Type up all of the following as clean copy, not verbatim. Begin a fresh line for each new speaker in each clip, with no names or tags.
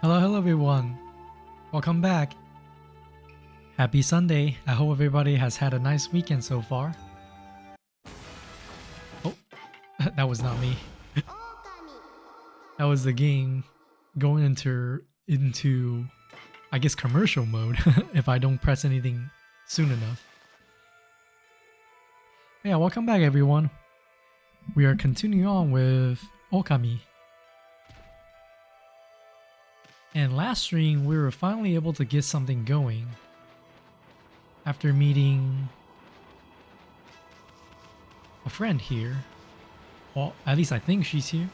Hello everyone. Welcome back. Happy Sunday. I hope everybody has had a nice weekend so far. Oh, that was not me. That was the game going into I guess commercial mode if I don't press anything soon enough. Yeah, welcome back everyone. We are continuing on with Okami. And last stream we were finally able to get something going after meeting a friend here. Well, at least I think she's here.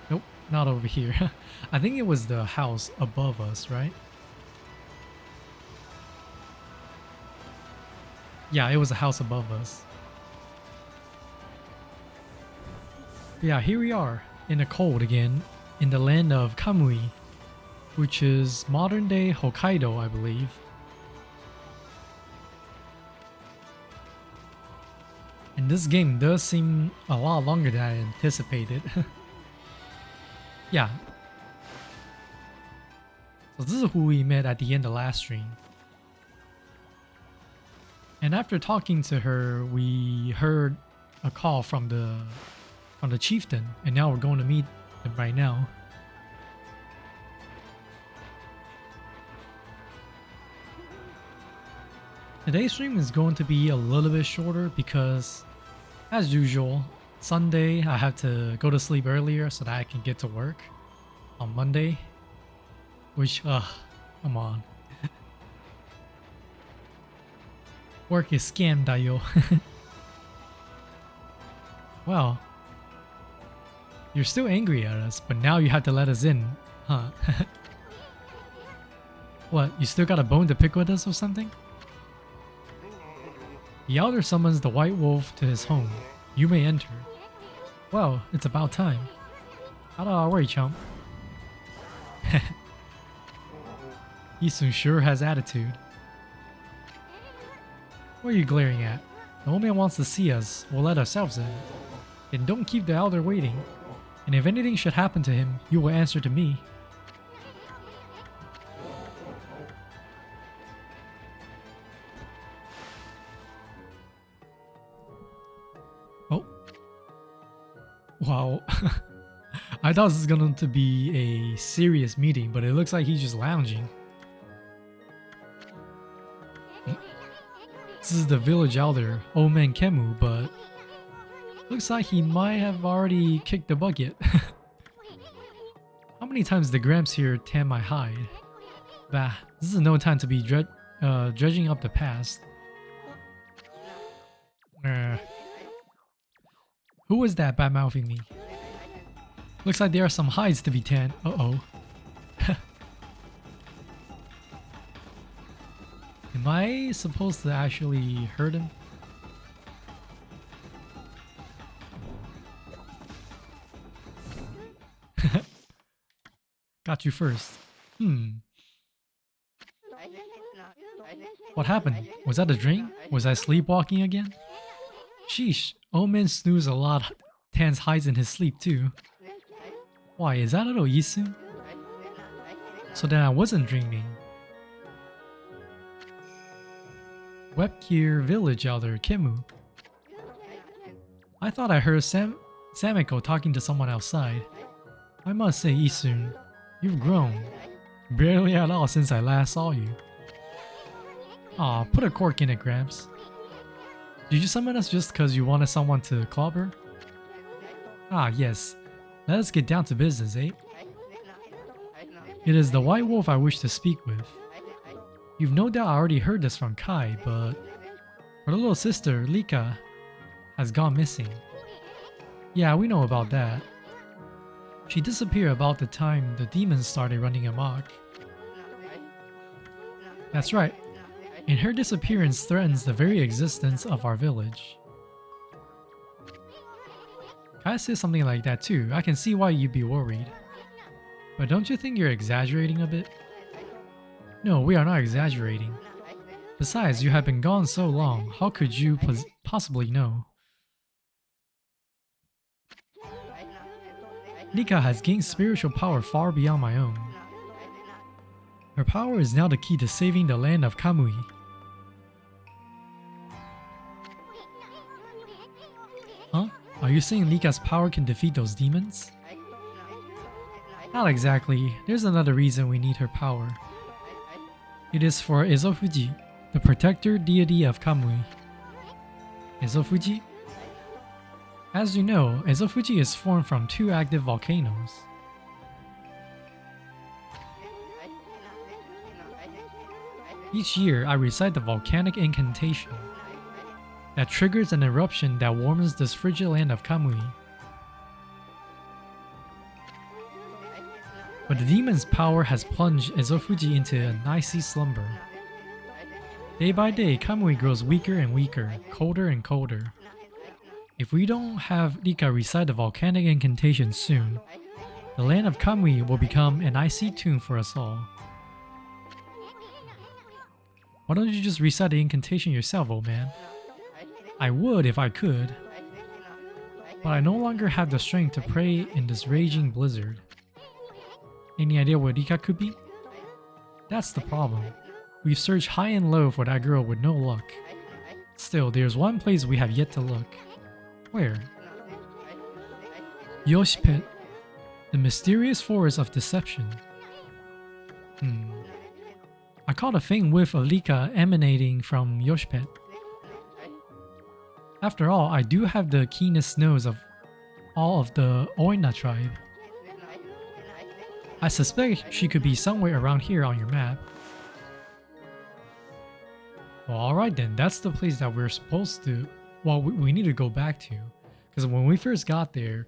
Nope, not over here. I think it was the house above us, right? Yeah, it was a house above us. Yeah, here we are in the cold again, in the land of Kamui, which is modern day Hokkaido, I believe. And this game does seem a lot longer than I anticipated. Yeah. So this is who we met at the end of last stream. And after talking to her, we heard a call from the chieftain, and now we're going to meet him right now. Today's stream is going to be a little bit shorter because, as usual, Sunday I have to go to sleep earlier so that I can get to work on Monday. Which, come on. Work is scam, dayo. Well, you're still angry at us, but now you have to let us in, huh? What, you still got a bone to pick with us or something? The elder summons the white wolf to his home. You may enter. Well, it's about time. Out of our way, chump. Isun sure has attitude. What are you glaring at? The old man wants to see us. We'll let ourselves in. Then don't keep the elder waiting. And if anything should happen to him, you will answer to me. Oh. Wow. I thought this was going to be a serious meeting, but it looks like he's just lounging. This is the village elder, Old Man Kemu, but looks like he might have already kicked the bucket. How many times did Gramps here tan my hide? Bah, this is no time to be dredging up the past. Who is that bad-mouthing me? Looks like there are some hides to be tanned. Uh-oh. Am I supposed to actually hurt him? Got you first. What happened? Was that a dream? Was I sleepwalking again? Sheesh, old man snooze a lot, tans hides in his sleep too. Why, is that little Isu? So then I wasn't dreaming. Webkir village elder Kemu. I thought I heard Samiko talking to someone outside. I must say, Isun, you've grown. Barely at all since I last saw you. Aw, put a cork in it, Gramps. Did you summon us just because you wanted someone to clobber? Ah, yes. Let us get down to business, eh? It is the white wolf I wish to speak with. You've no doubt already heard this from Kai, but her little sister, Lika, has gone missing. Yeah, we know about that. She disappeared about the time the demons started running amok. That's right. And her disappearance threatens the very existence of our village. Kai says something like that too. I can see why you'd be worried. But don't you think you're exaggerating a bit? No, we are not exaggerating. Besides, you have been gone so long, how could you possibly know? Nika has gained spiritual power far beyond my own. Her power is now the key to saving the land of Kamui. Huh? Are you saying Lika's power can defeat those demons? Not exactly. There's another reason we need her power. It is for Ezofuji, the protector deity of Kamui. Ezofuji? As you know, Ezofuji is formed from 2 active volcanoes. Each year, I recite the volcanic incantation that triggers an eruption that warms this frigid land of Kamui. But the demon's power has plunged Ezofuji into an icy slumber. Day by day, Kamui grows weaker and weaker, colder and colder. If we don't have Rika recite the volcanic incantation soon, the land of Kamui will become an icy tomb for us all. Why don't you just recite the incantation yourself, old man? I would if I could, but I no longer have the strength to pray in this raging blizzard. Any idea what Rika could be? That's the problem. We've searched high and low for that girl with no luck. Still, there's one place we have yet to look. Where? Yoshipet, the mysterious forest of deception. I caught a faint whiff of Rika emanating from Yoshipet. After all, I do have the keenest nose of all of the Oina tribe. I suspect she could be somewhere around here on your map. Well, alright then, that's the place that we're supposed to... Well, we need to go back to. Because when we first got there,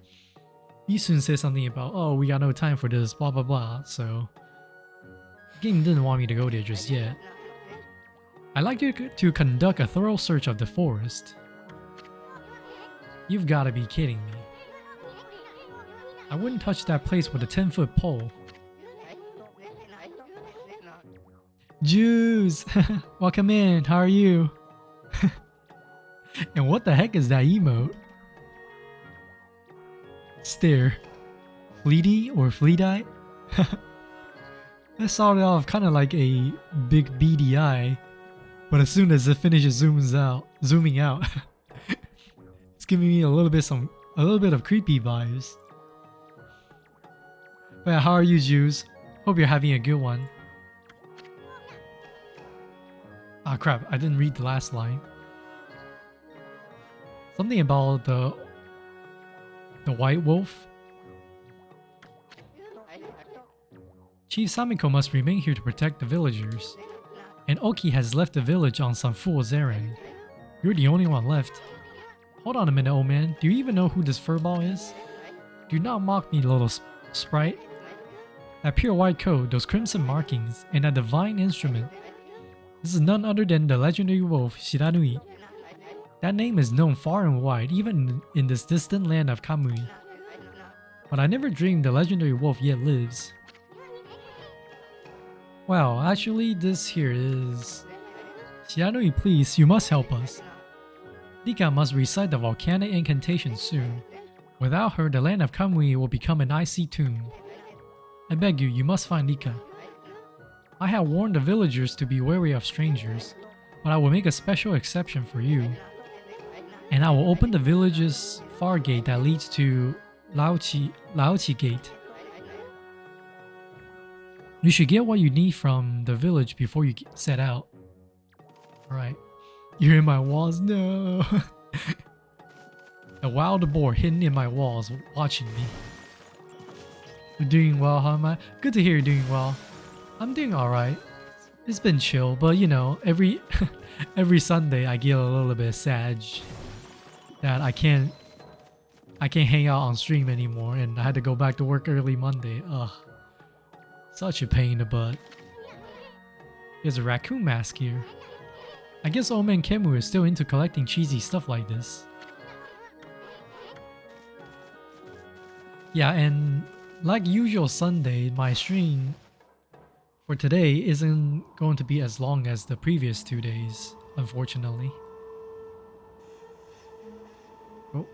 Isun said something about, oh, we got no time for this, blah blah blah, so... The game didn't want me to go there just yet. I'd like you to conduct a thorough search of the forest. You've gotta be kidding me. I wouldn't touch that place with a 10-foot pole. Jews! Welcome in, how are you? And what the heck is that emote? Stare. Fleety or fleet-eye? That started off kind of like a big beady eye, but as soon as it finishes zooming out, it's giving me a little bit of creepy vibes. But yeah, how are you, Jews? Hope you're having a good one. Ah crap, I didn't read the last line. Something about the white wolf. Chief Samiko must remain here to protect the villagers. And Oki has left the village on some fool's errand. You're the only one left. Hold on a minute, old man. Do you even know who this furball is? Do not mock me, little sprite. That pure white coat, those crimson markings, and that divine instrument. This is none other than the legendary wolf Shiranui. That name is known far and wide, even in this distant land of Kamui. But I never dreamed the legendary wolf yet lives. Well, actually this here is... Shiranui, please, you must help us. Rika must recite the volcanic incantation soon. Without her, the land of Kamui will become an icy tomb. I beg you must find Rika. I have warned the villagers to be wary of strangers, but I will make a special exception for you. And I will open the village's far gate that leads to Laochi Gate. You should get what you need from the village before you set out. Alright. You're in my walls? No! A wild boar hidden in my walls watching me. You're doing well, huh, man? Good to hear you're doing well. I'm doing alright. It's been chill, but you know, every Sunday I get a little bit sad that I can't hang out on stream anymore, and I had to go back to work early Monday. Ugh. Such a pain in the butt. There's a raccoon mask here. I guess old man Kemu is still into collecting cheesy stuff like this. Yeah, and like usual Sunday, my stream for today isn't going to be as long as the previous 2 days, unfortunately. Oh.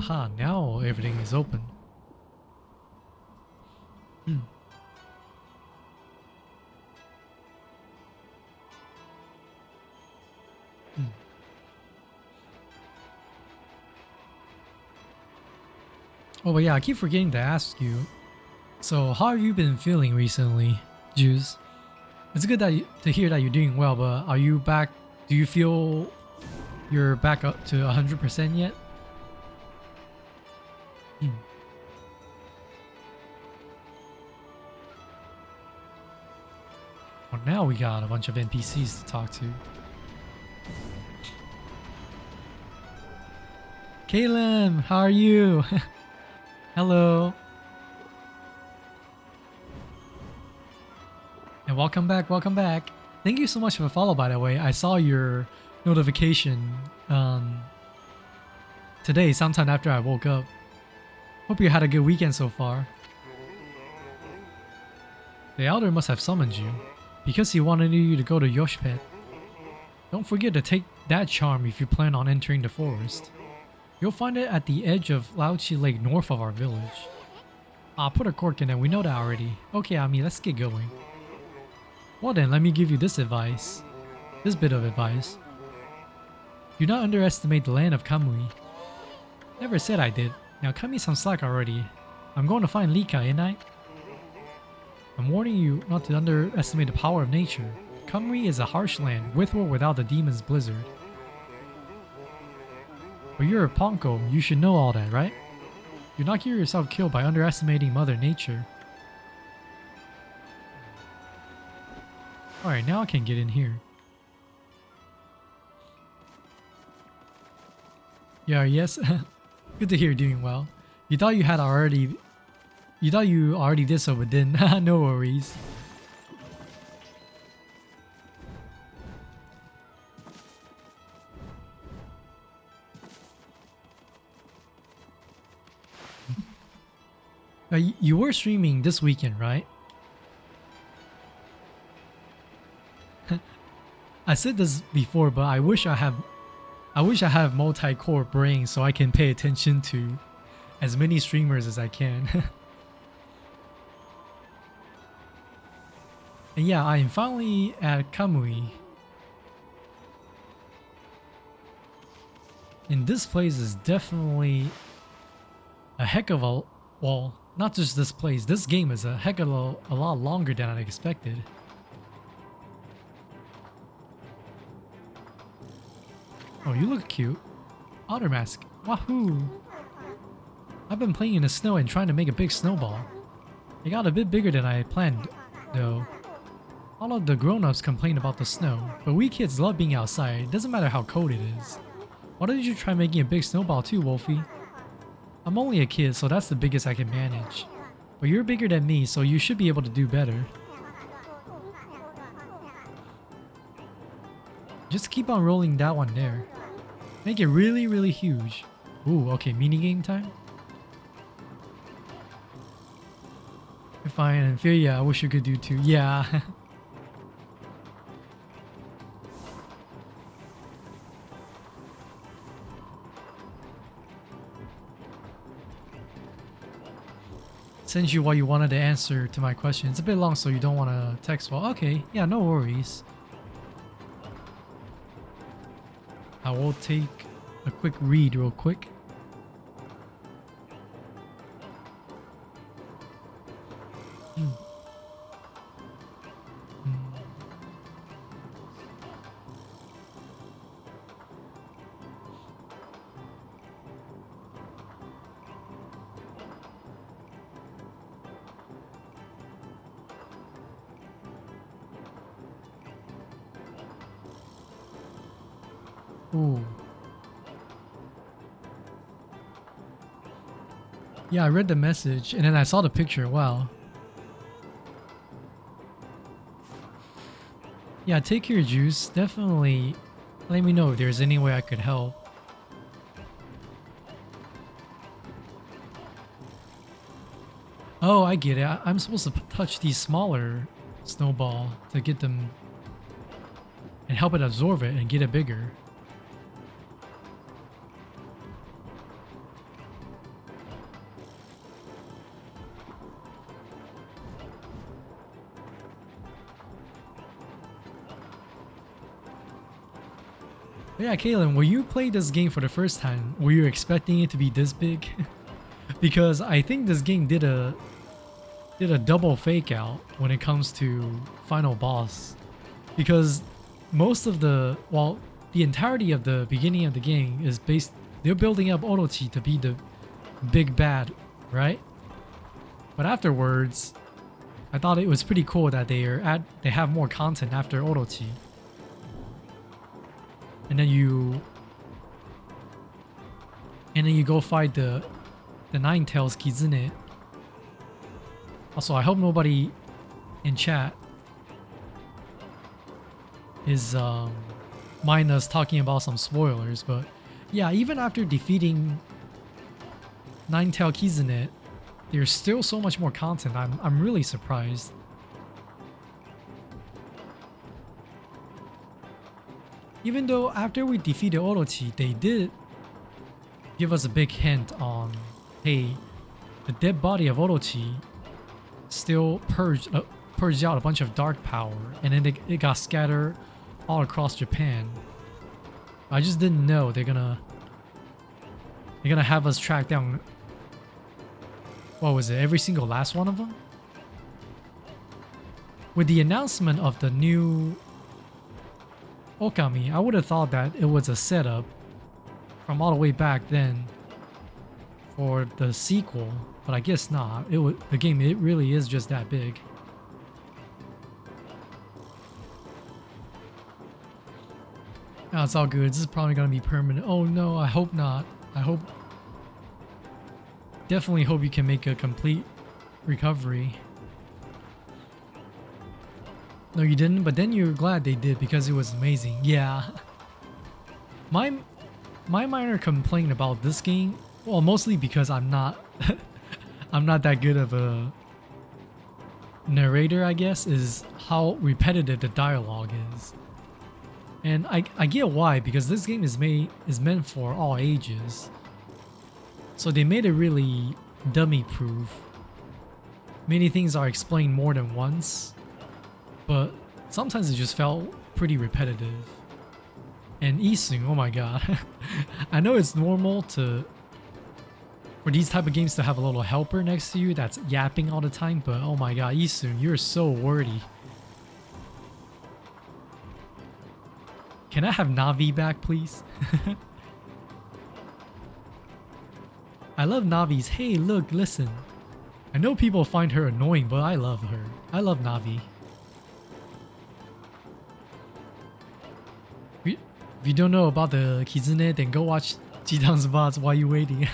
Aha, now everything is open. Hmm. Hmm. Oh, but yeah, I keep forgetting to ask you. So, how have you been feeling recently, Juice? It's good that to hear that you're doing well, but are you back? Do you feel you're back up to 100% yet? Hmm. Well, now we got a bunch of NPCs to talk to. Caleb, how are you? Hello. And welcome back, welcome back. Thank you so much for the follow, by the way. I saw your notification today, sometime after I woke up. Hope you had a good weekend so far. The Elder must have summoned you, because he wanted you to go to Yoshpet. Don't forget to take that charm if you plan on entering the forest. You'll find it at the edge of Laochi Lake north of our village. Ah, put a cork in it, we know that already. Okay, Ami, let's get going. Well then, let me give you this advice. This bit of advice. Do not underestimate the land of Kamui. Never said I did. Now cut me some slack already. I'm going to find Lika, ain't I? I'm warning you not to underestimate the power of nature. Kamui is a harsh land, with or without the demon's blizzard. But you're a Ponko, you should know all that, right? Do not get yourself killed by underestimating Mother Nature. Alright, now I can get in here. Yeah, yes. Good to hear you're doing well. You thought you already did so, but didn't. No worries. You were streaming this weekend, right? I said this before, but I wish I have multi-core brain so I can pay attention to as many streamers as I can. And yeah, I am finally at Kamui. And this place is definitely a heck of a... Well, not just this place. This game is a heck of a lot longer than I expected. Oh, you look cute. Otter mask. Wahoo! I've been playing in the snow and trying to make a big snowball. It got a bit bigger than I planned, though. All of the grown-ups complain about the snow, but we kids love being outside. It doesn't matter how cold it is. Why don't you try making a big snowball too, Wolfie? I'm only a kid, so that's the biggest I can manage. But you're bigger than me, so you should be able to do better. Just keep on rolling that one there. Make it really, really huge. Ooh, okay, minigame time? You're fine, and feel yeah, I wish you could do too. Yeah. Sent you what you wanted to answer to my question. It's a bit long, so you don't want to text. Well, okay, yeah, no worries. I will take a quick read real quick. Ooh. Yeah, I read the message and then I saw the picture. Wow. Yeah, take your juice. Definitely let me know if there's any way I could help. Oh, I get it. I'm supposed to touch these smaller snowball to get them and help it absorb it and get it bigger. But yeah, Kaylin, when you played this game for the first time, were you expecting it to be this big? Because I think this game did a double fake out when it comes to final boss. Because most of the the entirety of the beginning of the game is based, they're building up Orochi to be the big bad, right? But afterwards, I thought it was pretty cool that they have more content after Orochi. And then you go fight the Nine Tails Kizune. Also, I hope nobody in chat is mind us talking about some spoilers, but yeah, even after defeating Nine Tail Kizune, there's still so much more content. I'm really surprised. Even though after we defeated Orochi, they did give us a big hint on, hey, the dead body of Orochi still purged out a bunch of dark power, and then it got scattered all across Japan. I just didn't know they're gonna have us track down, what was it, every single last one of them? With the announcement of the new Okami, I would have thought that it was a setup from all the way back then for the sequel, but I guess not. The game, it really is just that big. No, it's all good. This is probably gonna be permanent. Oh no, I hope not. Definitely hope you can make a complete recovery. No, you didn't, but then you're glad they did because it was amazing. Yeah. My minor complaint about this game, well, mostly because I'm not that good of a narrator, I guess, is how repetitive the dialogue is. And I get why, because this game is meant for all ages. So they made it really dummy proof. Many things are explained more than once, but sometimes it just felt pretty repetitive. And Isung, oh my god. I know it's normal for these type of games to have a little helper next to you that's yapping all the time, but oh my god, Isung, you're so wordy. Can I have Navi back, please? I love Navi's, hey look, listen. I know people find her annoying, but I love her. I love Navi. If you don't know about the Kizune, then go watch Chitan's VODs while you're waiting.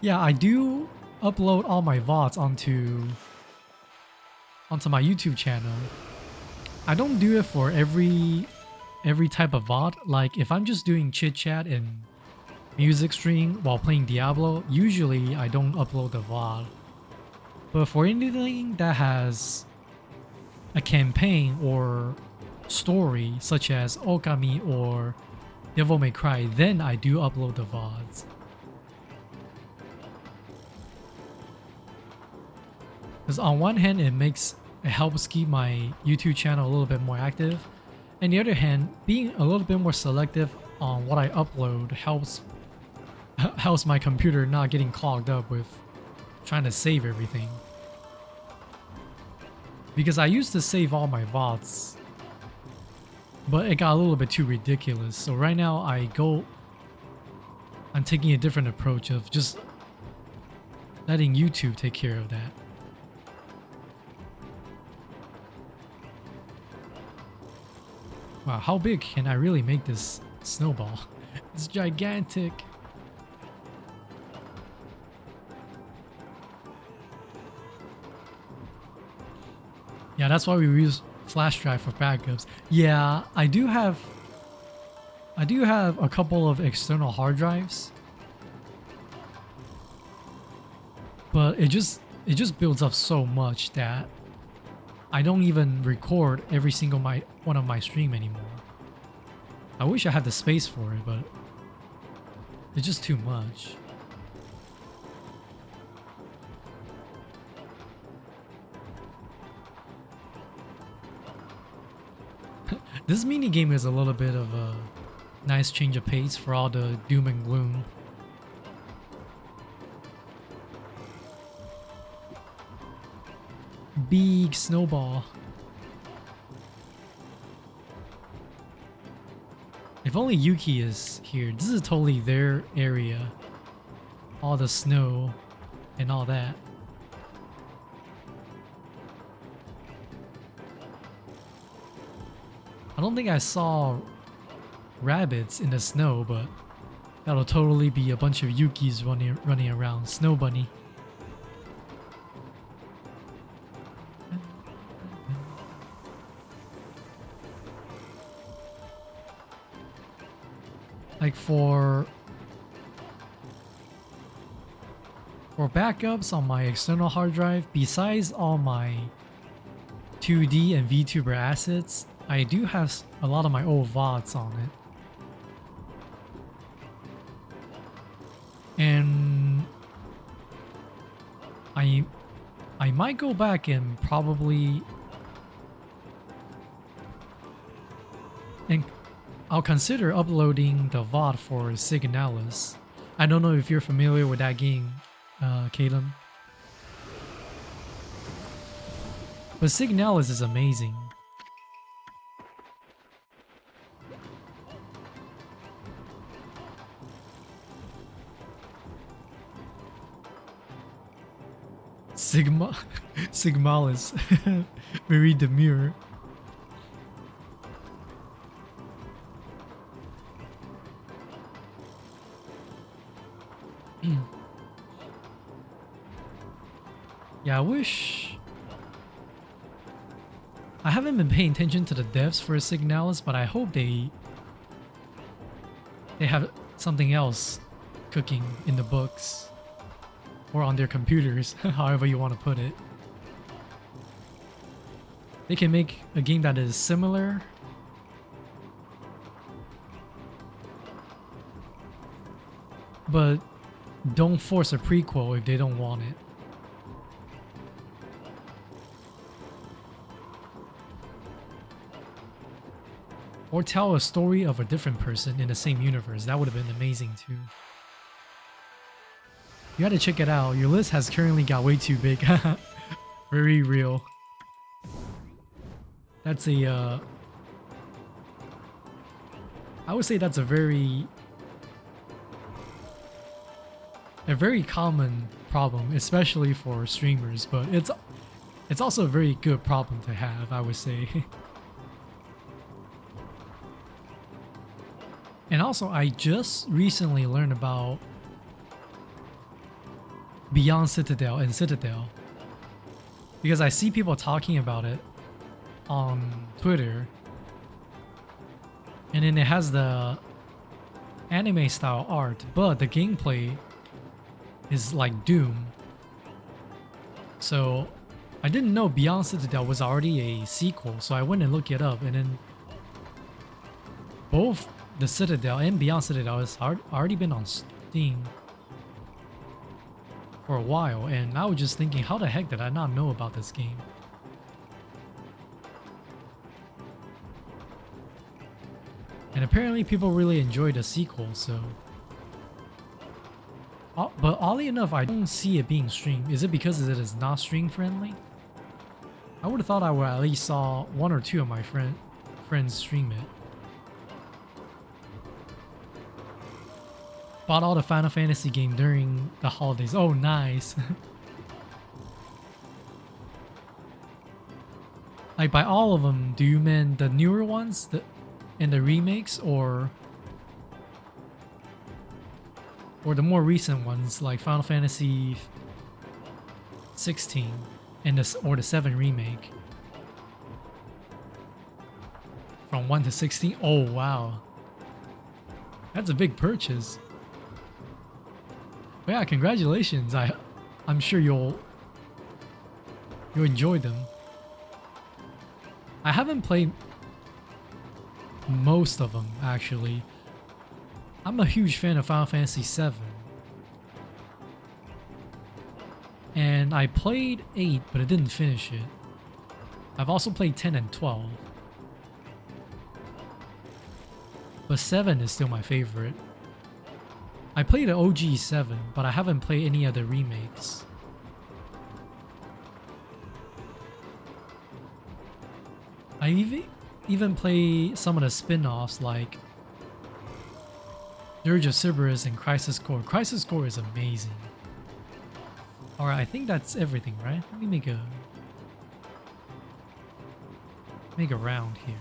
Yeah, I do upload all my VODs onto my YouTube channel. I don't do it for every type of VOD. Like if I'm just doing chit chat and music stream while playing Diablo, usually I don't upload the VOD. But for anything that has a campaign or story such as Okami or Devil May Cry, then I do upload the VODs. Because on one hand it helps keep my YouTube channel a little bit more active, and the other hand, being a little bit more selective on what I upload helps my computer not getting clogged up with trying to save everything. Because I used to save all my VODs, but it got a little bit too ridiculous. So right now I'm taking a different approach of just letting YouTube take care of that. Wow, how big can I really make this snowball? It's gigantic. Yeah, that's why we use flash drive for backups. Yeah, I do have a couple of external hard drives, but it just builds up so much that I don't even record every single one of my stream anymore. I wish I had the space for it, but it's just too much. This mini game is a little bit of a nice change of pace for all the doom and gloom. Big snowball. If only Yuki is here. This is totally their area. All the snow and all that. I don't think I saw rabbits in the snow, but that'll totally be a bunch of Yukis running around. Snow bunny. Like for backups on my external hard drive, besides all my 2D and VTuber assets, I do have a lot of my old VODs on it. And I might go back and probably I'll consider uploading the VOD for Signalis. I don't know if you're familiar with that game, Caleb. But Signalis is amazing. Sigmalis. Very demure. Yeah, I wish... I haven't been paying attention to the devs for Signalis, but I hope they have something else cooking in the books. Or on their computers, however you want to put it. They can make a game that is similar. But don't force a prequel if they don't want it. Or tell a story of a different person in the same universe. That would have been amazing too. You gotta check it out. Your list has currently got way too big. Very real. That's a I would say that's a very common problem, especially for streamers, but it's also a very good problem to have, I would say. And also, I just recently learned about Beyond Citadel and Citadel because I see people talking about it on Twitter, and then it has the anime style art, but the gameplay is like Doom. So I didn't know Beyond Citadel was already a sequel, so I went and looked it up, and then both the Citadel and Beyond Citadel has already been on Steam for a while, and I was just thinking, how the heck did I not know about this game? And apparently people really enjoyed the sequel, so... But oddly enough, I don't see it being streamed. Is it because it is not stream friendly? I would have thought I would at least saw one or two of my friends stream it. Bought all the Final Fantasy game during the holidays. Oh, nice. Like, by all of them, do you mean the newer ones and the remakes, or the more recent ones like Final Fantasy 16 and the 7 remake? From 1 to 16? Oh, wow. That's a big purchase. But yeah, congratulations. I'm sure you'll enjoy them. I haven't played most of them, actually. I'm a huge fan of Final Fantasy 7. And I played 8, but I didn't finish it. I've also played 10 and 12. But 7 is still my favorite. I played the OG 7, but I haven't played any of the remakes. I even play some of the spin-offs like Dirge of Cerberus and Crisis Core. Crisis Core is amazing. Alright, I think that's everything, right? Let me make a round here.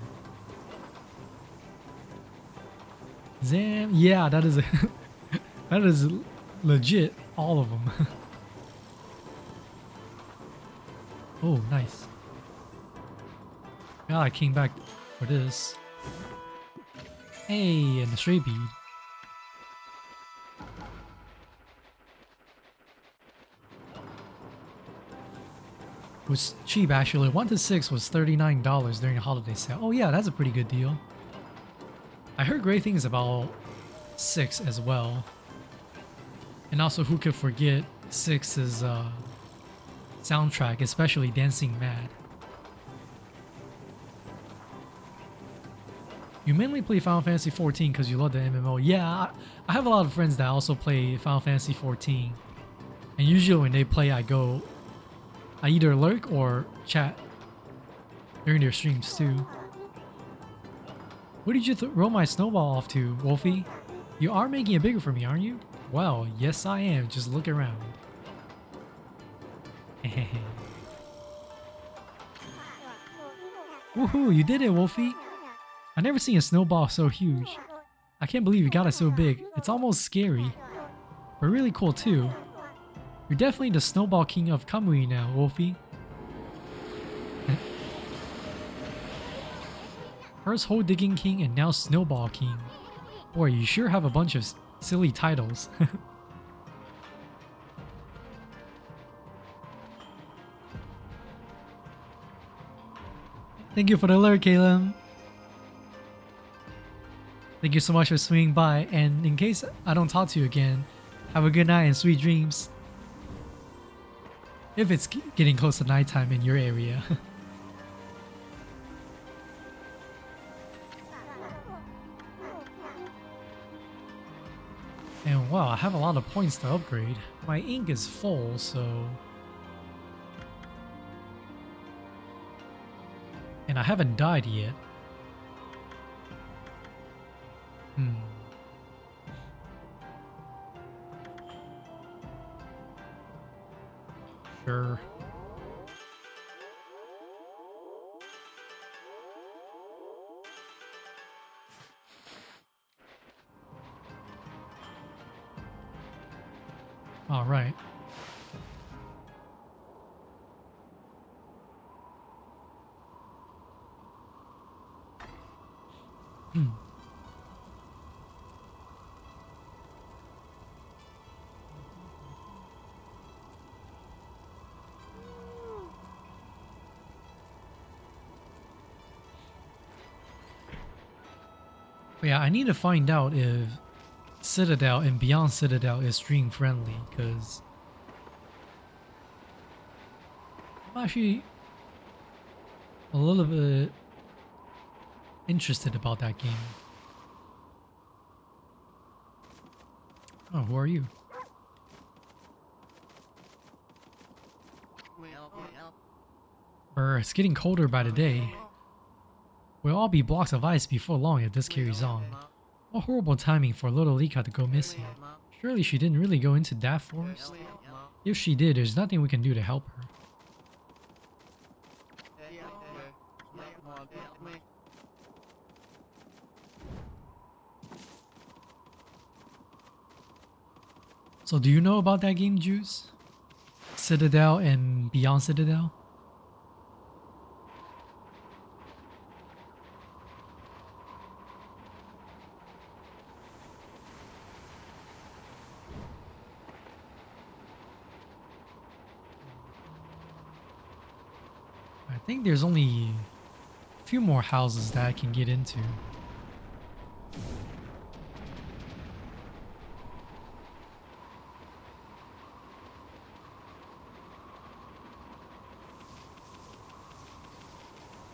Zam, yeah, that is that is legit all of them. Oh, nice. Yeah, I came back for this. Hey, and the stray bead. Was cheap actually. 1 to 6 was $39 during a holiday sale. Oh yeah, that's a pretty good deal. I heard great things about 6 as well. And also, who could forget 6's soundtrack, especially Dancing Mad. You mainly play Final Fantasy 14 because you love the MMO. Yeah, I have a lot of friends that also play Final Fantasy 14. And usually when they play, I either lurk or chat during their streams too. What did you throw my snowball off to, Wolfie? You are making it bigger for me, aren't you? Well, yes I am. Just look around. Woohoo, you did it, Wolfie. I've never seen a snowball so huge. I can't believe you got it so big. It's almost scary. But really cool too. You're definitely the snowball king of Kamui now, Wolfie. First hole digging king and now snowball king. Boy, you sure have a bunch of silly titles. Thank you for the alert, Caleb. Thank you so much for swinging by, and in case I don't talk to you again, have a good night and sweet dreams. If it's getting close to nighttime in your area. And wow, I have a lot of points to upgrade. My ink is full, so... And I haven't died yet. Sure. All right. Yeah, I need to find out if Citadel and Beyond Citadel is stream friendly, because I'm actually a little bit interested about that game. Oh, who are you? Brr, it's getting colder by the day. We'll all be blocks of ice before long if this carries on. What horrible timing for little Lika to go missing. Surely she didn't really go into that forest? If she did, there's nothing we can do to help her. So do you know about that game, Juice? Citadel and Beyond Citadel? I think there's only a few more houses that I can get into.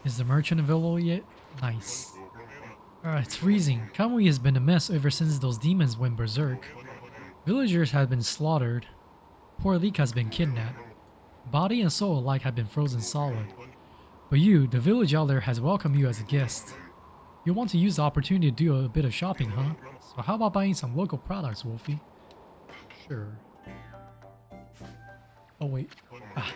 Is the merchant available yet? Nice. It's freezing. Kamui has been a mess ever since those demons went berserk. Villagers have been slaughtered. Poor Leek has been kidnapped. Body and soul alike have been frozen solid. But you, the village elder, has welcomed you as a guest. You want to use the opportunity to do a bit of shopping, huh? So how about buying some local products, Wolfie? Sure. Oh wait. Ah.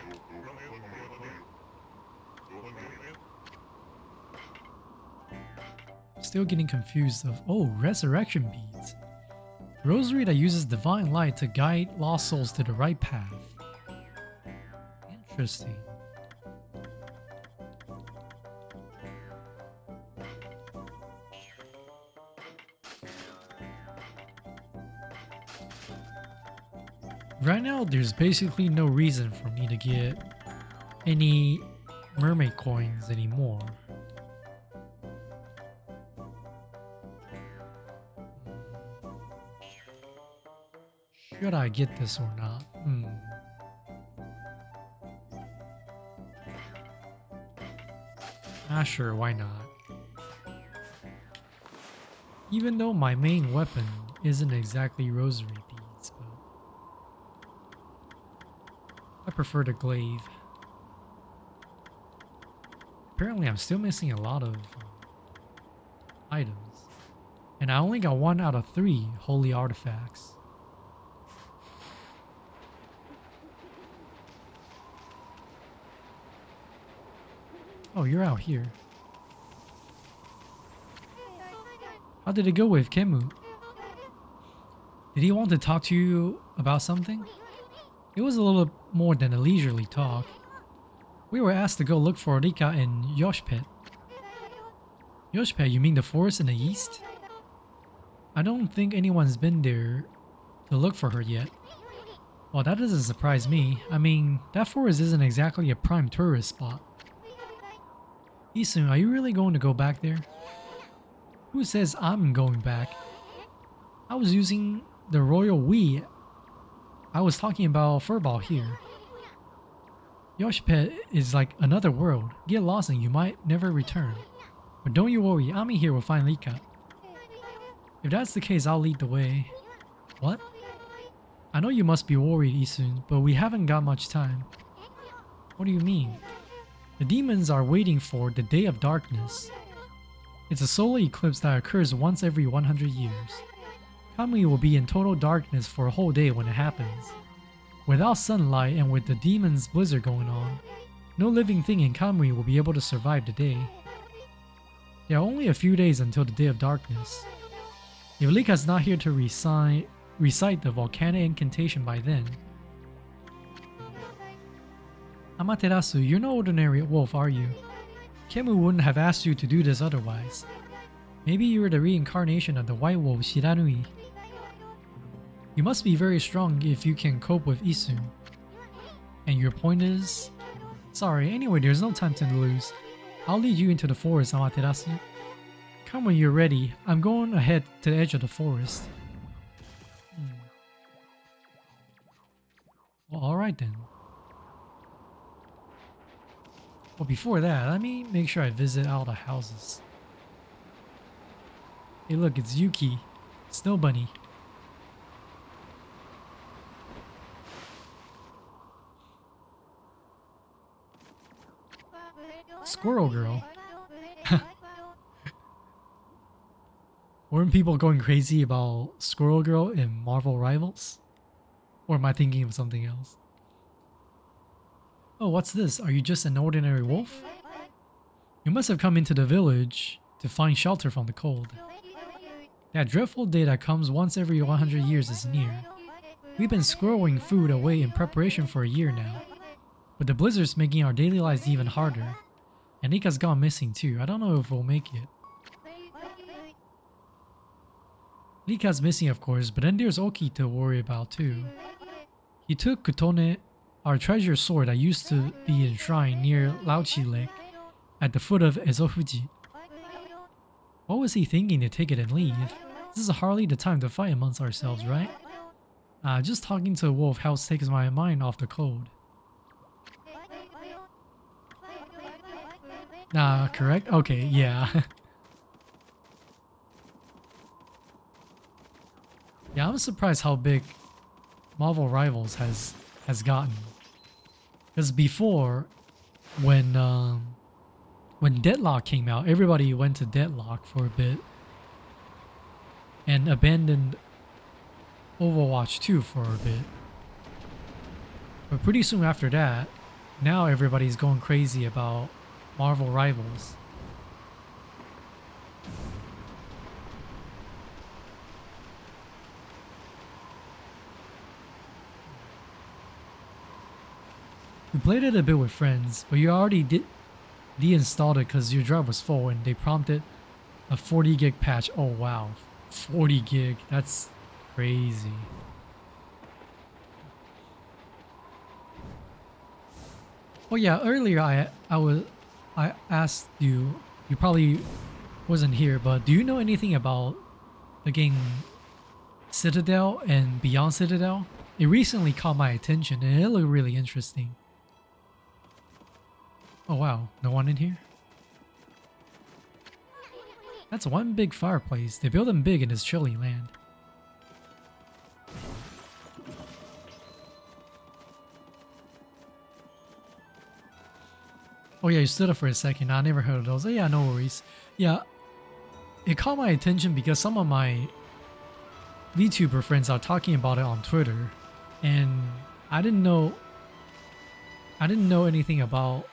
Still getting confused of... Oh, resurrection beads. Rosary that uses divine light to guide lost souls to the right path. Interesting. Right now, there's basically no reason for me to get any mermaid coins anymore. Should I get this or not? Sure, why not? Even though my main weapon isn't exactly rosary beads, but I prefer the glaive. Apparently I'm still missing a lot of items. And I only got 1 out of 3 holy artifacts. Oh, you're out here. How did it go with Kemu? Did he want to talk to you about something? It was a little more than a leisurely talk. We were asked to go look for Rika in Yoshpet. Yoshpet, you mean the forest in the east? I don't think anyone's been there to look for her yet. Well, that doesn't surprise me. I mean, that forest isn't exactly a prime tourist spot. Isun, are you really going to go back there? Who says I'm going back? I was using the royal we. I was talking about Furball here. Yoshpet is like another world. Get lost and you might never return. But don't you worry, Ami here will find Rika. If that's the case, I'll lead the way. What? I know you must be worried, Isun, but we haven't got much time. What do you mean? The demons are waiting for the Day of Darkness. It's a solar eclipse that occurs once every 100 years. Kamui will be in total darkness for a whole day when it happens. Without sunlight and with the demon's blizzard going on, no living thing in Kamui will be able to survive the day. There are only a few days until the Day of Darkness. If Rika's not here to recite the volcanic incantation by then. Amaterasu, you're no ordinary wolf, are you? Kemu wouldn't have asked you to do this otherwise. Maybe you're the reincarnation of the white wolf Shiranui. You must be very strong if you can cope with Isun. And your point is? Sorry, anyway, there's no time to lose. I'll lead you into the forest, Amaterasu. Come when you're ready. I'm going ahead to the edge of the forest. Well, alright then. Well, before that, let me make sure I visit all the houses. Hey look, it's Yuki. Snow Bunny. Squirrel Girl. Weren't people going crazy about Squirrel Girl in Marvel Rivals? Or am I thinking of something else? Oh, what's this? Are you just an ordinary wolf? You must have come into the village to find shelter from the cold. That dreadful day that comes once every 100 years is near. We've been squirreling food away in preparation for a year now. But the blizzard's making our daily lives even harder. And Rika's gone missing too. I don't know if we'll make it. Rika's missing of course, but then there's Oki to worry about too. He took Kutone, our treasure sword that used to be enshrined near Laochi Lake at the foot of Ezofuji. What was he thinking to take it and leave? This is hardly the time to fight amongst ourselves, right? Just talking to a wolf helps take my mind off the cold. Correct? Okay, yeah. Yeah, I'm surprised how big Marvel Rivals has gotten. Because before, when Deadlock came out, everybody went to Deadlock for a bit and abandoned Overwatch 2 for a bit. But pretty soon after that, now everybody's going crazy about Marvel Rivals. We played it a bit with friends, but you already deinstalled it because your drive was full and they prompted a 40 gig patch. Oh wow, 40 gig, that's crazy. Oh yeah, earlier I asked you, you probably wasn't here, but do you know anything about the game Citadel and Beyond Citadel? It recently caught my attention and it looked really interesting. Oh wow, no one in here? That's one big fireplace. They build them big in this chilly land. Oh yeah, you stood up for a second. I never heard of those. Oh yeah, no worries. Yeah, it caught my attention because some of my VTuber friends are talking about it on Twitter, and I didn't know anything about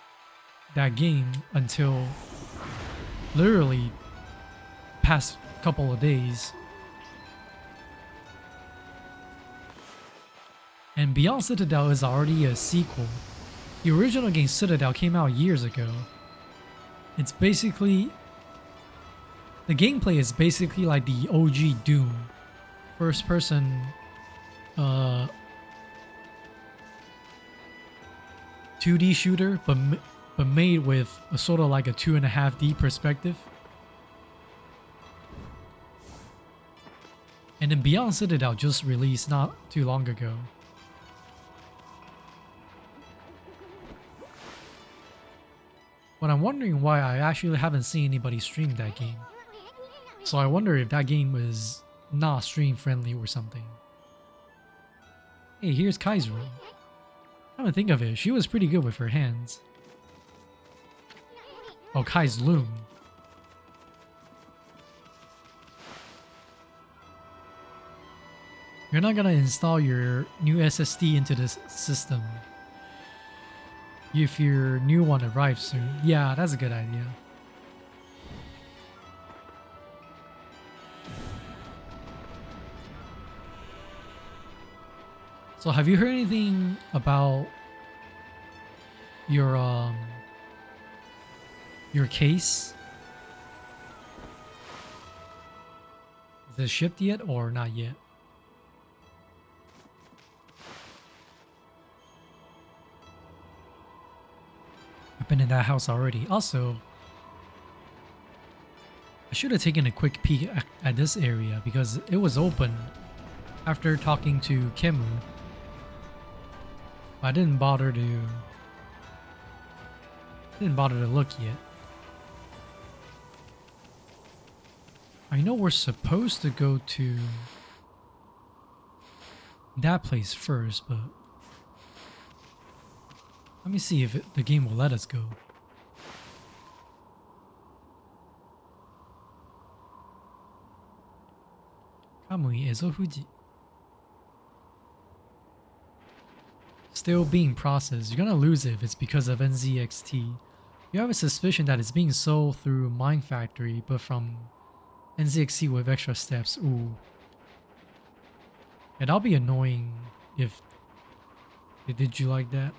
that game until literally past couple of days. And Beyond Citadel is already a sequel. The original game Citadel came out years ago. It's basically, the gameplay is basically like the OG Doom, first person 2D shooter, but made with a sort of like a 2.5D perspective. And then Beyond Citadel just released not too long ago. But I'm wondering why I actually haven't seen anybody stream that game. So I wonder if that game is not stream friendly or something. Hey, here's Kai's room. Come to think of it, she was pretty good with her hands. Oh, Kai's loom. You're not gonna install your new SSD into this system if your new one arrives soon. Yeah, that's a good idea. So have you heard anything about your case? Is it shipped yet or not yet? I've been in that house already. Also, I should have taken a quick peek at this area because it was open after talking to Kemu. I didn't bother to look yet. I know we're supposed to go to that place first, but let me see if the game will let us go. Kamui Ezo Fuji. Still being processed. You're gonna lose it if it's because of NZXT. You have a suspicion that it's being sold through Mind Factory, but from NZXT with extra steps. Ooh. And that'll be annoying if did you like that?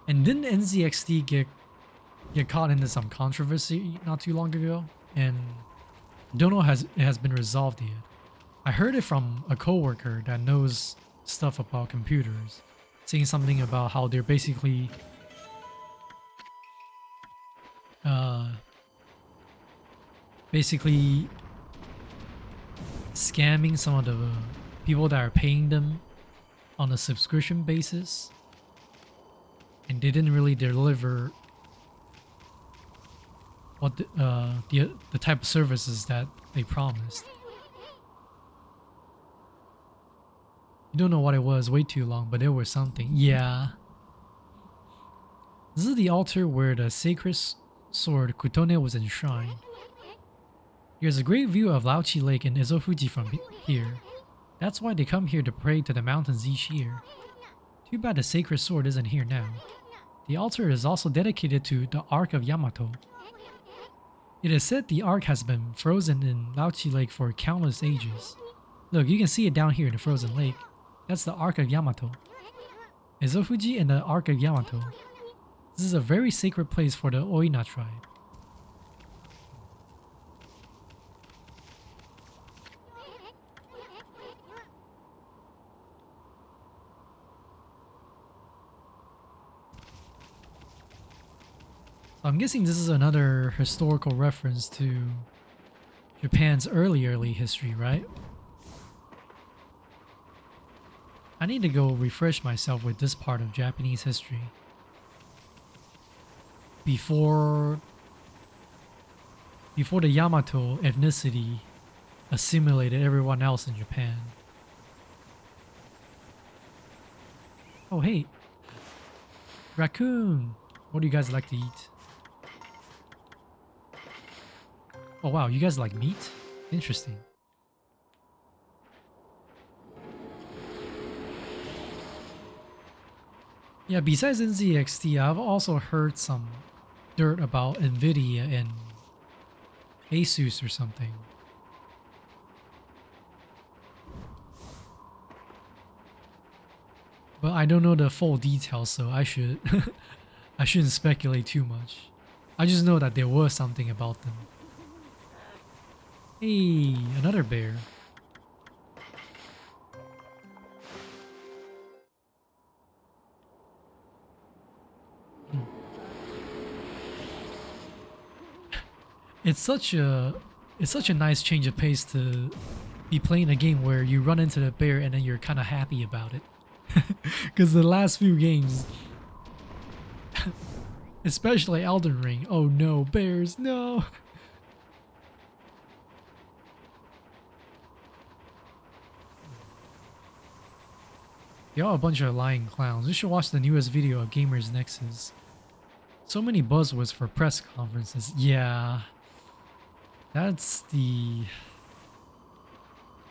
And didn't NZXT get caught into some controversy not too long ago? And don't know it has been resolved yet. I heard it from a coworker that knows stuff about computers, saying something about how they're basically scamming some of the people that are paying them on a subscription basis, and they didn't really deliver what the type of services that they promised. Don't know what it was, way too long, but there was something. Yeah. This is the altar where the sacred sword Kutone was enshrined. There's a great view of Laochi Lake and Izofuji from here. That's why they come here to pray to the mountains each year. Too bad the sacred sword isn't here now. The altar is also dedicated to the Ark of Yamato. It is said the Ark has been frozen in Laochi Lake for countless ages. Look, you can see it down here in the frozen lake. That's the Ark of Yamato. Izofuji and the Ark of Yamato. This is a very sacred place for the Oina tribe. So I'm guessing this is another historical reference to Japan's early history, right? I need to go refresh myself with this part of Japanese history. Before the Yamato ethnicity assimilated everyone else in Japan. Oh hey, raccoon! What do you guys like to eat? Oh wow, you guys like meat? Interesting. Yeah, besides NZXT, I've also heard some dirt about Nvidia and Asus or something. But I don't know the full details, so I shouldn't speculate too much. I just know that there was something about them. Hey, another bear. It's such a nice change of pace to be playing a game where you run into the bear and then you're kind of happy about it. Because the last few games, especially Elden Ring, oh no, bears, no. They are a bunch of lying clowns. You should watch the newest video of Gamers Nexus. So many buzzwords for press conferences. Yeah. That's the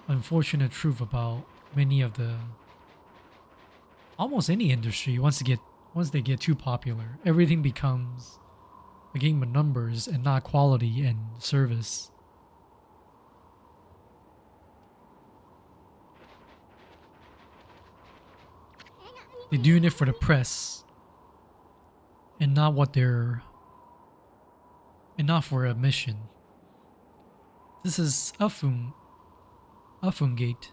unfortunate truth about many of the... almost any industry. Once they get too popular, everything becomes a game of numbers and not quality and service. They're doing it for the press and not for a mission. This is Afun Gate.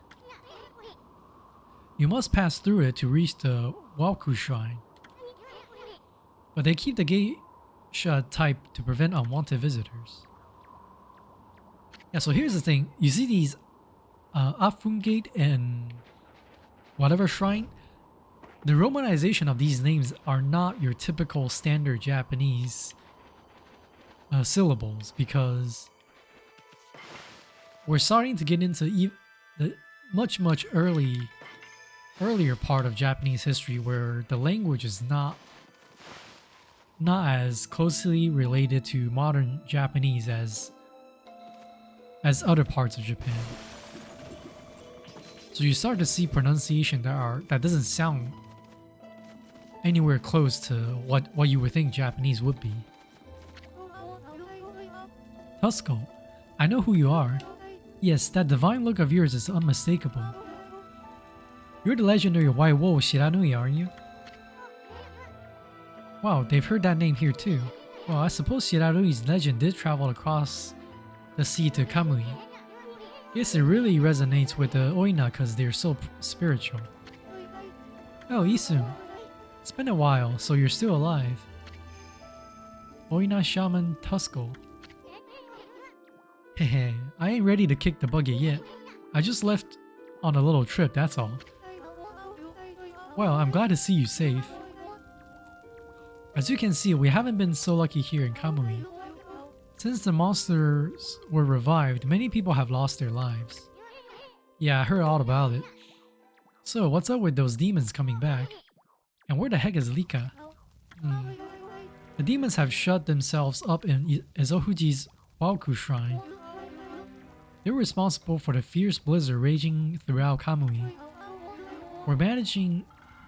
You must pass through it to reach the Waku Shrine. But they keep the gate shut tight to prevent unwanted visitors. Yeah, so here's the thing. You see these Afun Gate and whatever shrine? The romanization of these names are not your typical standard Japanese syllables, because we're starting to get into the much earlier part of Japanese history where the language is not as closely related to modern Japanese as other parts of Japan. So you start to see pronunciation that doesn't sound anywhere close to what you would think Japanese would be. Tusco, I know who you are. Yes, that divine look of yours is unmistakable. You're the legendary white wolf Shiranui, aren't you? Wow, they've heard that name here too. Well, I suppose Shiranui's legend did travel across the sea to Kamui. Guess it really resonates with the Oina because they're so spiritual. Oh, Isun. It's been a while, so you're still alive. Oina Shaman Tusco. Hehe, I ain't ready to kick the bucket yet. I just left on a little trip, that's all. Well, I'm glad to see you safe. As you can see, we haven't been so lucky here in Kamui. Since the monsters were revived, many people have lost their lives. Yeah, I heard all about it. So, what's up with those demons coming back? And where the heck is Lika? The demons have shut themselves up in Ezohuji's Waoku shrine. They're responsible for the fierce blizzard raging throughout Kamui. We're managing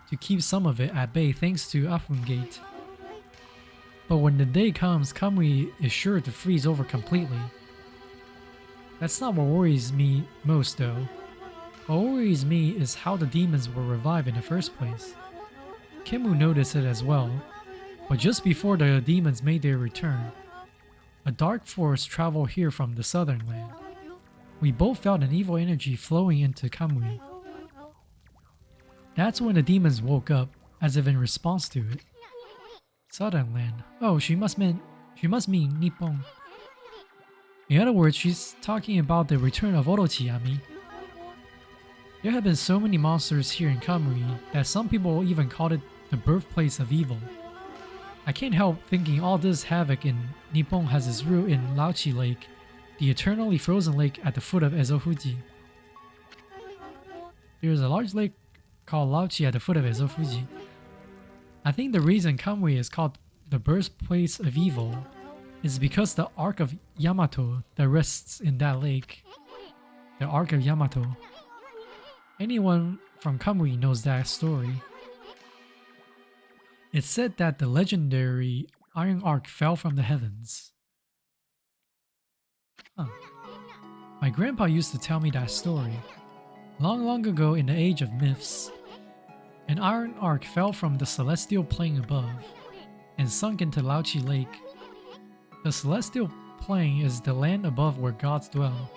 to keep some of it at bay thanks to Afun Gate. But when the day comes, Kamui is sure to freeze over completely. That's not what worries me most though. What worries me is how the demons were revived in the first place. Kimu noticed it as well, but just before the demons made their return, a dark force traveled here from the southern land. We both felt an evil energy flowing into Kamui. That's when the demons woke up, as if in response to it. Southern land. Oh, she must mean Nippon. In other words, she's talking about the return of Orochiyami. There have been so many monsters here in Kamui that some people even called it the birthplace of evil. I can't help thinking all this havoc in Nippon has its root in Laochi Lake, the eternally frozen lake at the foot of Ezofuji. There is a large lake called Laochi at the foot of Ezofuji. I think the reason Kamui is called the birthplace of evil is because the Ark of Yamato that rests in that lake. The Ark of Yamato. Anyone from Kamui knows that story. It's said that the legendary Iron Ark fell from the heavens. My grandpa used to tell me that story. Long ago in the age of myths, an iron ark fell from the celestial plane above and sunk into Laochi Lake. The celestial plane is the land above where gods dwell.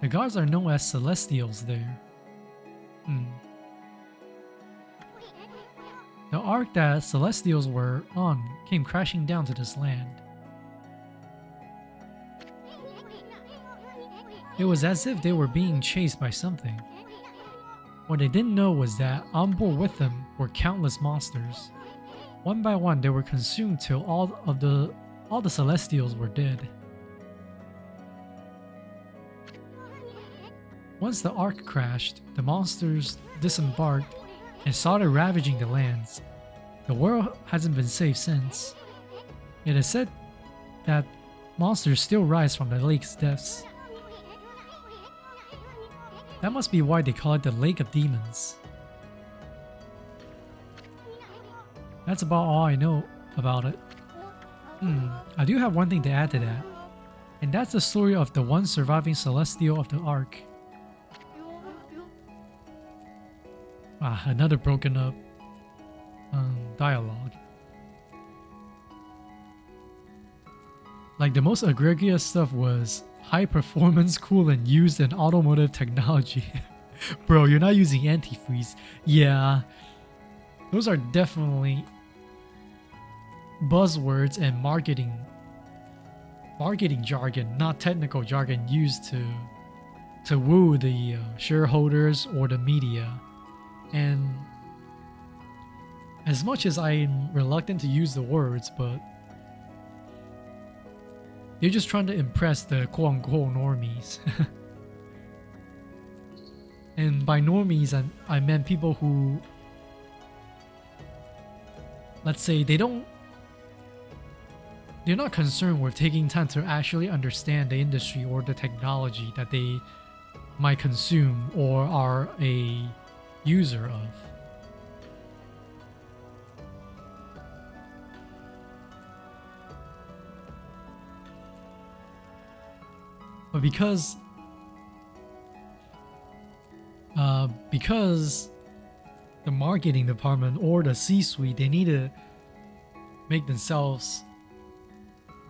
The gods are known as celestials there. The ark that celestials were on came crashing down to this land. It was as if they were being chased by something. What they didn't know was that on board with them were countless monsters. One by one they were consumed till all the celestials were dead. Once the ark crashed, the monsters disembarked and started ravaging the lands. The world hasn't been safe since. It is said that monsters still rise from the lake's depths. That must be why they call it the Lake of Demons. That's about all I know about it. I do have one thing to add to that, and that's the story of the one surviving celestial of the Ark. Another broken up dialogue. Like the most egregious stuff was high performance coolant used in automotive technology. Bro, you're not using antifreeze. Yeah, those are definitely buzzwords and marketing jargon, not technical jargon used to woo the shareholders or the media. And as much as I'm reluctant to use the words, but they're just trying to impress the quote-unquote normies. And by normies, I meant people who, let's say, they're not concerned with taking time to actually understand the industry or the technology that they might consume or are a user of. But because the marketing department or the C-suite, they need to make themselves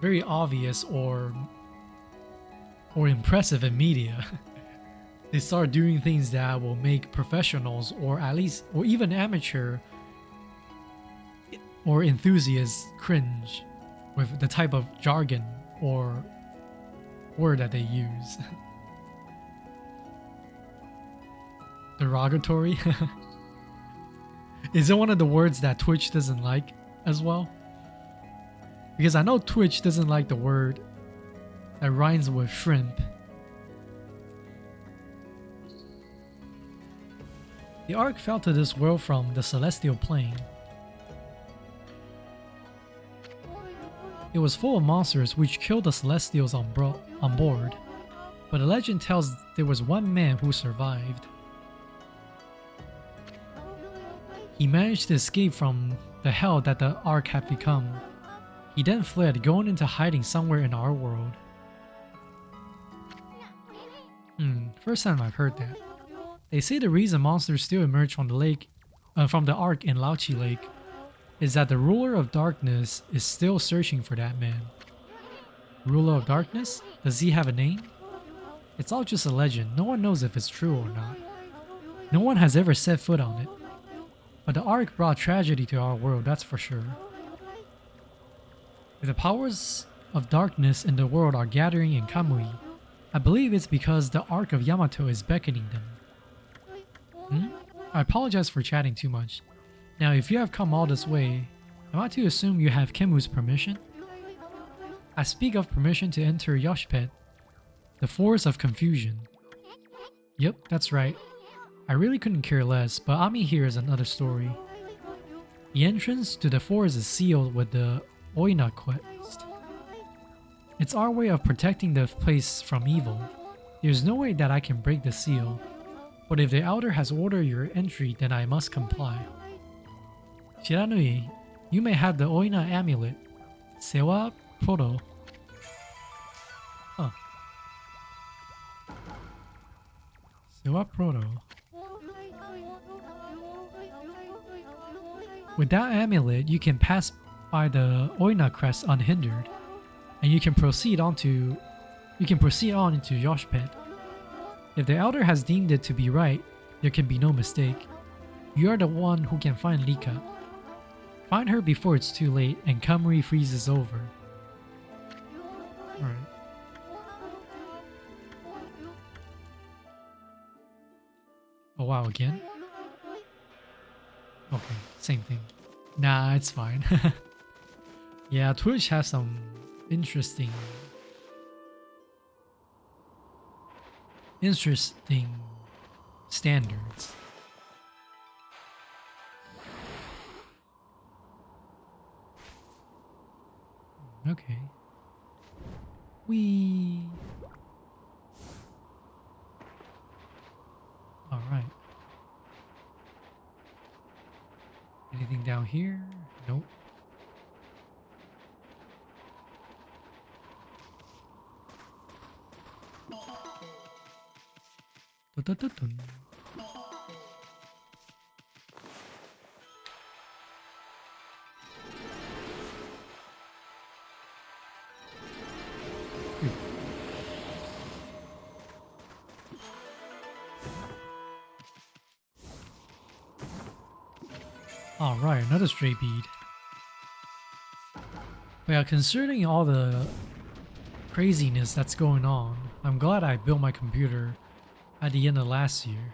very obvious or impressive in media. They start doing things that will make professionals or even amateur or enthusiasts cringe with the type of jargon or word that they use. Derogatory? Is it one of the words that Twitch doesn't like as well? Because I know Twitch doesn't like the word that rhymes with shrimp. The Ark fell to this world from the celestial plane. It was full of monsters which killed the Celestials on board, but the legend tells there was one man who survived. He managed to escape from the hell that the Ark had become. He then fled, going into hiding somewhere in our world. First time I've heard that. They say the reason monsters still emerge from the lake, from the Ark in Lauchi Lake, is that the ruler of darkness is still searching for that man. Ruler of darkness? Does he have a name? It's all just a legend. No one knows if it's true or not. No one has ever set foot on it. But the Ark brought tragedy to our world, that's for sure. If the powers of darkness in the world are gathering in Kamui, I believe it's because the Ark of Yamato is beckoning them. I apologize for chatting too much. Now, if you have come all this way, am I to assume you have Kemu's permission? I speak of permission to enter Yoshpet, the Forest of Confusion. Yep, that's right. I really couldn't care less, but Ami here is another story. The entrance to the forest is sealed with the Oina quest. It's our way of protecting the place from evil. There's no way that I can break the seal, but if the elder has ordered your entry, then I must comply. Shiranui, you may have the Oina amulet. Sewa Proto. Huh. Sewa Proto. With that amulet, you can pass by the Oina crest unhindered, and you can proceed on into Yoshpet. If the elder has deemed it to be right, there can be no mistake. You are the one who can find Lika. Find her before it's too late and Kamui freezes over. Alright. Oh wow, again? Okay, same thing. Nah, it's fine. Yeah, Twitch has some interesting standards. Okay. All right. Anything down here? Nope. Dun-dun-dun-dun. Alright, another stray bead. But yeah, considering all the craziness that's going on, I'm glad I built my computer at the end of last year.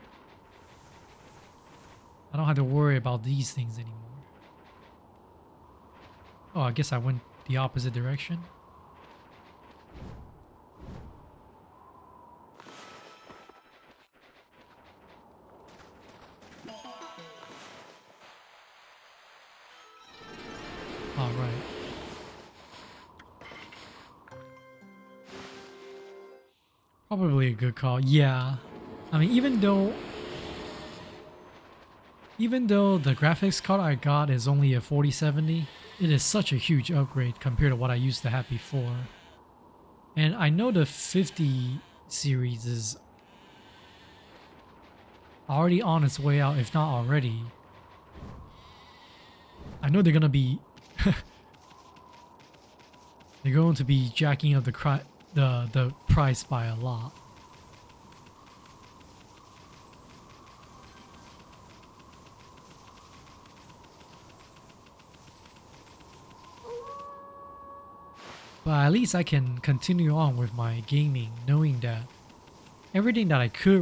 I don't have to worry about these things anymore. Oh, I guess I went the opposite direction. All right. Probably a good call. Yeah. I mean, even though the graphics card I got is only a 4070, it is such a huge upgrade compared to what I used to have before. And I know the 50 series is already on its way out, if not already. I know they're gonna be they're going to be jacking up the price by a lot. But at least I can continue on with my gaming, knowing that everything that I could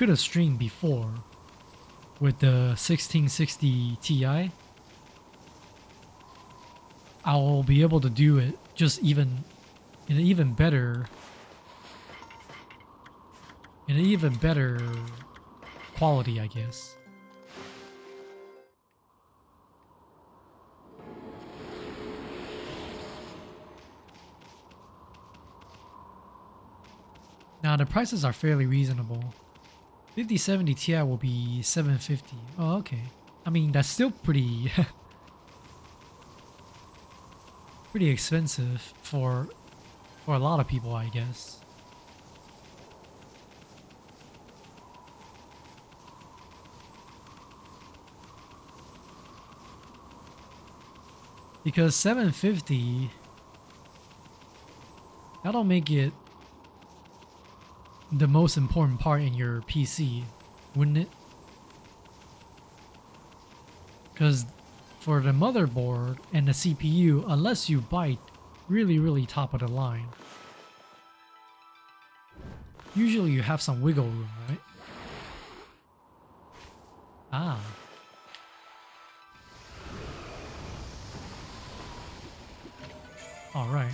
have streamed before with the 1660 Ti, I'll be able to do it just even in an even better and even better quality, I guess. Now the prices are fairly reasonable. 5070 Ti will be 750. Oh, okay. I mean, that's still pretty pretty expensive for a lot of people, I guess. Because 750, that'll make it the most important part in your PC, wouldn't it? Because for the motherboard and the CPU, unless you buy really top of the line, usually you have some wiggle room, right? Ah. All right.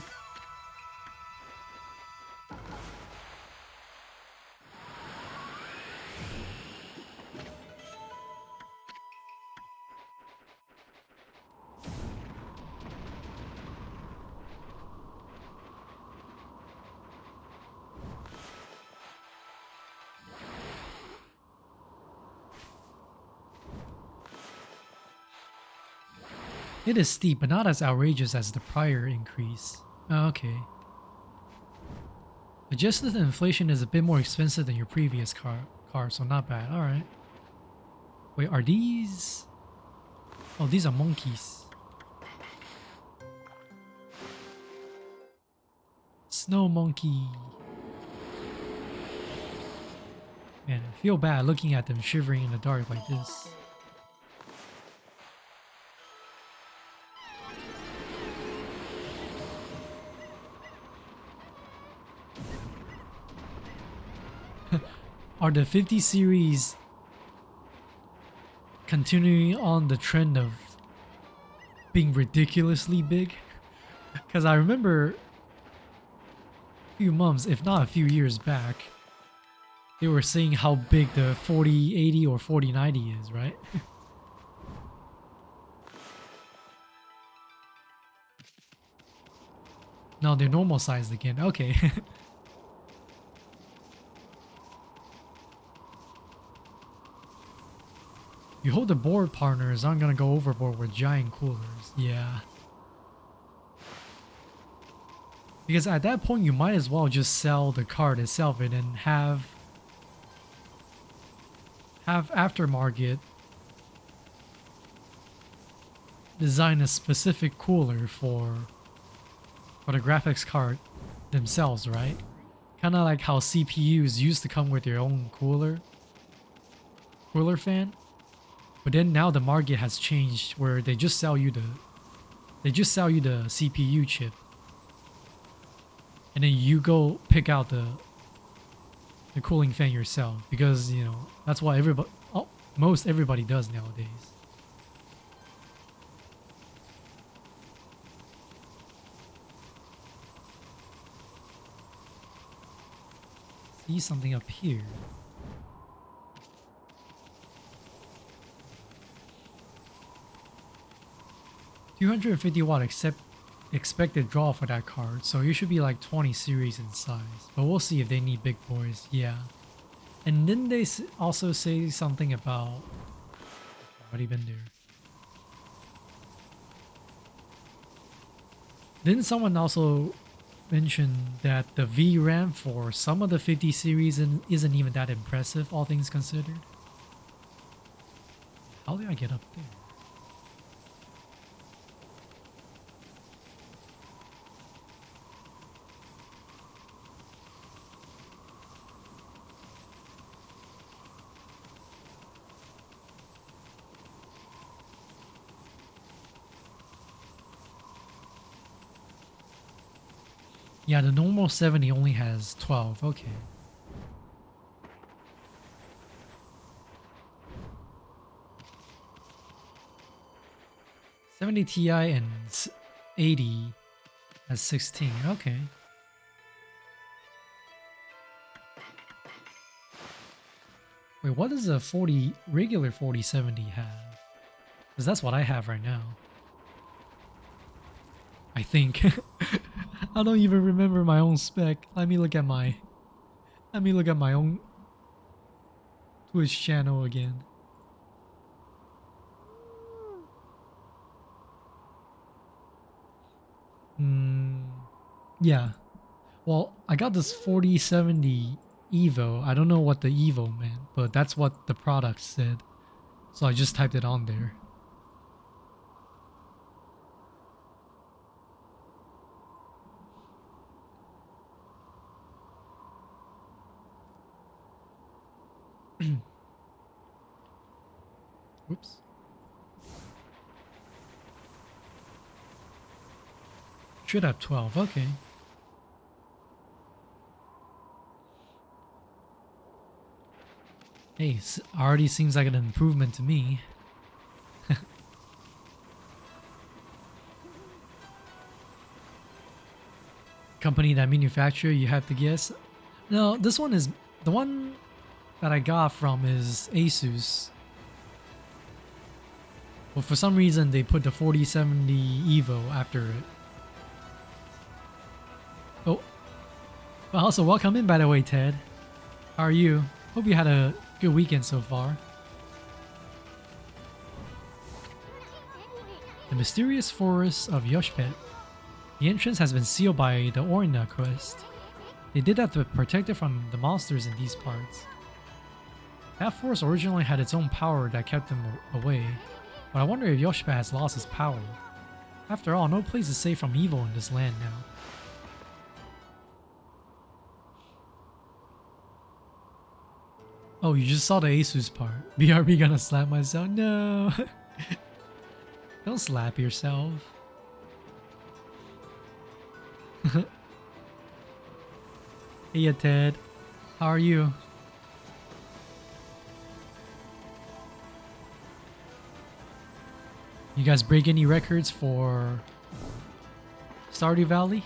It is steep, but not as outrageous as the prior increase. Oh, okay. Adjusted inflation is a bit more expensive than your previous car, so not bad. Alright. Wait, are these... Oh, these are monkeys. Snow monkey. Man, I feel bad looking at them shivering in the dark like this. Are the 50 series continuing on the trend of being ridiculously big? Because I remember a few months, if not a few years back, they were saying how big the 4080 or 4090 is, right? No, they're normal sized again. Okay. You hope the board partners aren't gonna go overboard with giant coolers. Yeah. Because at that point, you might as well just sell the card itself and then have aftermarket design a specific cooler for the graphics card themselves, right? Kind of like how CPUs used to come with their own cooler fan. But then now the market has changed where they just sell you the CPU chip, and then you go pick out the cooling fan yourself, because you know that's what most everybody does nowadays. See something up here. $250 expected draw for that card, so you should be like 20 series in size. But we'll see if they need big boys. Yeah. And didn't they also say something about... I've already been there. Didn't someone also mention that the VRAM for some of the 50 series isn't even that impressive, all things considered? How did I get up there? Yeah, the normal 70 only has 12. Okay. $70 Ti and 80 has 16. Okay. Wait, what does a regular 4070 have? Because that's what I have right now. I think. I don't even remember my own spec. Let me look at my own Twitch channel again. Yeah. Well, I got this 4070 Evo. I don't know what the Evo meant, but that's what the product said. So I just typed it on there. Whoops. Should have 12, okay. Hey, already seems like an improvement to me. Company that manufacture, you have to guess. No, this one is the one that I got from is Asus. But for some reason they put the 4070 Evo after it. Oh. Well, also welcome in by the way, Ted. How are you? Hope you had a good weekend so far. The mysterious forest of Yoshpet. The entrance has been sealed by the Orna quest. They did that to protect it from the monsters in these parts. That forest originally had its own power that kept them away, but I wonder if Yoshpet has lost its power. After all, no place is safe from evil in this land now. Oh, you just saw the Asus part. BRB gonna slap myself? No! Don't slap yourself. Hey Ted, how are you? You guys break any records for Stardew Valley?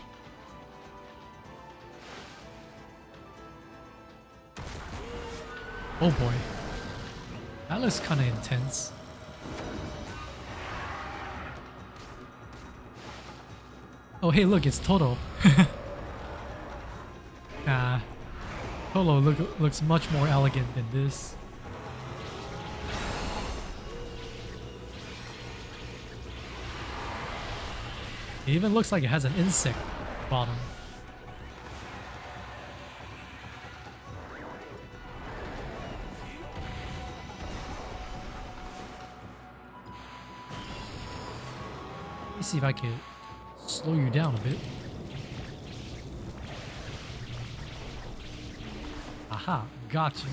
Oh boy, that looks kind of intense. Oh hey look, it's Toto. Nah, Toto looks much more elegant than this. It even looks like it has an insect bottom. Let me see if I can slow you down a bit. Aha, gotcha.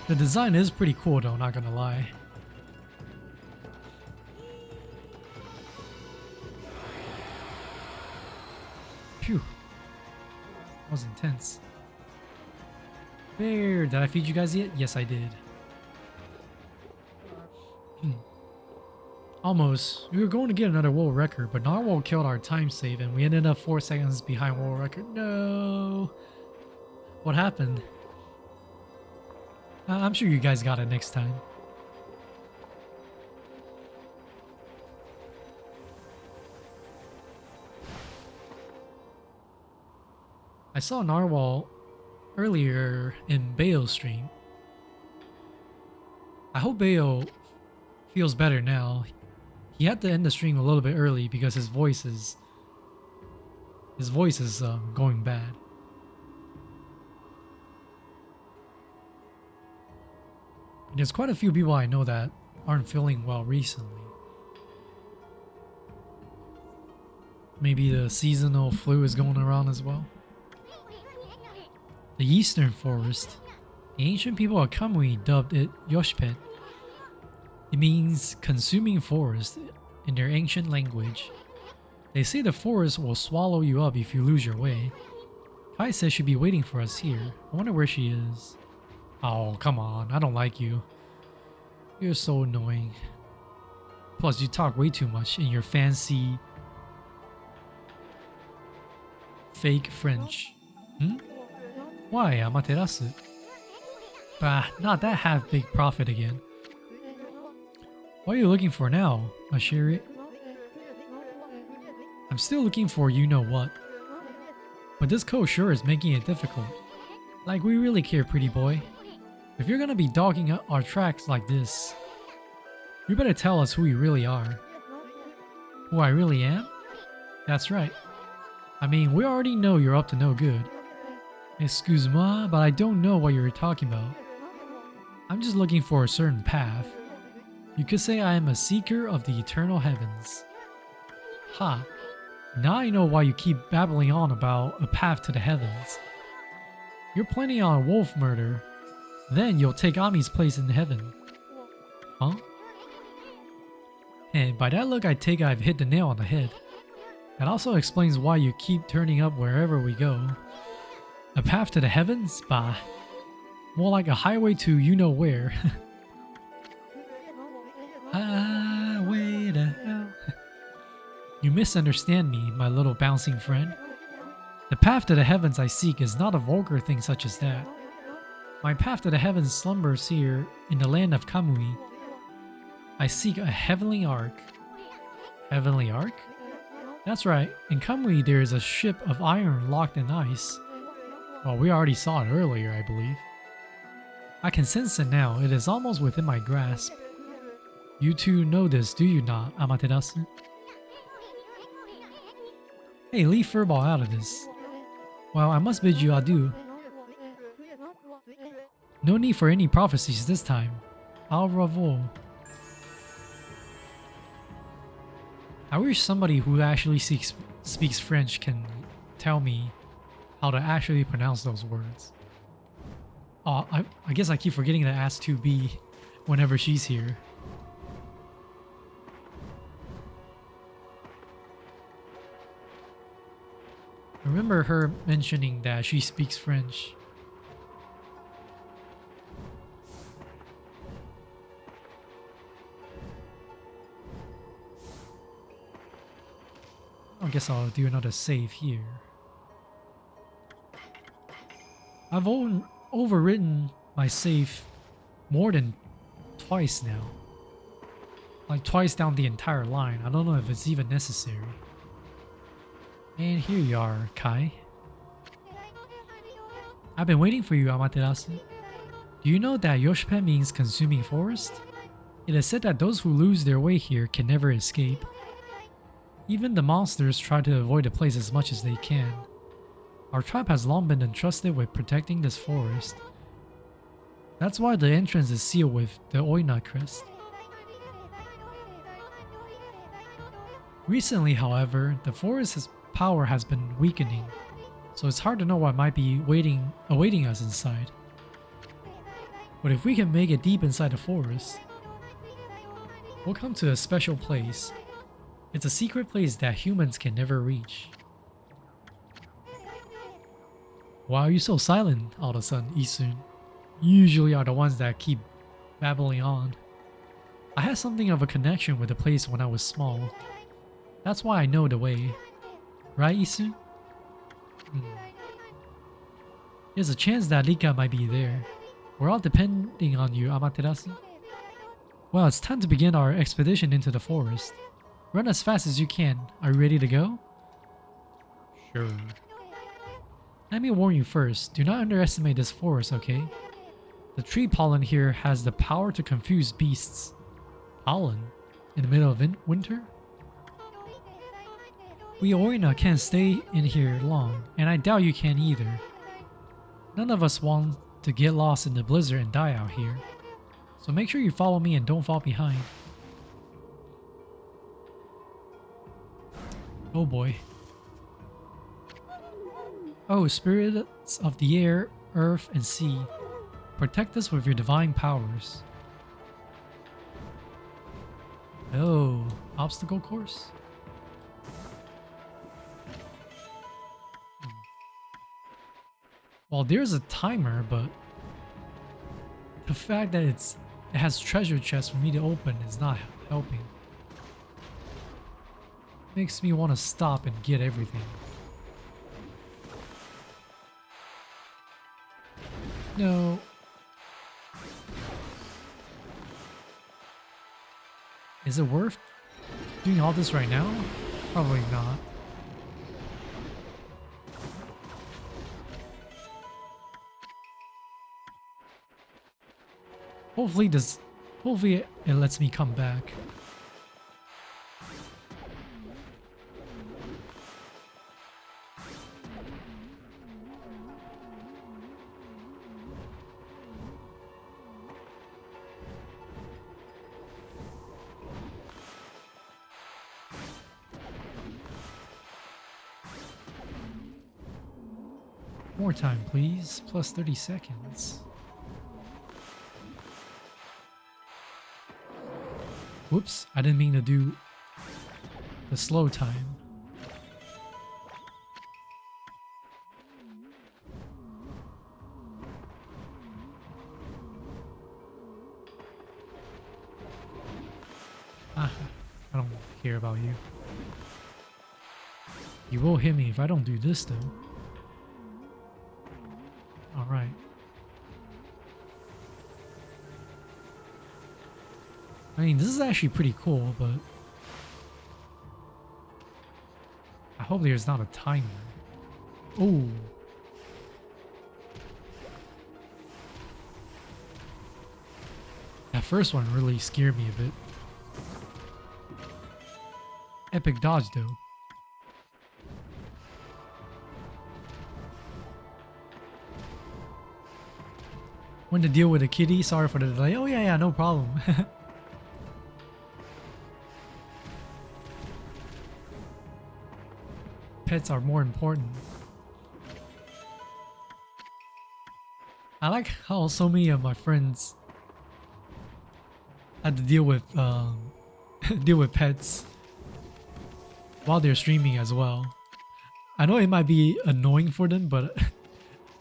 The design is pretty cool though, not gonna lie. Phew. That was intense. Bear, did I feed you guys yet? Yes, I did. Almost. We were going to get another world record, but Narwhal killed our time save and we ended up 4 seconds behind world record. No! What happened? I'm sure you guys got it next time. I saw Narwhal earlier in Bayo's stream. I hope Bayo feels better now. He had to end the stream a little bit early because his voice is going bad. There's quite a few people I know that aren't feeling well recently. Maybe the seasonal flu is going around as well. The Eastern Forest. The ancient people of Okami dubbed it Yoshpet. It means consuming forest in their ancient language. They say the forest will swallow you up if you lose your way. Kai says she'll be waiting for us here. I wonder where she is. Oh, come on. I don't like you. You're so annoying. Plus, you talk way too much in your fancy fake French. Hmm? Why, Amaterasu? Bah, not that half-baked prophet again. What are you looking for now, Ashiri? I'm still looking for you-know-what. But this code sure is making it difficult. Like, we really care, pretty boy. If you're gonna be dogging our tracks like this, you better tell us who you really are. Who I really am? That's right. I mean, we already know you're up to no good. Excuse-moi, but I don't know what you're talking about. I'm just looking for a certain path. You could say I am a seeker of the eternal heavens. Ha! Now I know why you keep babbling on about a path to the heavens. You're planning on a wolf murder. Then you'll take Ami's place in heaven. Huh? And by that look, I take I've hit the nail on the head. That also explains why you keep turning up wherever we go. A path to the heavens? Bah. More like a highway to you-know-where. Highway to hell. You misunderstand me, my little bouncing friend. The path to the heavens I seek is not a vulgar thing such as that. My path to the heavens slumbers here in the land of Kamui. I seek a heavenly ark. Heavenly ark? That's right, in Kamui there is a ship of iron locked in ice. Well, we already saw it earlier, I believe. I can sense it now, it is almost within my grasp. You two know this, do you not, Amaterasu? Hey, leave Furball out of this. Well, I must bid you adieu. No need for any prophecies this time. Au revoir. I wish somebody who actually speaks French can tell me how to actually pronounce those words. Oh, I guess I keep forgetting to ask 2B whenever she's here. I remember her mentioning that she speaks French. I guess I'll do another save here. I've overwritten my save more than twice now. Like twice down the entire line. I don't know if it's even necessary. And here you are, Kai. I've been waiting for you, Amaterasu. Do you know that Yoshpen means consuming forest? It is said that those who lose their way here can never escape. Even the monsters try to avoid the place as much as they can. Our tribe has long been entrusted with protecting this forest. That's why the entrance is sealed with the Oina crest. Recently, however, the forest's power has been weakening, so it's hard to know what might be awaiting us inside. But if we can make it deep inside the forest, we'll come to a special place. It's a secret place that humans can never reach. Why are you so silent all of a sudden, Isun? You usually are the ones that keep babbling on. I had something of a connection with the place when I was small. That's why I know the way. Right, Isun? There's a chance that Rika might be there. We're all depending on you, Amaterasu. Well, it's time to begin our expedition into the forest. Run as fast as you can. Are you ready to go? Sure. Let me warn you first, do not underestimate this forest, okay? The tree pollen here has the power to confuse beasts. Pollen? In the middle of winter? We Oina can't stay in here long, and I doubt you can either. None of us want to get lost in the blizzard and die out here. So make sure you follow me and don't fall behind. Oh boy. Oh, spirits of the air, earth, and sea, protect us with your divine powers. Oh, obstacle course? Well, there's a timer, but the fact that it has treasure chests for me to open is not helping. Makes me want to stop and get everything. No. Is it worth doing all this right now? Probably not. Hopefully it lets me come back. More time, please. Plus 30 seconds. Whoops, I didn't mean to do the slow time. Ah, I don't care about you. You will hit me if I don't do this, though. Alright. I mean, this is actually pretty cool, but I hope there's not a timer. Oh. That first one really scared me a bit. Epic dodge, though. When to deal with a kitty, sorry for the delay. Oh yeah, no problem. Pets are more important. I like how so many of my friends had to deal with deal with pets while they're streaming as well. I know it might be annoying for them, but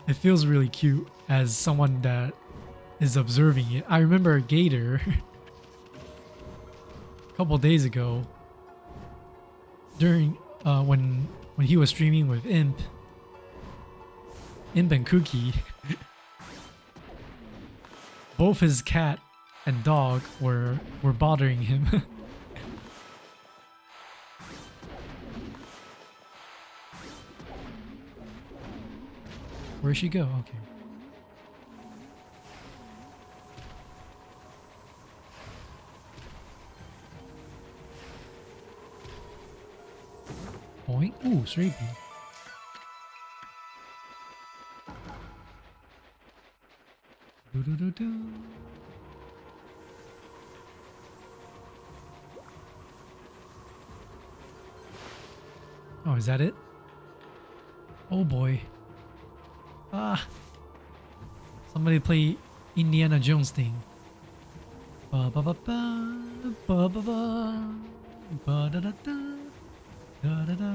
it feels really cute as someone that is observing it. I remember Gator a couple days ago during when he was streaming with Imp and Cookie. Both his cat and dog were bothering him. Where'd she go? Okay. Point. Ooh, straight B. Do-do-do-do. Oh, is that it? Oh boy. Ah. Somebody play Indiana Jones thing. Ba ba ba ba ba ba ba ba da da da da da da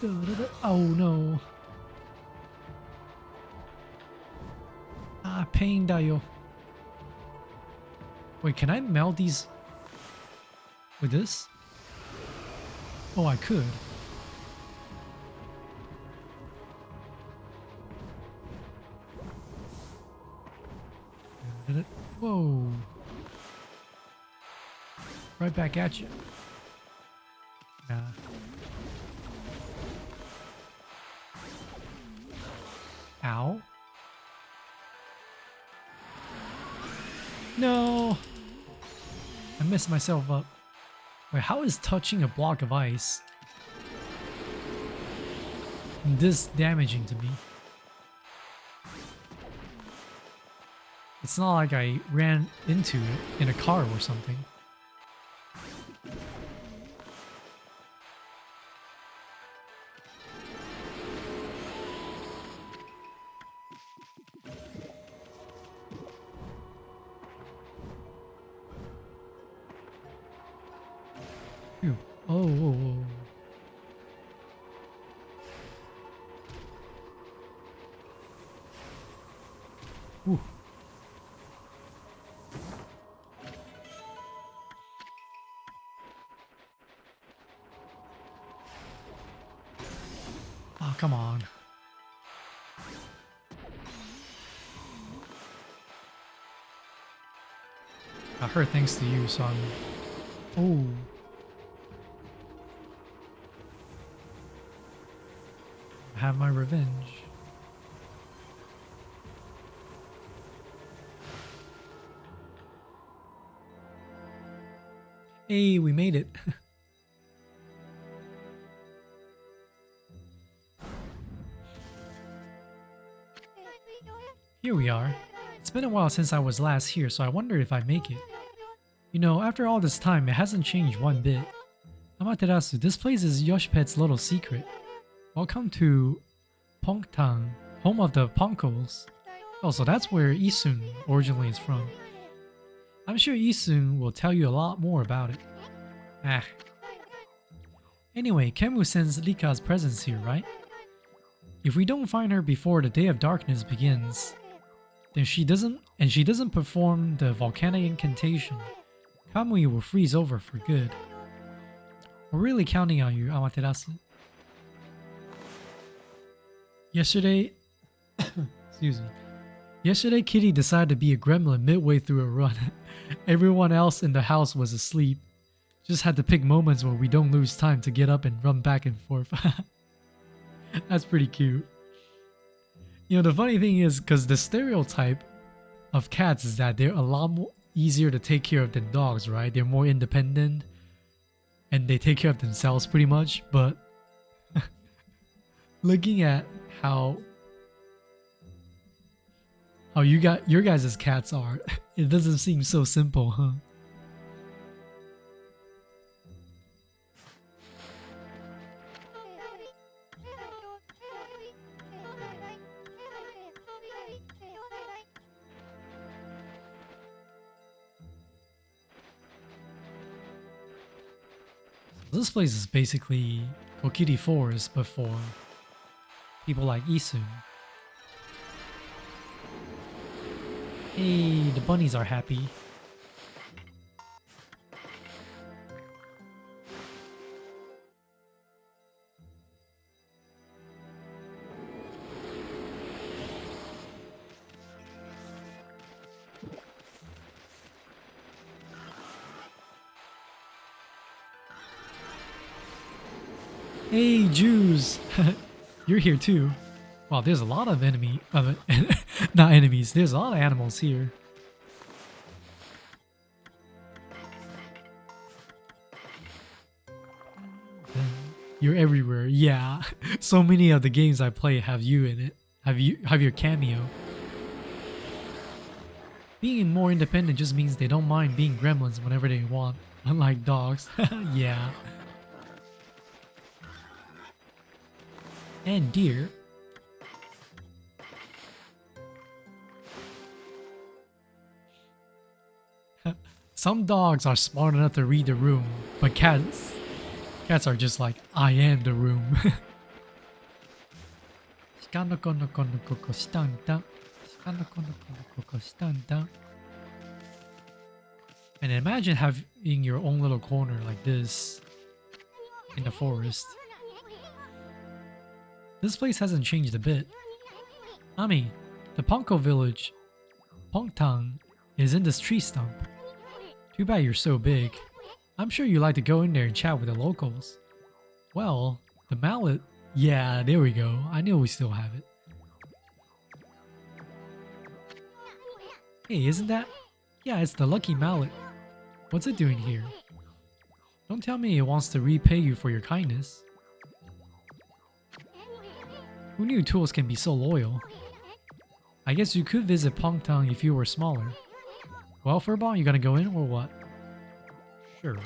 da da da. Oh no. Ah, pain dio. Wait, can I melt these with this? Oh, I could. Whoa. Right back at you. Nah. Ow. No. I messed myself up. Wait, how is touching a block of ice this damaging to me? It's not like I ran into it in a car or something. Phew. Oh, whoa, whoa. Ooh. Oh, come on. Got hurt thanks to you, so I'm... Oh. I have my revenge. Hey, we made it. Here we are. It's been a while since I was last here, so I wonder if I make it. You know, after all this time, it hasn't changed one bit. Amaterasu, this place is Yoshipet's little secret. Welcome to Pongtang, home of the Ponkos. Oh, so that's where Isun originally is from. I'm sure Isun will tell you a lot more about it. Ah. Anyway, Kemu sends Lika's presence here, right? If we don't find her before the Day of Darkness begins, then she doesn't perform the volcanic incantation, Kamui will freeze over for good. We're really counting on you, Amaterasu. Yesterday, excuse me. Yesterday, Kitty decided to be a gremlin midway through a run. Everyone else in the house was asleep. Just had to pick moments where we don't lose time to get up and run back and forth. That's pretty cute. You know, the funny thing is, because the stereotype of cats is that they're a lot more easier to take care of than dogs, right? They're more independent and they take care of themselves pretty much. But looking at how your guys' cats are, it doesn't seem so simple, huh? This place is basically Kokiri Forest, but for people like Isun. Hey, the bunnies are happy. Hey, Jews! You're here too. Wow, there's a lot of not enemies, there's a lot of animals here. You're everywhere, yeah. So many of the games I play have you in it. Have your cameo. Being more independent just means they don't mind being gremlins whenever they want, unlike dogs. Yeah. And deer. Some dogs are smart enough to read the room, but cats are just like, I am the room. And imagine having your own little corner like this in the forest. This place hasn't changed a bit. Ami, the Ponko village, Pongtang, is in this tree stump. Too bad you're so big. I'm sure you like to go in there and chat with the locals. Well, the mallet... Yeah, there we go. I knew we still have it. Hey, isn't that... Yeah, it's the lucky mallet. What's it doing here? Don't tell me it wants to repay you for your kindness. Who knew tools can be so loyal? I guess you could visit Pongtang if you were smaller. Well, Furball, you gonna go in or what? Sure.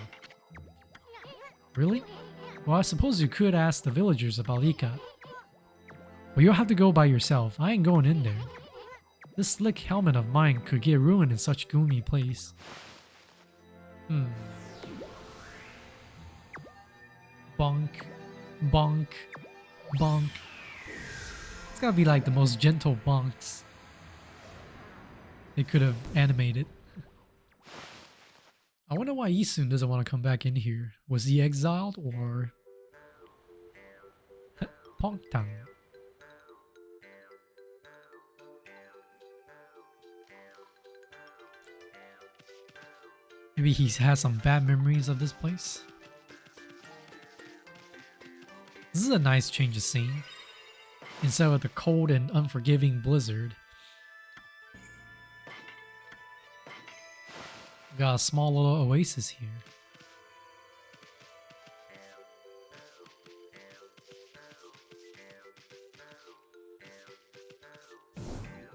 Really? Well, I suppose you could ask the villagers about Lika. But you'll have to go by yourself. I ain't going in there. This slick helmet of mine could get ruined in such gloomy place. Bonk. Bonk. Bonk. It's gotta be like the most gentle bonks. they could have animated. I wonder why Isun doesn't want to come back in here. Was he exiled or Pongtang? Maybe he has some bad memories of this place. This is a nice change of scene. Instead of the cold and unforgiving blizzard, we got a small little oasis here.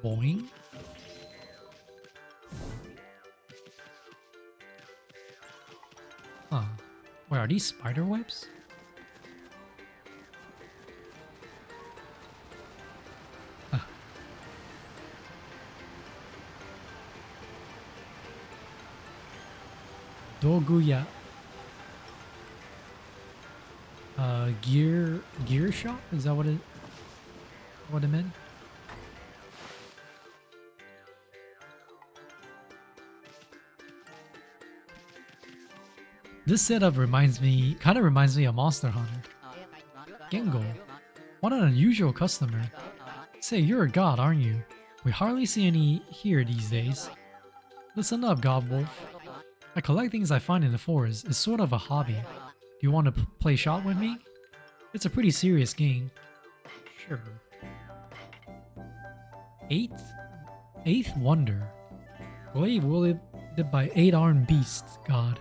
Boing. Huh. Wait, are these spider webs? Doguya. Gear shop? Is that what it meant? This setup kind of reminds me of Monster Hunter. Gengo, what an unusual customer. Say, you're a god, aren't you? We hardly see any here these days. Listen up, God Wolf. I collect things I find in the forest. It's sort of a hobby. Do you want to play shot with me? It's a pretty serious game. Sure. Eighth Wonder. Glaive wielded by 8-armed beast god.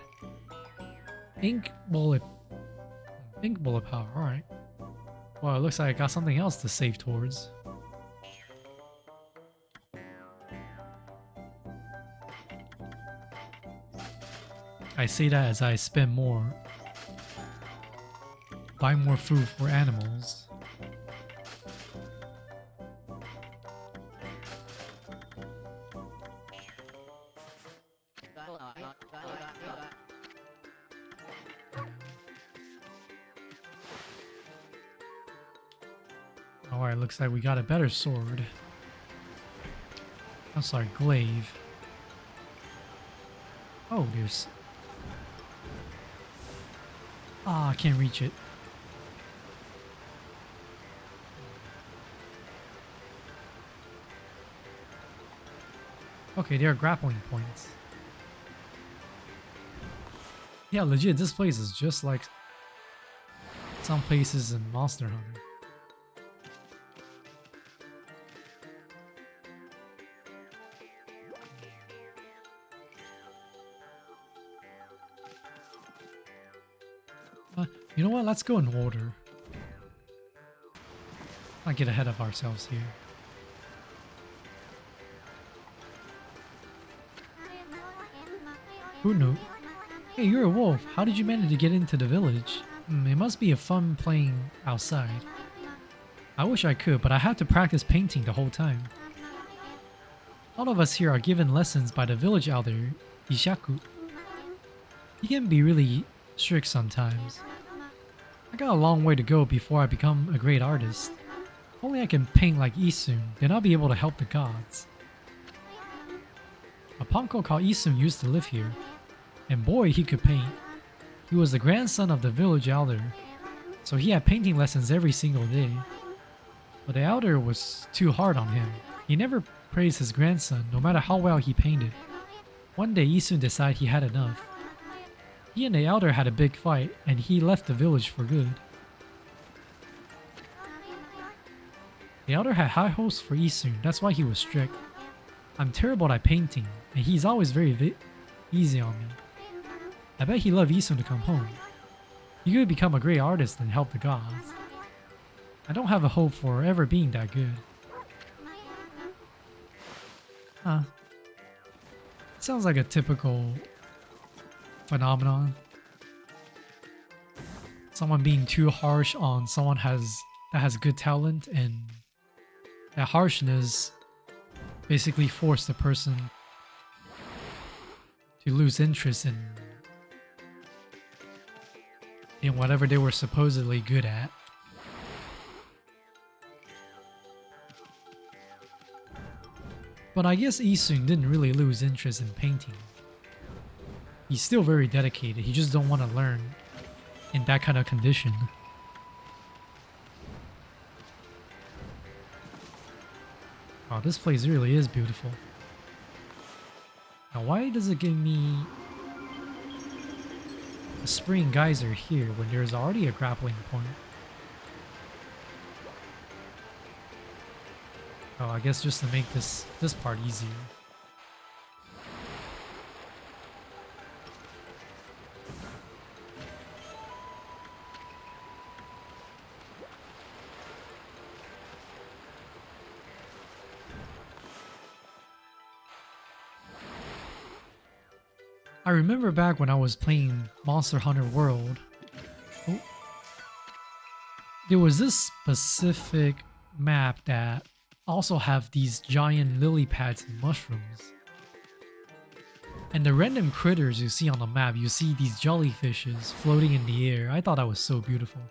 Ink bullet power, alright. Well, it looks like I got something else to save towards. I say that as I spend more. Buy more food for animals. Alright, looks like we got a better sword. I'm sorry, glaive. Oh, there's... Ah, I can't reach it. Okay, there are grappling points. Yeah, legit, this place is just like some places in Monster Hunter. You know what? Let's go in order. Not get ahead of ourselves here. Who knew? Hey, you're a wolf. How did you manage to get into the village? It must be a fun playing outside. I wish I could, but I have to practice painting the whole time. All of us here are given lessons by the village elder, Ishaku. He can be really strict sometimes. I got a long way to go before I become a great artist. If only I can paint like Isun, then I'll be able to help the gods. A Pomko called Isun used to live here, and boy, he could paint. He was the grandson of the village elder, so he had painting lessons every single day. But the elder was too hard on him. He never praised his grandson, no matter how well he painted. One day, Isun decided he had enough. He and the elder had a big fight, and he left the village for good. The elder had high hopes for Isun, that's why he was strict. I'm terrible at painting, and he's always very easy on me. I bet he loved Isun to come home. He could become a great artist and help the gods. I don't have a hope for ever being that good. Huh. Sounds like a typical phenomenon. Someone being too harsh on someone that has good talent, and that harshness basically forced the person to lose interest in whatever they were supposedly good at. But But I guess Isun didn't really lose interest in painting. He's still very dedicated, he just don't want to learn in that kind of condition. Oh, this place really is beautiful. Now why does it give me a spring geyser here when there's already a grappling point? Oh, I guess just to make this part easier. I remember back when I was playing Monster Hunter World, there was this specific map that also have these giant lily pads and mushrooms. And the random critters you see on the map, you see these jellyfishes floating in the air. I thought that was so beautiful.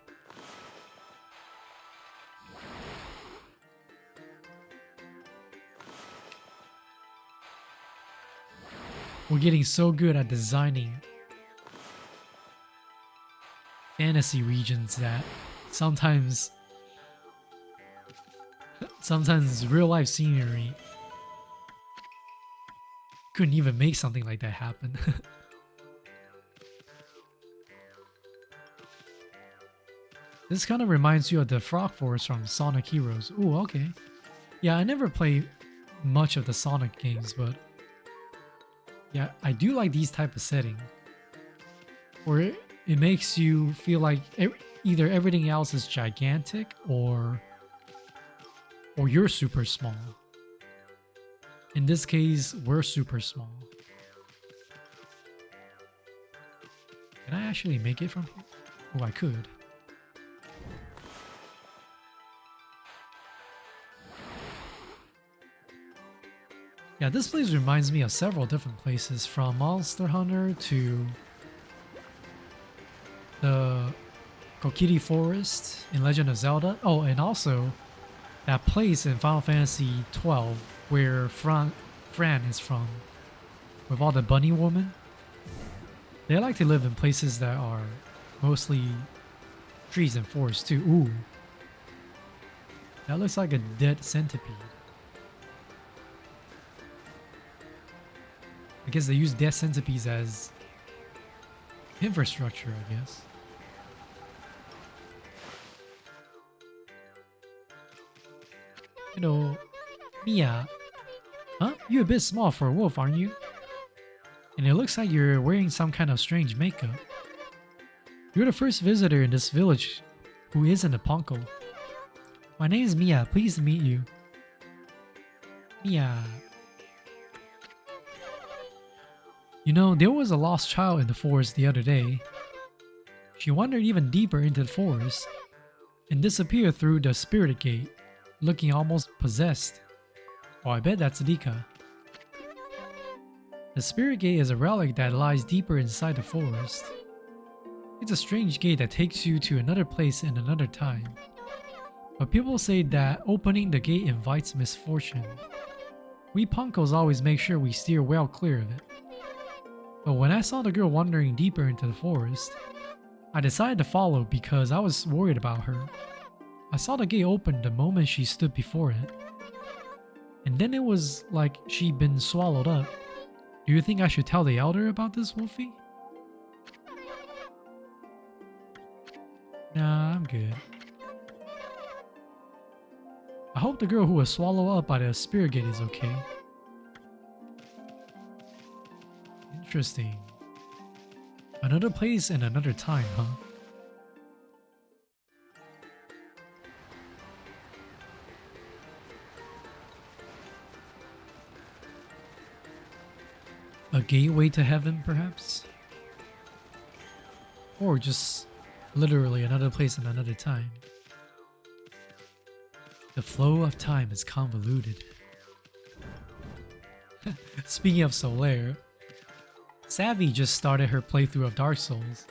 We're getting so good at designing fantasy regions that sometimes real life scenery couldn't even make something like that happen. This kind of reminds you of the frog forest from Sonic Heroes. Ooh, okay. Yeah, I never played much of the Sonic games, but yeah, I do like these type of setting where it makes you feel like either everything else is gigantic or you're super small. In this case, we're super small. Can I actually make it from here? Oh, I could. Yeah, this place reminds me of several different places, from Monster Hunter to the Kokiri Forest in Legend of Zelda. Oh, and also that place in Final Fantasy XII where Fran is from, with all the bunny women. They like to live in places that are mostly trees and forests too. Ooh, that looks like a dead centipede. I guess they use dead centipedes as infrastructure, I guess. You know, Mia. Huh? You're a bit small for a wolf, aren't you? And it looks like you're wearing some kind of strange makeup. You're the first visitor in this village who isn't a Ponko. My name is Mia. Pleased to meet you. Mia. You know, there was a lost child in the forest the other day. She wandered even deeper into the forest and disappeared through the spirit gate, looking almost possessed. Oh, I bet that's Dika. The spirit gate is a relic that lies deeper inside the forest. It's a strange gate that takes you to another place and another time. But people say that opening the gate invites misfortune. We Punkos always make sure we steer well clear of it. But when I saw the girl wandering deeper into the forest, I decided to follow because I was worried about her. I saw the gate open the moment she stood before it. And then it was like she'd been swallowed up. Do you think I should tell the elder about this, Wolfie? Nah, I'm good. I hope the girl who was swallowed up by the spirit gate is okay. Interesting. Another place and another time, huh? A gateway to heaven, perhaps? Or just literally another place and another time. The flow of time is convoluted. Speaking of Solaire, Savvy just started her playthrough of Dark Souls.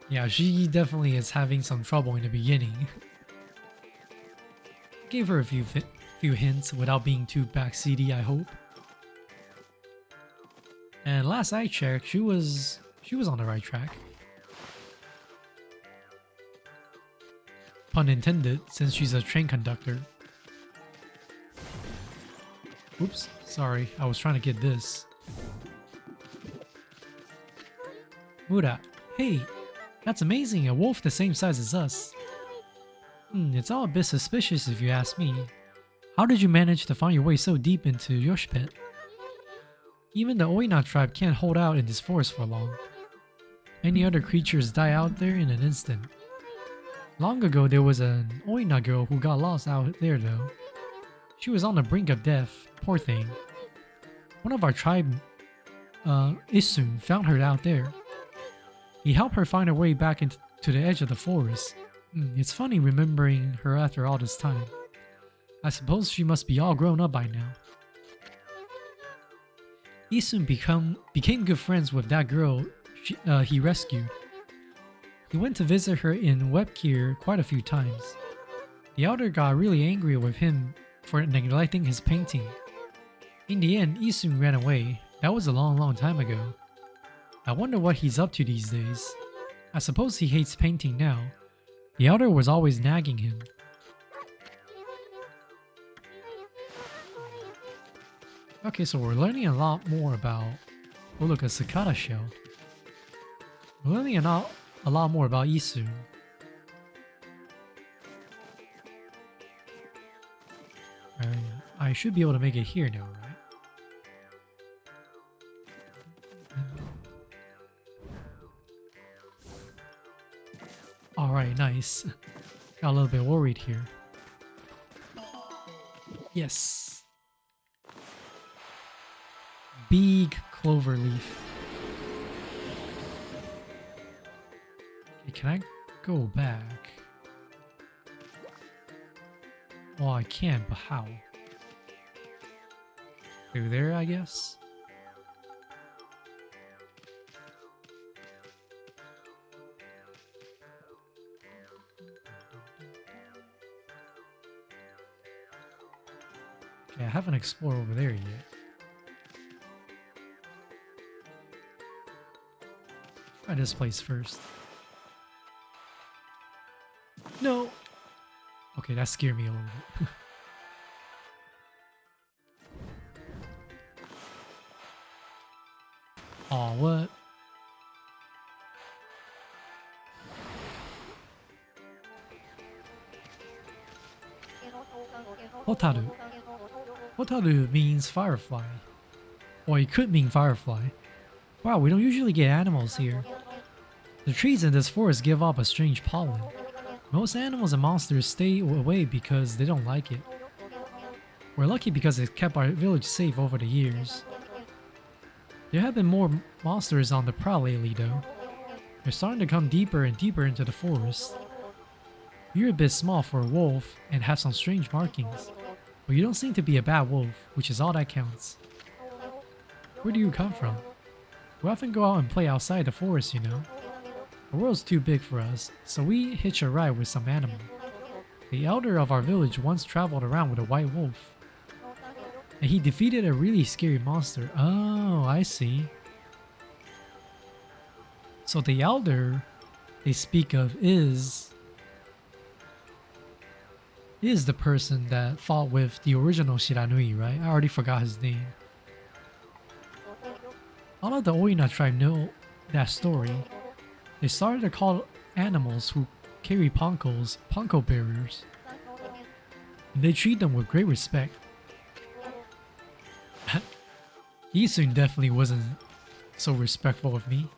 Yeah, she definitely is having some trouble in the beginning. gave her a few hints without being too backseaty, I hope. And last I checked, she was on the right track. Pun intended, since she's a train conductor. Oops, sorry, I was trying to get this. Mura, hey, that's amazing, a wolf the same size as us. It's all a bit suspicious if you ask me. How did you manage to find your way so deep into Yoshpet? Even the Oina tribe can't hold out in this forest for long. Many other creatures die out there in an instant. Long ago there was an Oina girl who got lost out there though. She was on the brink of death, poor thing. One of our tribe, Isun, found her out there. He helped her find her way back into the edge of the forest. It's funny remembering her after all this time. I suppose she must be all grown up by now. Isun became good friends with that girl he rescued. He went to visit her in Webkir quite a few times. The elder got really angry with him for neglecting his painting. In the end, Isun ran away. That was a long time ago. I wonder what he's up to these days. I suppose he hates painting now. The elder was always nagging him. Okay, so we're learning a lot more about... Oh look, a cicada shell. We're learning a lot more about Isun. I should be able to make it here now, right? Alright, nice. Got a little bit worried here. Yes. Big clover leaf. Okay, can I go back? Well, I can, but how? Through there, I guess? Okay, I haven't explored over there yet. Try this place first. No! Okay, that scared me a little bit. Aw, what? Hotaru. Hotaru means firefly. Or it could mean firefly. Wow, we don't usually get animals here. The trees in this forest give off a strange pollen. Most animals and monsters stay away because they don't like it. We're lucky because it kept our village safe over the years. There have been more monsters on the prowl lately though. They're starting to come deeper and deeper into the forest. You're a bit small for a wolf and have some strange markings, but you don't seem to be a bad wolf, which is all that counts. Where do you come from? We often go out and play outside the forest, you know. The world's too big for us, so we hitch a ride with some animal. The elder of our village once traveled around with a white wolf. And he defeated a really scary monster. Oh, I see. So the elder they speak of is the person that fought with the original Shiranui, right? I already forgot his name. All of the Oina tribe know that story. They started to call animals who carry ponkos, ponko bearers. And they treat them with great respect. Isun definitely wasn't so respectful of me.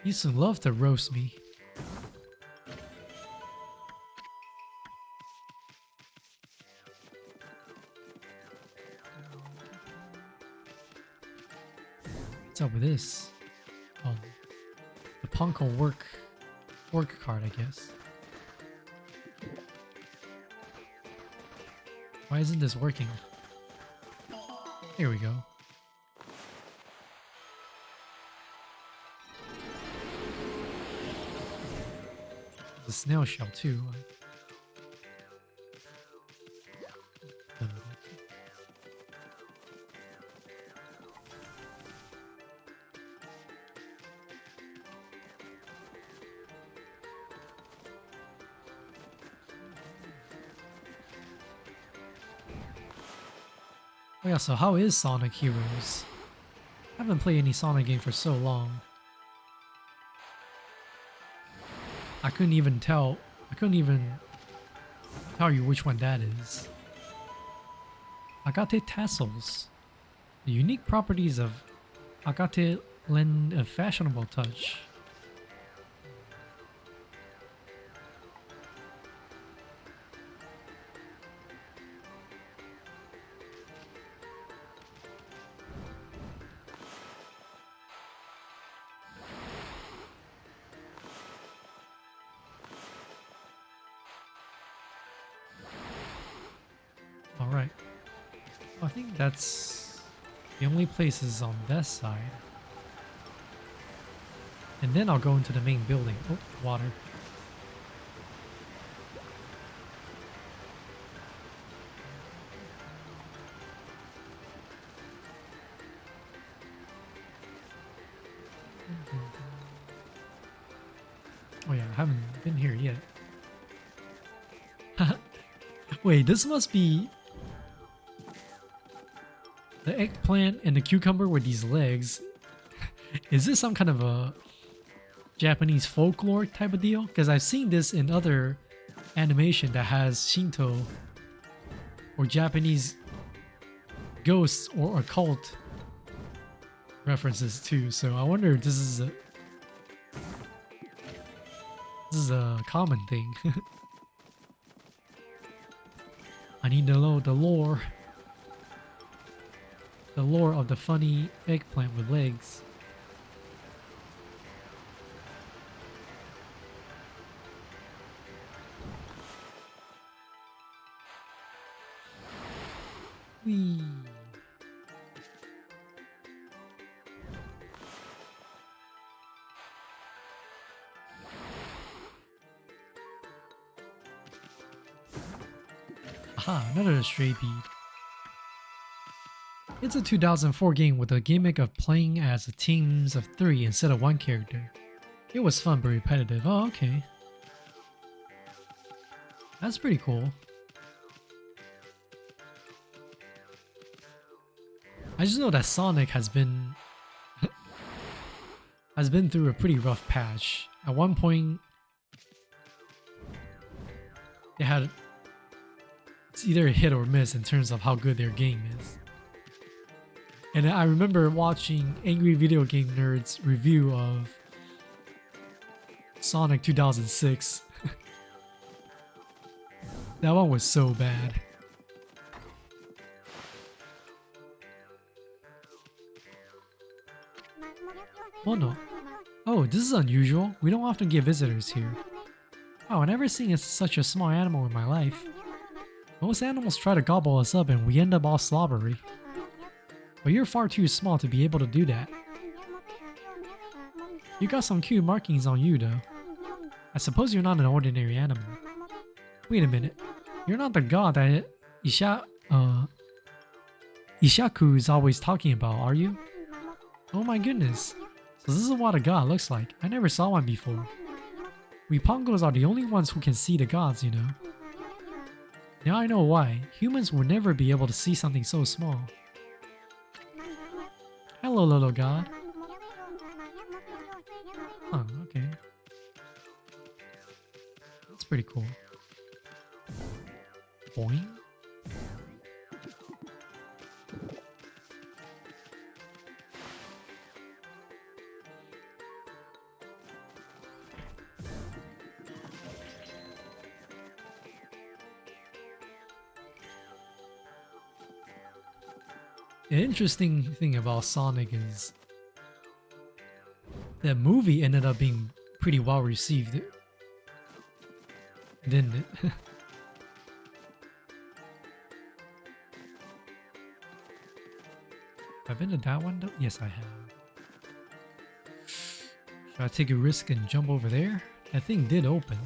Isun loved to roast me. What's up with this? Oh, the ponko work card, I guess. Why isn't this working? Here we go. The snail shell too. yeah, so how is Sonic Heroes? I haven't played any Sonic game for so long. I couldn't even tell you which one that is. Agate tassels. The unique properties of agate lend a fashionable touch. Alright. I think that's the only places on that side. And then I'll go into the main building. Oh, water. Oh yeah, I haven't been here yet. Wait, this must be the eggplant and the cucumber with these legs. Is this some kind of a Japanese folklore type of deal? Because I've seen this in other animation that has Shinto or Japanese ghosts or occult references too. So I wonder if this is a common thing. I need to know the lore. The lore of the funny eggplant with legs. Whee. Aha, another stray bead. It's a 2004 game with a gimmick of playing as teams of 3 instead of 1 character. It was fun but repetitive. Oh, okay. That's pretty cool. I just know that Sonic has been through a pretty rough patch. At one point, they had it's either a hit or miss in terms of how good their game is. And I remember watching Angry Video Game Nerd's review of Sonic 2006. That one was so bad. Oh no. Oh, this is unusual. We don't often get visitors here. Wow, I've never seen such a small animal in my life. Most animals try to gobble us up and we end up all slobbery. But you're far too small to be able to do that. You got some cute markings on you though. I suppose you're not an ordinary animal. Wait a minute. You're not the god that Ishaku is always talking about, are you? Oh my goodness. So this is what a god looks like. I never saw one before. We Pongos are the only ones who can see the gods, you know. Now I know why. Humans will never be able to see something so small. Hello, little god. Oh, okay. That's pretty cool. Boing. The interesting thing about Sonic is that movie ended up being pretty well received, didn't it? Have I been to that one though? Yes, I have. Should I take a risk and jump over there? That thing did open.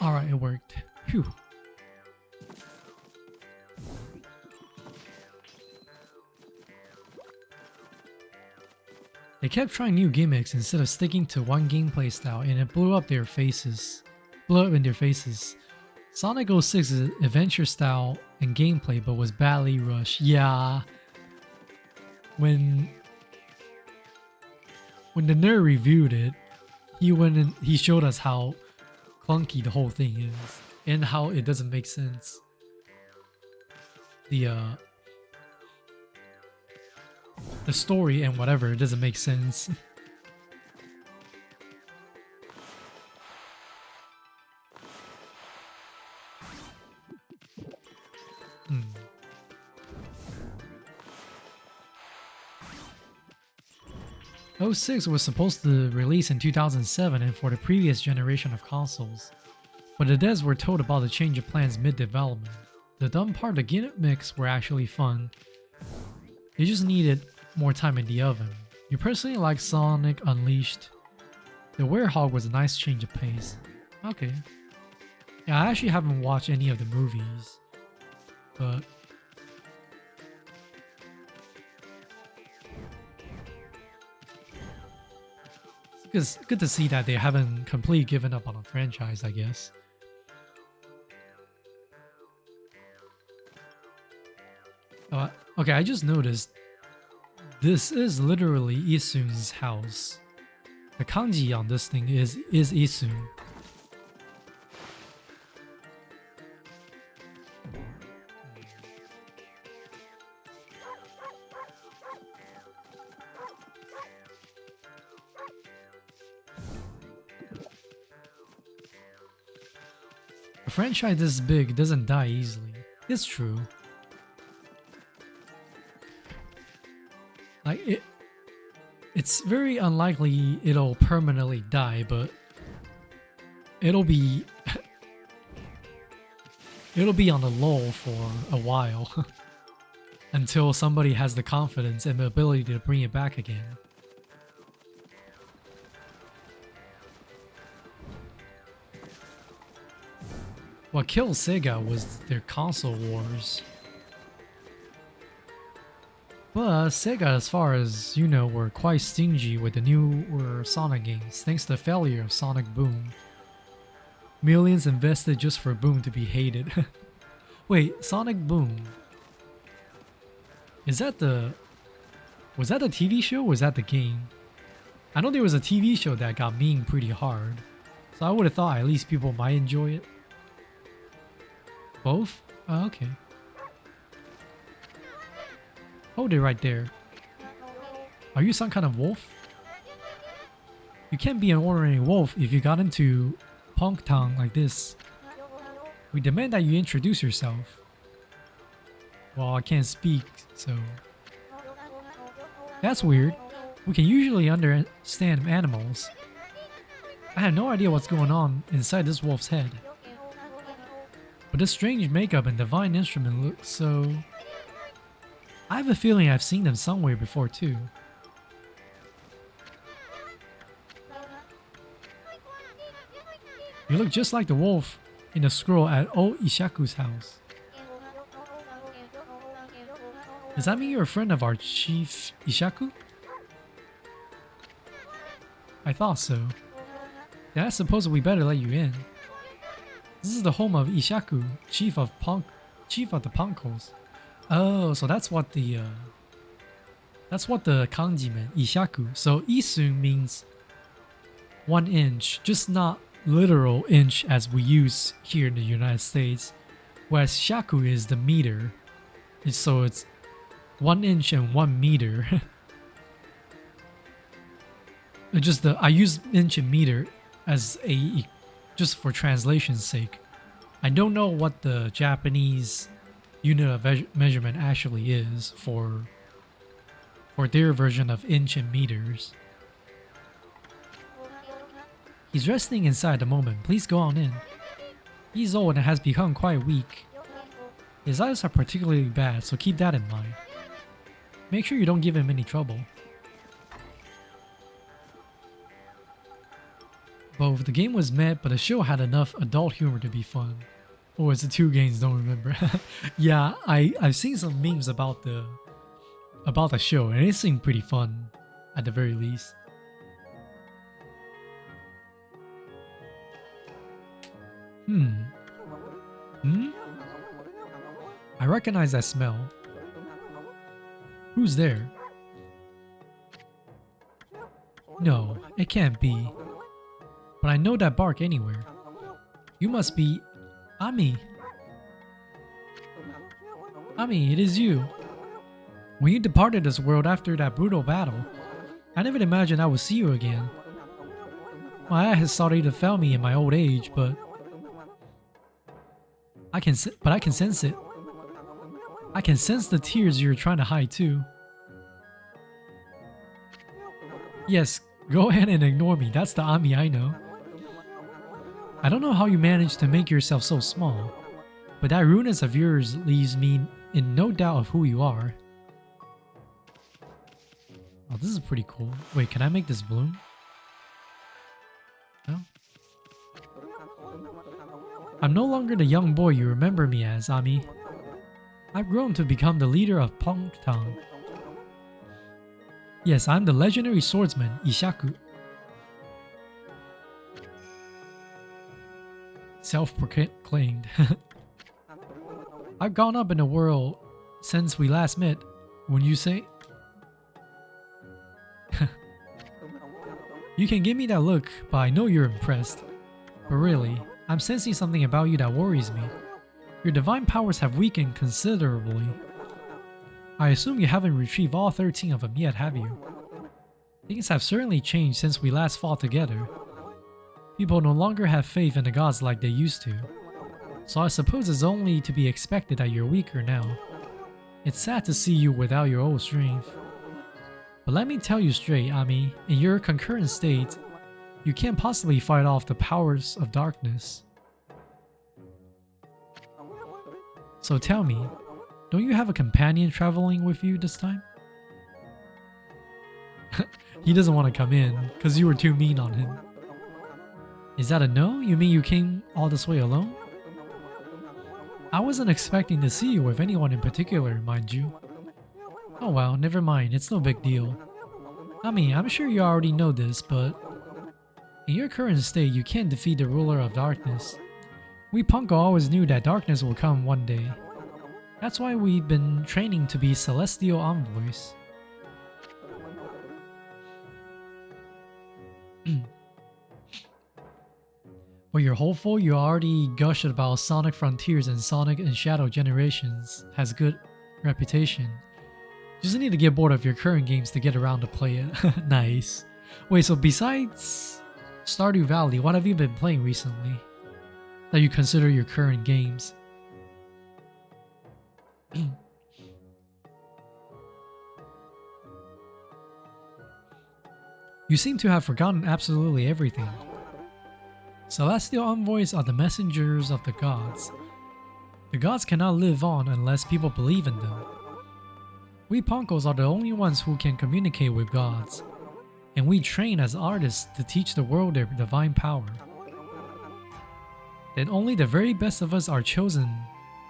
Alright, it worked. Phew. They kept trying new gimmicks instead of sticking to one gameplay style, and it blew up in their faces. Sonic 06 is adventure style and gameplay, but was badly rushed. Yeah. When the nerd reviewed it, he went and he showed us how clunky the whole thing is and how it doesn't make sense. The story and whatever, it doesn't make sense. Hmm. '06 was supposed to release in 2007 and for the previous generation of consoles, but the devs were told about the change of plans mid-development. The dumb part, the gimmicks were actually fun. They just needed more time in the oven. You personally like Sonic Unleashed? The Werehog was a nice change of pace. Okay. Yeah, I actually haven't watched any of the movies, but it's good to see that they haven't completely given up on a franchise, I guess. Okay, I just noticed this is literally Isun's house. The kanji on this thing is Isun. A franchise this big doesn't die easily. It's true. Like it's very unlikely it'll permanently die, but it'll be it'll be on the lull for a while until somebody has the confidence and the ability to bring it back again. What killed Sega was their console wars. But Sega, as far as you know, were quite stingy with the newer Sonic games thanks to the failure of Sonic Boom. Millions invested just for Boom to be hated. Wait, Sonic Boom. Was that the TV show or was that the game? I know there was a TV show that got memed pretty hard, so I would have thought at least people might enjoy it. Both? Oh, okay. Hold it right there. Are you some kind of wolf? You can't be an ordinary wolf if you got into punk tongue like this. We demand that you introduce yourself. Well, I can't speak, so... That's weird. We can usually understand animals. I have no idea what's going on inside this wolf's head. But this strange makeup and divine instrument look so... I have a feeling I've seen them somewhere before too. You look just like the wolf in the scroll at old Ishaku's house. Does that mean you're a friend of our chief Ishaku? I thought so. Then I suppose we better let you in. This is the home of Ishaku, chief of the Punkos. Oh, so that's what the kanji meant, Ishaku. So Isun means 1 inch, just not literal inch as we use here in the United States, whereas shaku is the meter. So it's 1 inch and 1 meter. I use inch and meter as just for translation's sake. I don't know what the Japanese unit of measurement actually is for their version of inch and meters. He's resting inside at the moment. Please go on in. He's old and has become quite weak. His eyes are particularly bad, so keep that in mind. Make sure you don't give him any trouble. Both the game was met, but the show had enough adult humor to be fun. Or is it 2 games? Don't remember. Yeah, I've seen some memes about the show, and it seemed pretty fun, at the very least. Hmm? I recognize that smell. Who's there? No, it can't be. But I know that bark anywhere. You must be Ami. Ami, it is you. When you departed this world after that brutal battle, I never imagined I would see you again. My eye has started to fail me in my old age, but I can sense it. I can sense the tears you're trying to hide too. Yes, go ahead and ignore me. That's the Ami I know. I don't know how you managed to make yourself so small, but that rudeness of yours leaves me in no doubt of who you are. Oh, this is pretty cool. Wait, can I make this bloom? No? I'm no longer the young boy you remember me as, Ami. I've grown to become the leader of Chee-tahn. Yes, I'm the legendary swordsman, Ishaku. Self-proclaimed. I've gone up in the world since we last met, wouldn't you say? You can give me that look, but I know you're impressed. But really, I'm sensing something about you that worries me. Your divine powers have weakened considerably. I assume you haven't retrieved all 13 of them yet, have you? Things have certainly changed since we last fought together. People no longer have faith in the gods like they used to. So I suppose it's only to be expected that you're weaker now. It's sad to see you without your old strength. But let me tell you straight, Ami, in your concurrent state, you can't possibly fight off the powers of darkness. So tell me, don't you have a companion traveling with you this time? He doesn't want to come in, because you were too mean on him. Is that a no? You mean you came all this way alone? I wasn't expecting to see you with anyone in particular, mind you. Oh well, never mind, it's no big deal. I mean, I'm sure you already know this, but in your current state, you can't defeat the ruler of darkness. We Punko always knew that darkness will come one day. That's why we've been training to be celestial envoys. Well, you're hopeful. You already gushed about Sonic Frontiers and Sonic and Shadow Generations. Has good reputation. Just need to get bored of your current games to get around to play it. Nice. Wait, so besides Stardew Valley, what have you been playing recently that you consider your current games? You seem to have forgotten absolutely everything. Celestial envoys are the messengers of the gods. The gods cannot live on unless people believe in them. We Punkos are the only ones who can communicate with gods, and we train as artists to teach the world their divine power. Then only the very best of us are chosen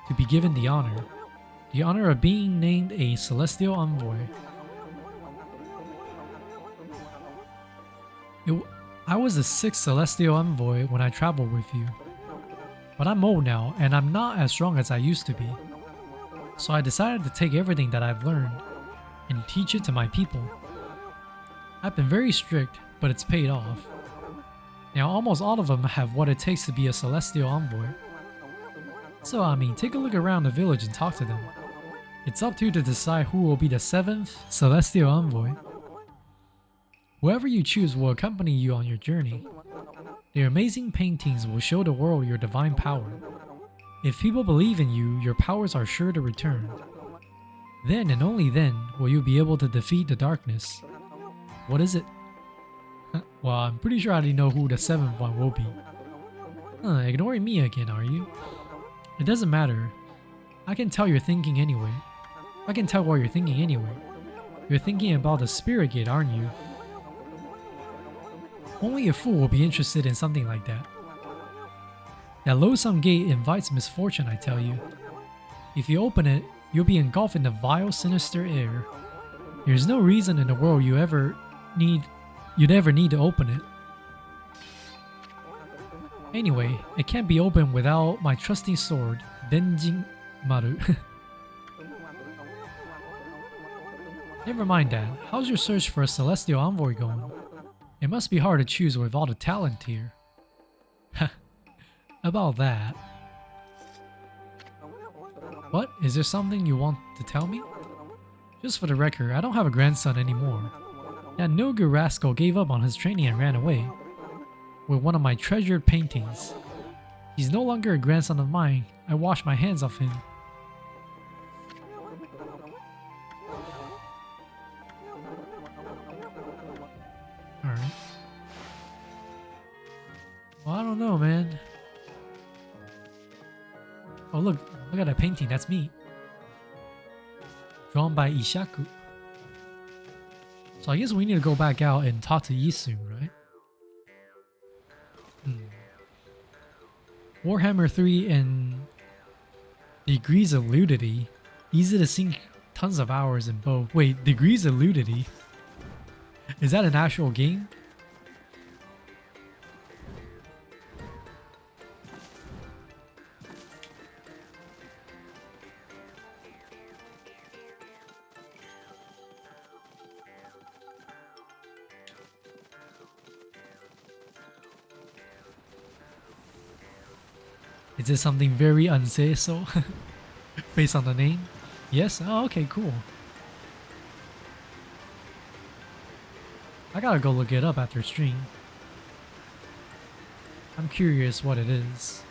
to be given the honor of being named a celestial envoy. I was the 6th celestial envoy when I traveled with you, but I'm old now and I'm not as strong as I used to be. So I decided to take everything that I've learned and teach it to my people. I've been very strict, but it's paid off. Now almost all of them have what it takes to be a celestial envoy. So I mean, take a look around the village and talk to them. It's up to you to decide who will be the 7th celestial envoy. Whoever you choose will accompany you on your journey. Their amazing paintings will show the world your divine power. If people believe in you, your powers are sure to return. Then and only then will you be able to defeat the darkness. What is it? Well, I'm pretty sure I already know who the 7th one will be. Ignoring me again, are you? It doesn't matter. I can tell you're thinking anyway. I can tell what you're thinking anyway. You're thinking about the Spirit Gate, aren't you? Only a fool will be interested in something like that. That loathsome gate invites misfortune, I tell you. If you open it, you'll be engulfed in the vile, sinister air. There's no reason in the world you'd ever need to open it. Anyway, it can't be opened without my trusty sword, Denjin Maru. Never mind that. How's your search for a celestial envoy going? It must be hard to choose with all the talent here. About that. What? Is there something you want to tell me? Just for the record, I don't have a grandson anymore. That no good rascal gave up on his training and ran away with one of my treasured paintings. He's no longer a grandson of mine. I wash my hands of him. Alright. Well, I don't know, man. Oh, look at that painting. That's me. Drawn by Ishaku. So I guess we need to go back out and talk to Yisun, right? Warhammer 3 and Degrees of Ludity. Easy to sink tons of hours in both. Wait, Degrees of Ludity? Is that an actual game? Is this something very unsafe based on the name? Yes? Oh, okay, cool. I gotta go look it up after stream. I'm curious what it is.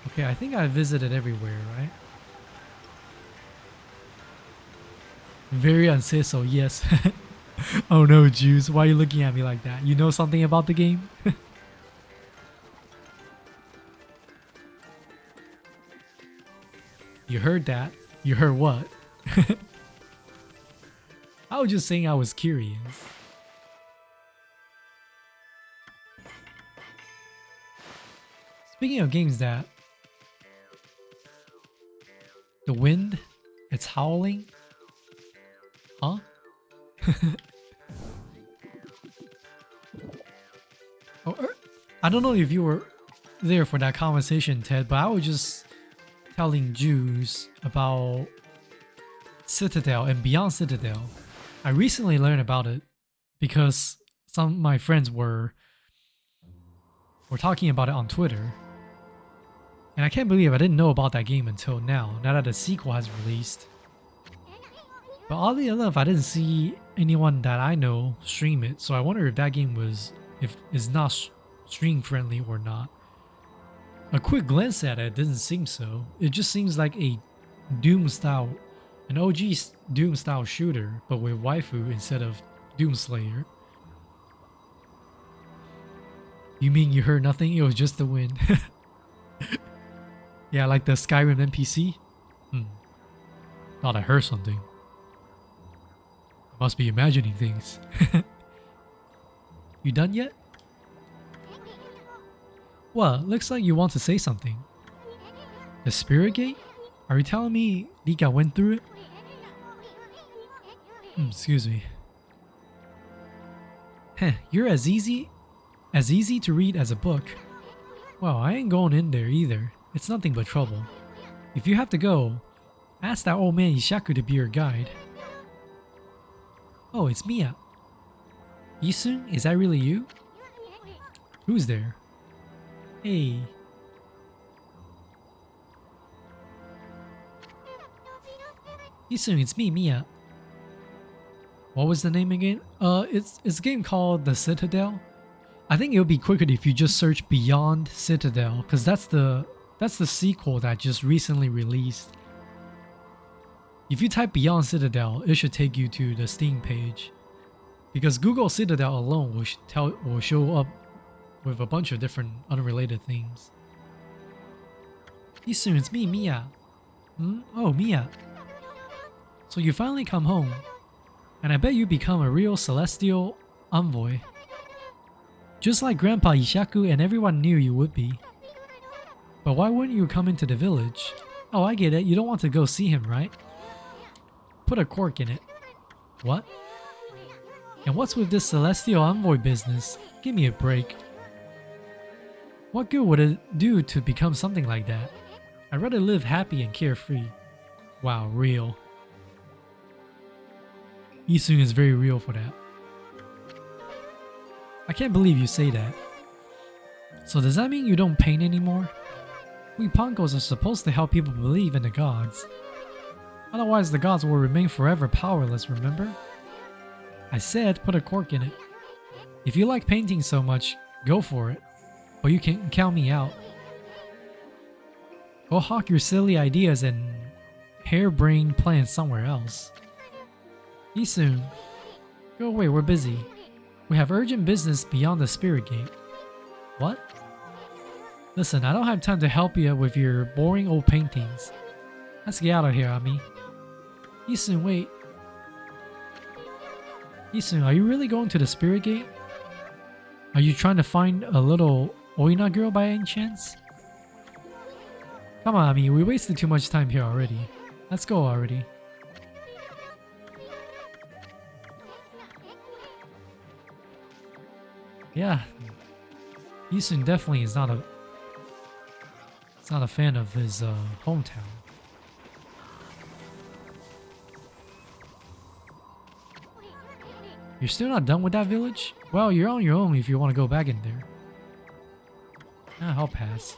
Okay, I think I visited everywhere, right? Very unsafe, yes. Oh no, Juice, why are you looking at me like that? You know something about the game? You heard that? You heard what? I was just saying I was curious. Speaking of games that... The wind? It's howling? Huh? I don't know if you were there for that conversation, Ted, but I was just telling Jews about Citadel and Beyond Citadel. I recently learned about it because some of my friends were talking about it on Twitter. And I can't believe I didn't know about that game until now that the sequel has released. But oddly enough, I didn't see anyone that I know stream it, so I wonder if that game is not stream friendly or not. A quick glance at it doesn't seem so. It just seems like a Doom style, an OG Doom style shooter, but with waifu instead of Doomslayer. You mean you heard nothing? It was just the wind. Yeah, like the Skyrim NPC? Thought I heard something. Must be imagining things. You done yet? What? Looks like you want to say something. The Spirit Gate? Are you telling me Rika went through it? Excuse me. Heh, you're as easy to read as a book. Well, I ain't going in there either. It's nothing but trouble. If you have to go, ask that old man Ishaku to be your guide. Oh, it's Mia. Yisun, is that really you? Who's there? Hey. Yisun, it's me, Mia. What was the name again? It's a game called The Citadel. I think it would be quicker if you just search Beyond Citadel, because that's the sequel that just recently released. If you type Beyond Citadel, it should take you to the Steam page, because Google Citadel alone will show up with a bunch of different unrelated things. Yisun, it's me, Mia. Oh, Mia. So you finally come home, and I bet you become a real celestial envoy. Just like Grandpa Ishaku and everyone knew you would be. But why wouldn't you come into the village? Oh, I get it. You don't want to go see him, right? Put a cork in it. What? And what's with this celestial envoy business? Give me a break. What good would it do to become something like that? I'd rather live happy and carefree. Wow, real. Isun is very real for that. I can't believe you say that. So does that mean you don't paint anymore? We Pankos are supposed to help people believe in the gods. Otherwise the gods will remain forever powerless, remember? I said put a cork in it. If you like painting so much, go for it. But you can count me out. Go hawk your silly ideas and harebrained plans somewhere else. Isun, go away, we're busy. We have urgent business beyond the spirit gate. What? Listen, I don't have time to help you with your boring old paintings. Let's get out of here, Ami. Isun, wait. Isun, are you really going to the spirit gate? Are you trying to find a little Oina girl by any chance? Come on, Ami, we wasted too much time here already. Let's go already. Yeah, Isun definitely is not a fan of his hometown. You're still not done with that village? Well, you're on your own if you want to go back in there. I'll pass.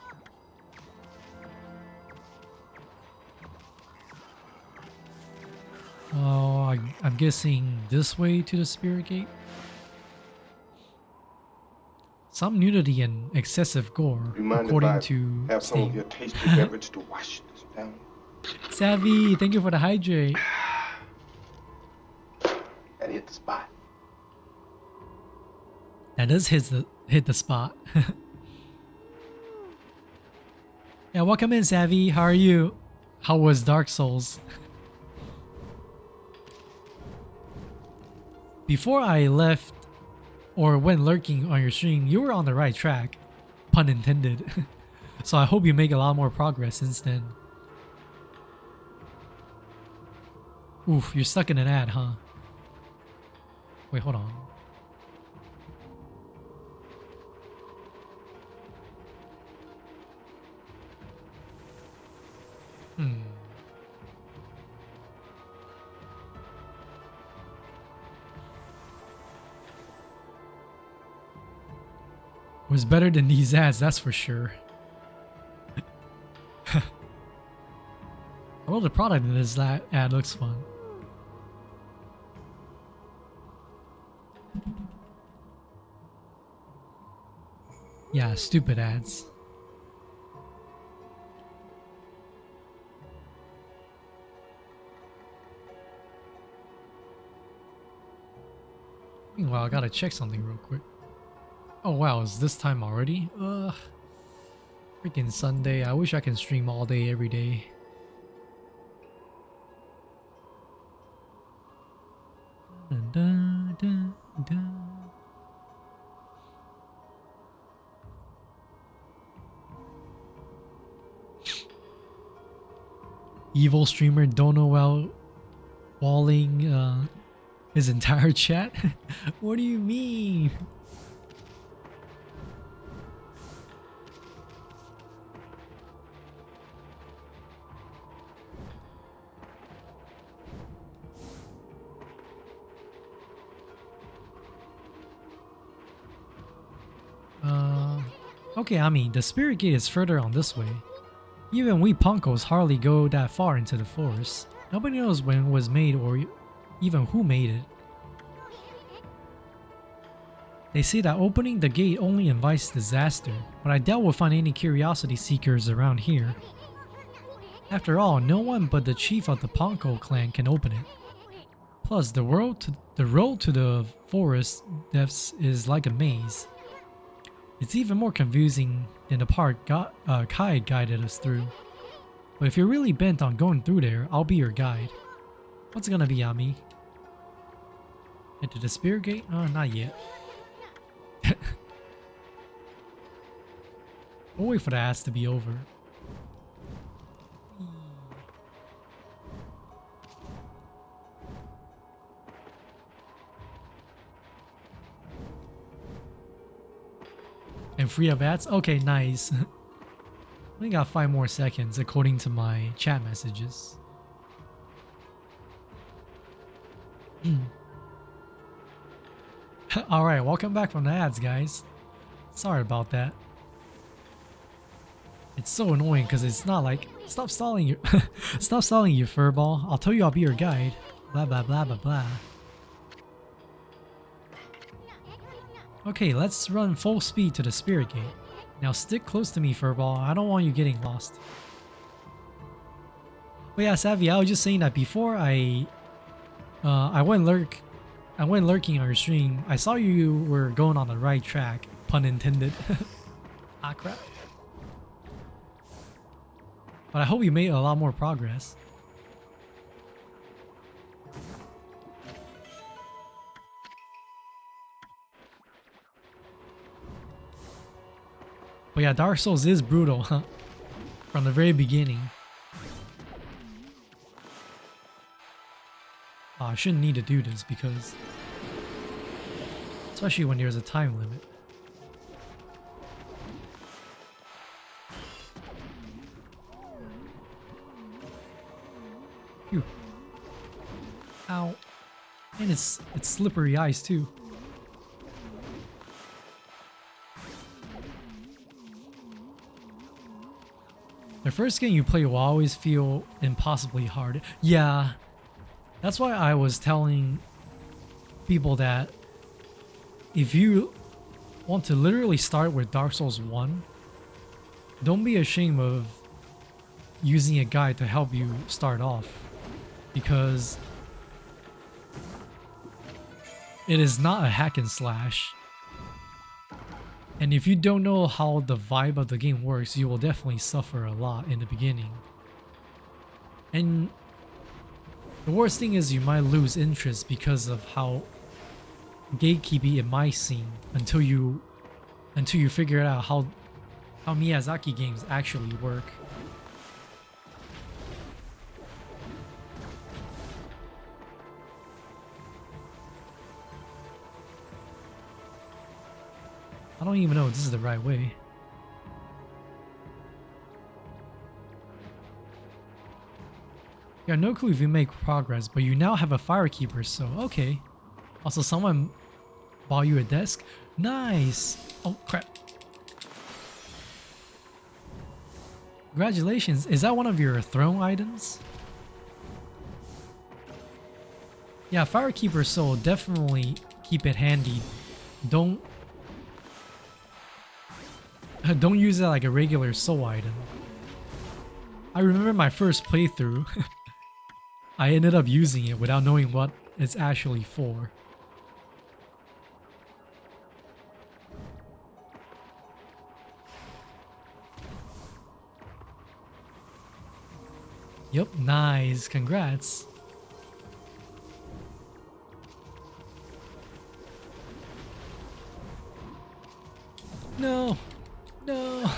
Oh, I'm guessing this way to the spirit gate? Some nudity and excessive gore, according to
have some of your tasty beverage to wash this down.
Savvy, thank you for the hydrate.
That hit the spot.
That does hit the spot. Yeah, welcome in, Savvy. How are you? How was Dark Souls? Before I left, or when lurking on your stream, you were on the right track. Pun intended. So I hope you make a lot more progress since then. Oof, you're stuck in an ad, huh? Wait, hold on. Was better than these ads, that's for sure. Although the product in this ad looks fun. Yeah, stupid ads. Meanwhile, I gotta check something real quick. Oh wow, is this time already? Ugh. Freaking Sunday. I wish I can stream all day, every day. Dun, dun, dun, dun. Evil streamer Donowell walling his entire chat? What do you mean? Okay, I mean, the spirit gate is further on this way. Even we Punkos hardly go that far into the forest. Nobody knows when it was made or even who made it. They say that opening the gate only invites disaster, but I doubt we'll find any curiosity seekers around here. After all, no one but the chief of the Ponko clan can open it. Plus, the road to the forest depths is like a maze. It's even more confusing than the part Kai guided us through. But if you're really bent on going through there, I'll be your guide. What's it gonna be, Ami? Head to the spirit gate? Oh, not yet. We'll wait for the ass to be over. And free of ads? Okay, nice. We got 5 more seconds according to my chat messages. Alright, welcome back from the ads, guys. Sorry about that. It's so annoying because it's not like, stop stalling you. Stop stalling you, furball. I'll tell you I'll be your guide. Blah blah blah blah blah. Okay, let's run full speed to the spirit gate. Now stick close to me, furball. I don't want you getting lost. But yeah, Savvy, I was just saying that before I went lurking on your stream. I saw you were going on the right track, pun intended. Ah crap. But I hope you made a lot more progress. But yeah, Dark Souls is brutal, huh? From the very beginning. Oh, I shouldn't need to do this because... especially when there's a time limit. Phew. Ow. And it's slippery ice too. The first game you play will always feel impossibly hard. Yeah. That's why I was telling people that if you want to literally start with Dark Souls 1, don't be ashamed of using a guide to help you start off, because it is not a hack and slash. And if you don't know how the vibe of the game works, you will definitely suffer a lot in the beginning. And the worst thing is you might lose interest because of how gatekeepy it might seem until you figure out how Miyazaki games actually work. I don't even know if this is the right way. You got no clue if you make progress, but you now have a firekeeper, so okay. Also, someone bought you a desk? Nice! Oh, crap. Congratulations. Is that one of your throne items? Yeah, firekeeper soul, definitely keep it handy. Don't use it like a regular soul item. I remember my first playthrough. I ended up using it without knowing what it's actually for. Yep, nice. Congrats. No. No.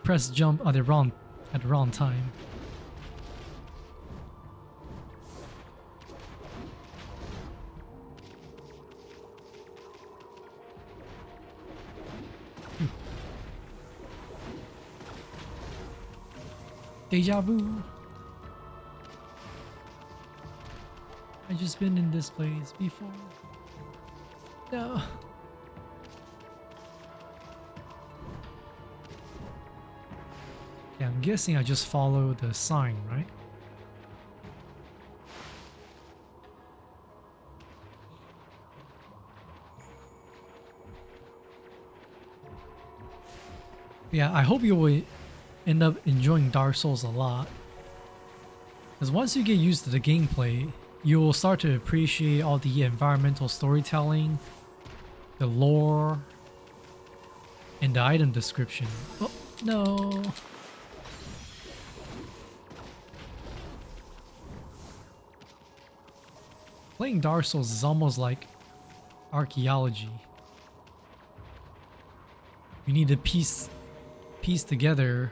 Press jump at the wrong time. Deja vu. I just been in this place before. No. Yeah, I'm guessing I just follow the sign, right? Yeah, I hope you will end up enjoying Dark Souls a lot. Because once you get used to the gameplay, you will start to appreciate all the environmental storytelling, the lore, and the item description. Oh, no. Playing Dark Souls is almost like archaeology. You need to piece together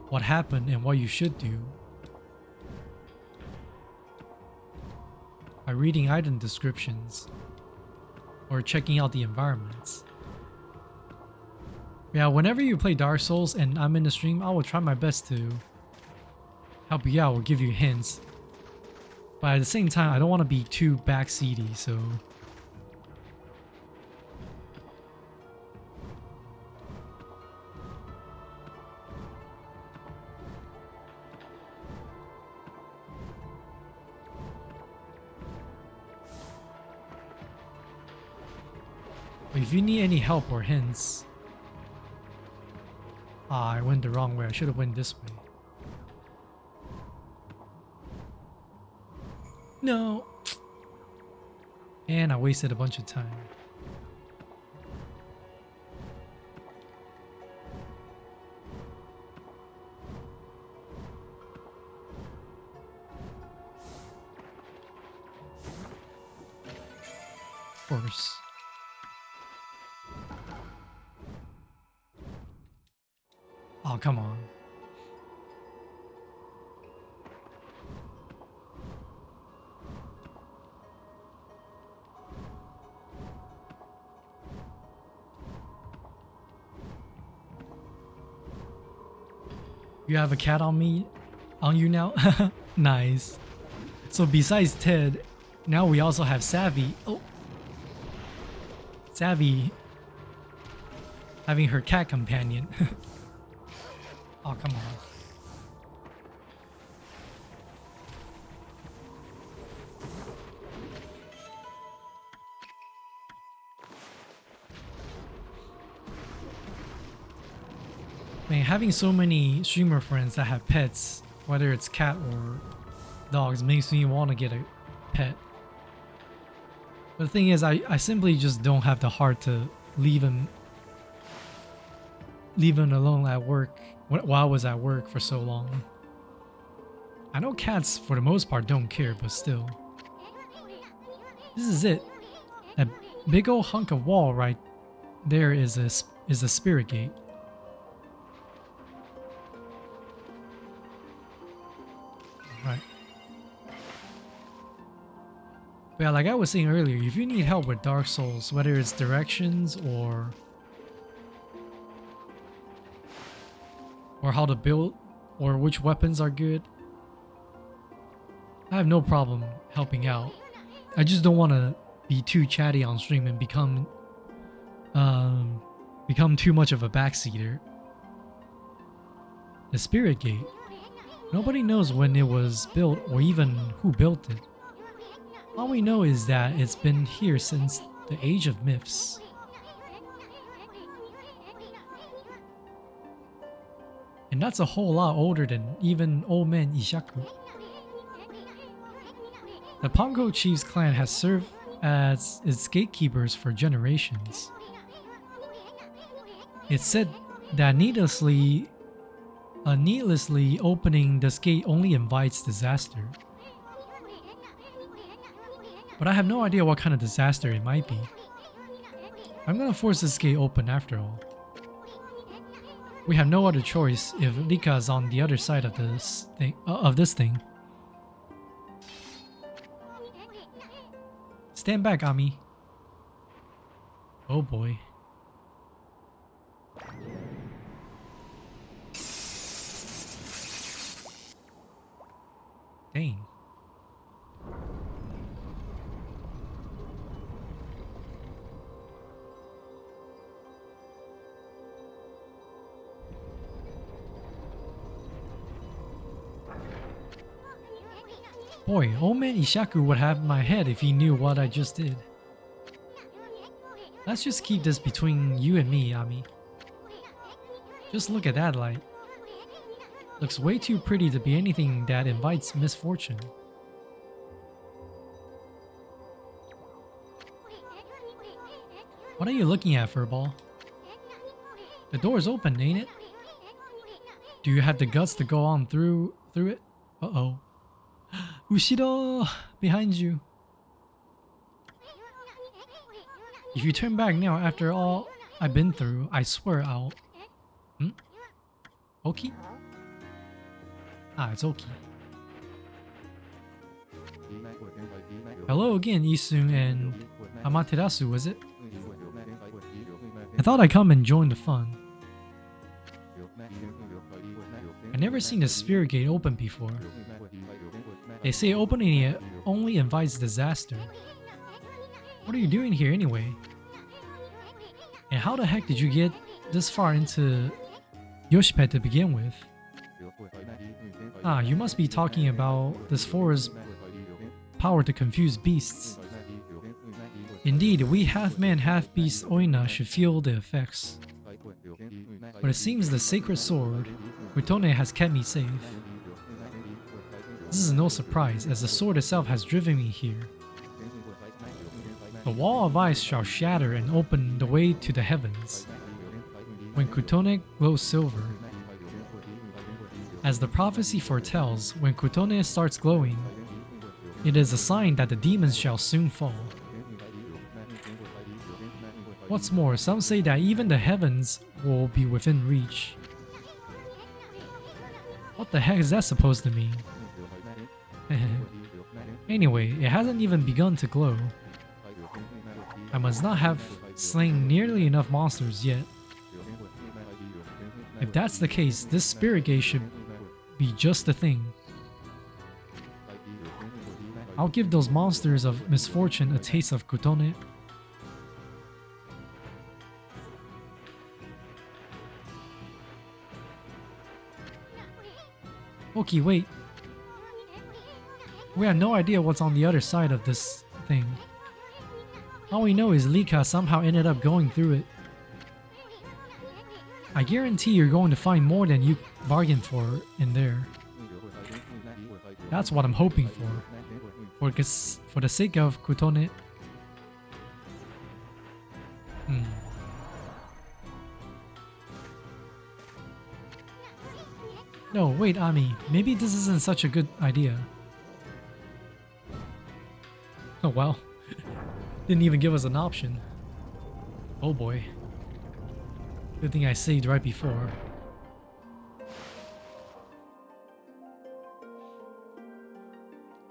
what happened and what you should do by reading item descriptions. or checking out the environments. Yeah, whenever you play Dark Souls and I'm in the stream, I will try my best to help you out or give you hints. But at the same time, I don't want to be too backseaty, so... If you need any help or hints... Ah, I went the wrong way. I should have went this way. No! And I wasted a bunch of time. Of course. Oh, come on. You have a cat on me? On you now? Nice. So besides Ted, now we also have Savvy. Oh. Savvy having her cat companion. Oh, come on. Man, having so many streamer friends that have pets, whether it's cat or dogs, makes me want to get a pet. But the thing is, I simply just don't have the heart to leave him alone at work while I was at work for so long. I know cats for the most part don't care, but still. This is it. That big old hunk of wall right there is a spirit gate. Right. But yeah, like I was saying earlier, if you need help with Dark Souls, whether it's directions or how to build or which weapons are good, I have no problem helping out. I just don't want to be too chatty on stream and become too much of a backseater. The Spirit Gate. Nobody knows when it was built or even who built it. All we know is that it's been here since the Age of Myths. And that's a whole lot older than even old man Ishaku. The Pongo Chief's clan has served as its gatekeepers for generations. It's said that needlessly opening this gate only invites disaster. But I have no idea what kind of disaster it might be. I'm gonna force this gate open after all. We have no other choice if Rika's on the other side of this thing. Stand back, Ami. Oh boy. Dang. Boy, old man Ishaku would have my head if he knew what I just did. Let's just keep this between you and me, Ami. Just look at that light. Looks way too pretty to be anything that invites misfortune. What are you looking at, Furball? The door's open, ain't it? Do you have the guts to go on through it? Uh-oh. Ushiro! Behind you. If you turn back now after all I've been through, I swear I'll... Oki? Ah, it's Oki. Hello again, Isun and Amaterasu, was it? I thought I'd come and join the fun. I never seen a spirit gate open before. They say opening it only invites disaster. What are you doing here anyway? And how the heck did you get this far into Yoshipet to begin with? Ah, you must be talking about this forest's power to confuse beasts. Indeed, we half-man, half-beast Oina should feel the effects. But it seems the sacred sword, Kutone, has kept me safe. This is no surprise, as the sword itself has driven me here. The wall of ice shall shatter and open the way to the heavens. When Kutone glows silver, as the prophecy foretells, when Kutone starts glowing, it is a sign that the demons shall soon fall. What's more, some say that even the heavens will be within reach. What the heck is that supposed to mean? Anyway, it hasn't even begun to glow. I must not have slain nearly enough monsters yet. If that's the case, this spirit gate should be just the thing. I'll give those monsters of misfortune a taste of Kutone. Okay, wait. We have no idea what's on the other side of this thing. All we know is Lika somehow ended up going through it. I guarantee you're going to find more than you bargained for in there. That's what I'm hoping for. For the sake of Kutone. No, wait, Ami. Maybe this isn't such a good idea. Oh well. Didn't even give us an option. Oh boy. Good thing I saved right before.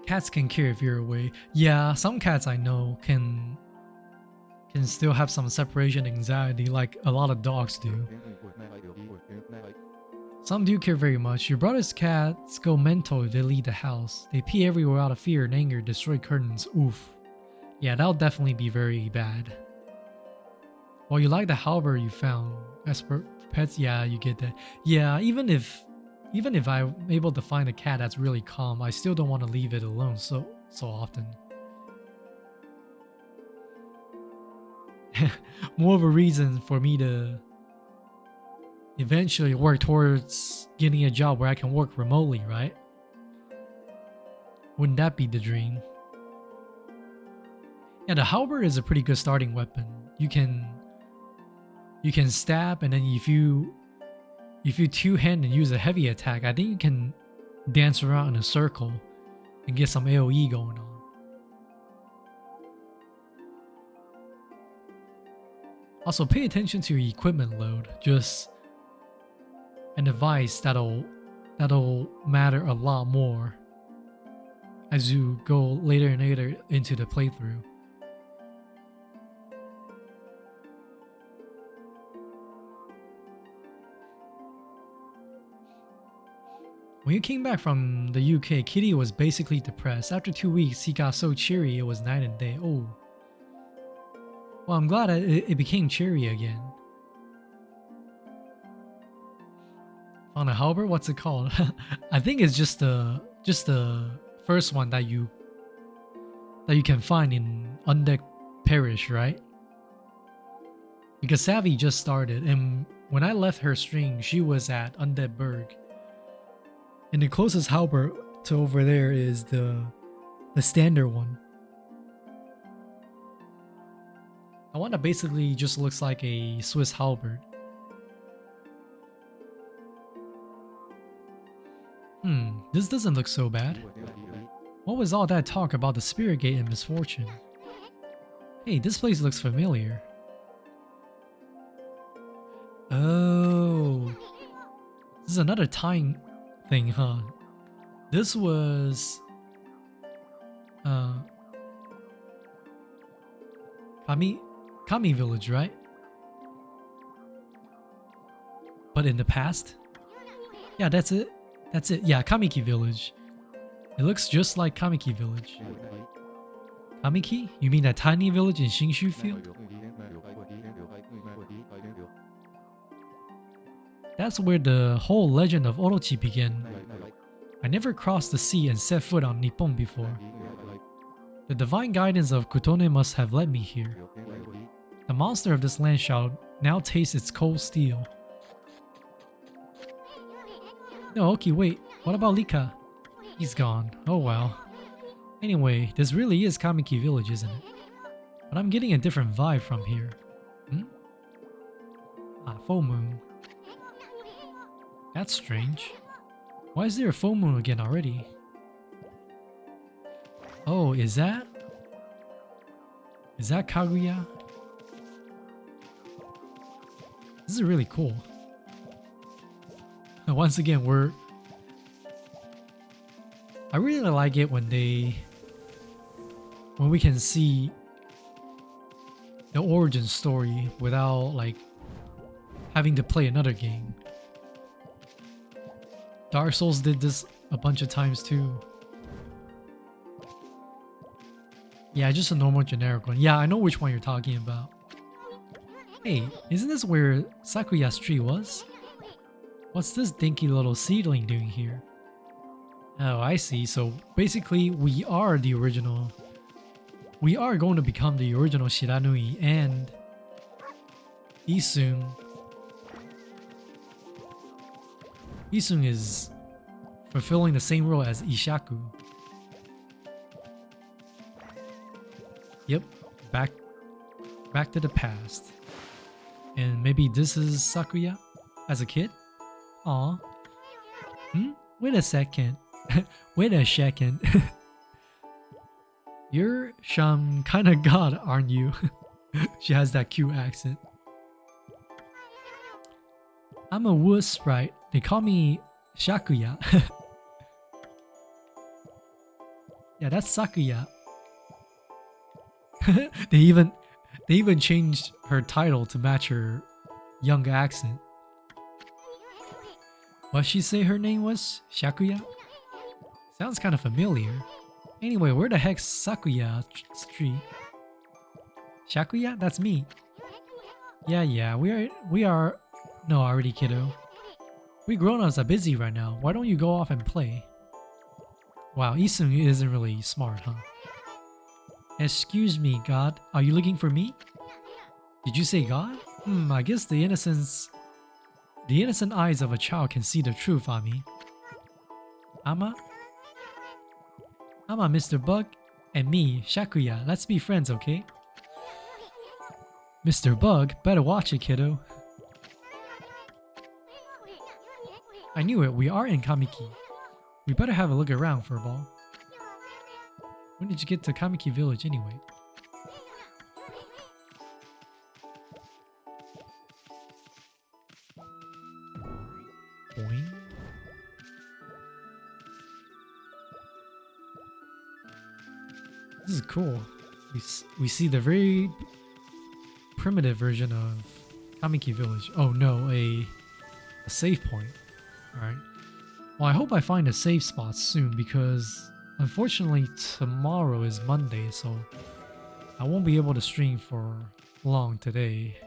Cats can care if you're away. Yeah, some cats I know can still have some separation anxiety like a lot of dogs do. Some do care very much. Your brother's cats go mental if they leave the house. They pee everywhere out of fear and anger, destroy curtains. Oof. Yeah, that'll definitely be very bad. Well, you like the halberd you found. As for pets, yeah, you get that. Yeah, even if I'm able to find a cat that's really calm, I still don't want to leave it alone so often. More of a reason for me to eventually work towards getting a job where I can work remotely, right? Wouldn't that be the dream? Yeah, the halberd is a pretty good starting weapon. You can stab, and then if you two-hand and use a heavy attack, I think you can dance around in a circle and get some AoE going on. Also, pay attention to your equipment load. Just an advice that'll matter a lot more as you go later and later into the playthrough. When you came back from the UK, Kitty was basically depressed. After 2 weeks, he got so cheery it was night and day. Oh. Well, I'm glad it became cheery again. On a halberd, what's it called? I think it's just the first one that you can find in Undead Parish, right? Because Savvy just started, and when I left her stream, she was at Undead Berg. And the closest halberd to over there is the standard one. The one that basically just looks like a Swiss halberd. This doesn't look so bad. What was all that talk about the spirit gate and misfortune? Hey, this place looks familiar. Oh. This is another time thing, huh? This was Kami village, right? But in the past? Yeah, that's it. That's it. Yeah, Kamiki village. It looks just like Kamiki village. Kamiki? You mean that tiny village in Shinshu Field? That's where the whole legend of Orochi began. I never crossed the sea and set foot on Nippon before. The divine guidance of Kutone must have led me here. The monster of this land shall now taste its cold steel. No, okay, wait. What about Lika? He's gone. Oh well. Anyway, this really is Kamiki village, isn't it? But I'm getting a different vibe from here. Hmm? Ah, full moon. That's strange. Why is there a full moon again already? Oh, is that Kaguya? This is really cool. And once again, I really like it when we can see the origin story without like having to play another game. Dark Souls did this a bunch of times too. Yeah, just a normal generic one. Yeah, I know which one you're talking about. Hey, isn't this where Sakuya's tree was? What's this dinky little seedling doing here? Oh, I see. So basically, we are the original. We are going to become the original Shiranui, and Isun is fulfilling the same role as Ishaku. Yep, back to the past. And maybe this is Sakuya as a kid? Aw. Wait a second. Wait a second. You're some kind of god, aren't you? She has that cute accent. I'm a wood sprite. They call me Shakuya. Yeah, that's Sakuya. They even changed her title to match her young accent. What she say her name was? Shakuya? Sounds kind of familiar. Anyway, where the heck's Sakuya Street? Shakuya? That's me. Yeah, we are. No, already, kiddo. We grown-ups are busy right now. Why don't you go off and play? Wow, Isun isn't really smart, huh? Excuse me, God. Are you looking for me? Did you say God? I guess the innocent eyes of a child can see the truth, Ami. Ama, Mr. Bug, and me, Shakuya. Let's be friends, okay? Mr. Bug, better watch it, kiddo. I knew it, we are in Kamiki. We better have a look around, Furball. When did you get to Kamiki Village anyway? Boing. This is cool. We see the very primitive version of Kamiki Village. Oh no, a save point. Alright. Well, I hope I find a save spot soon because unfortunately tomorrow is Monday, so I won't be able to stream for long today.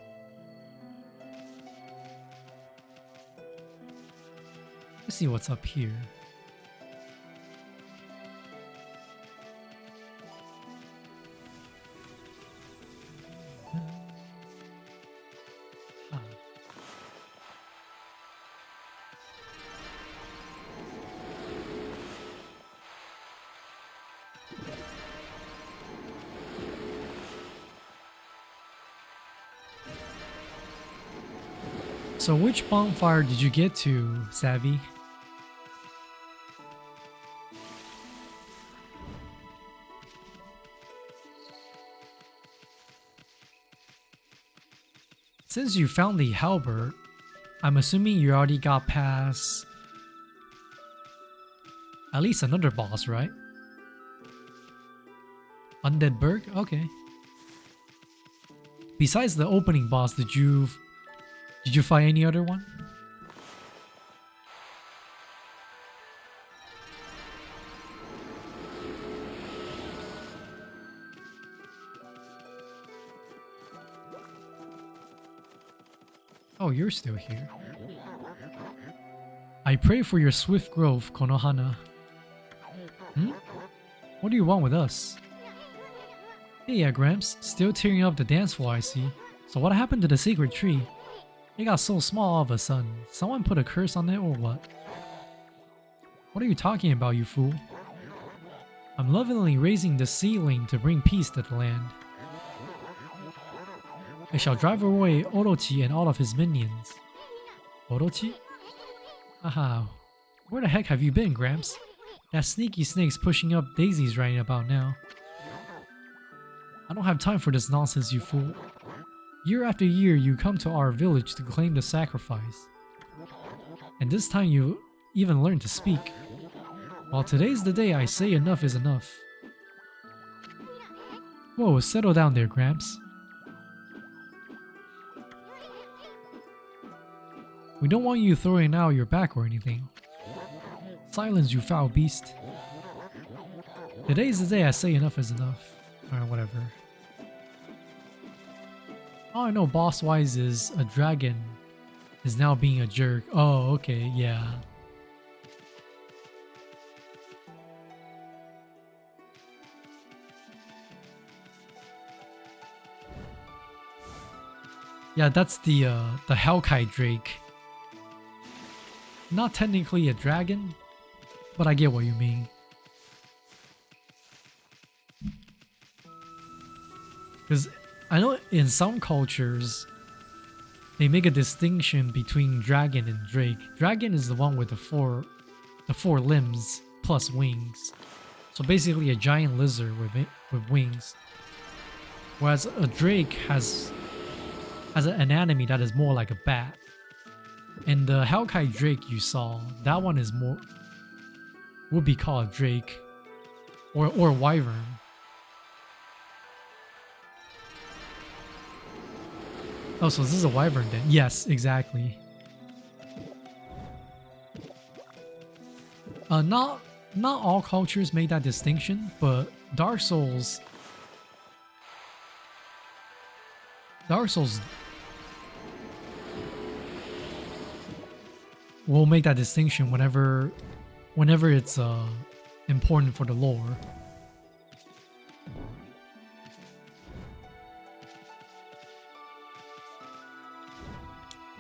Let's see what's up here. So which bonfire did you get to, Savvy? Since you found the halberd, I'm assuming you already got past at least another boss, right? Undead Berg? Okay. Besides the opening boss, did you fight any other one? Oh, you're still here. I pray for your swift growth, Konohana. Hmm? What do you want with us? Hey, yeah, Gramps. Still tearing up the dance floor, I see. So what happened to the secret tree? It got so small all of a sudden. Someone put a curse on it or what? What are you talking about, you fool? I'm lovingly raising the ceiling to bring peace to the land. I shall drive away Orochi and all of his minions. Orochi? Haha. Where the heck have you been, Gramps? That sneaky snake's pushing up daisies right about now. I don't have time for this nonsense, you fool. Year after year, you come to our village to claim the sacrifice. And this time you even learn to speak. Well, today's the day I say enough is enough. Whoa, settle down there, Gramps. We don't want you throwing out your back or anything. Silence, you foul beast. Today's the day I say enough is enough. Alright, whatever. All I know boss-wise is a dragon is now being a jerk. Oh, okay, yeah. Yeah, that's the Hellkite Drake. Not technically a dragon, but I get what you mean. Because I know in some cultures, they make a distinction between dragon and drake. Dragon is the one with the four limbs plus wings. So basically a giant lizard with wings. Whereas a drake has an anatomy that is more like a bat. And the Hellkite Drake you saw, that one is more would be called a drake or a wyvern. Oh, so this is a wyvern then? Yes, exactly. Not all cultures make that distinction, but Dark Souls will make that distinction whenever it's important for the lore.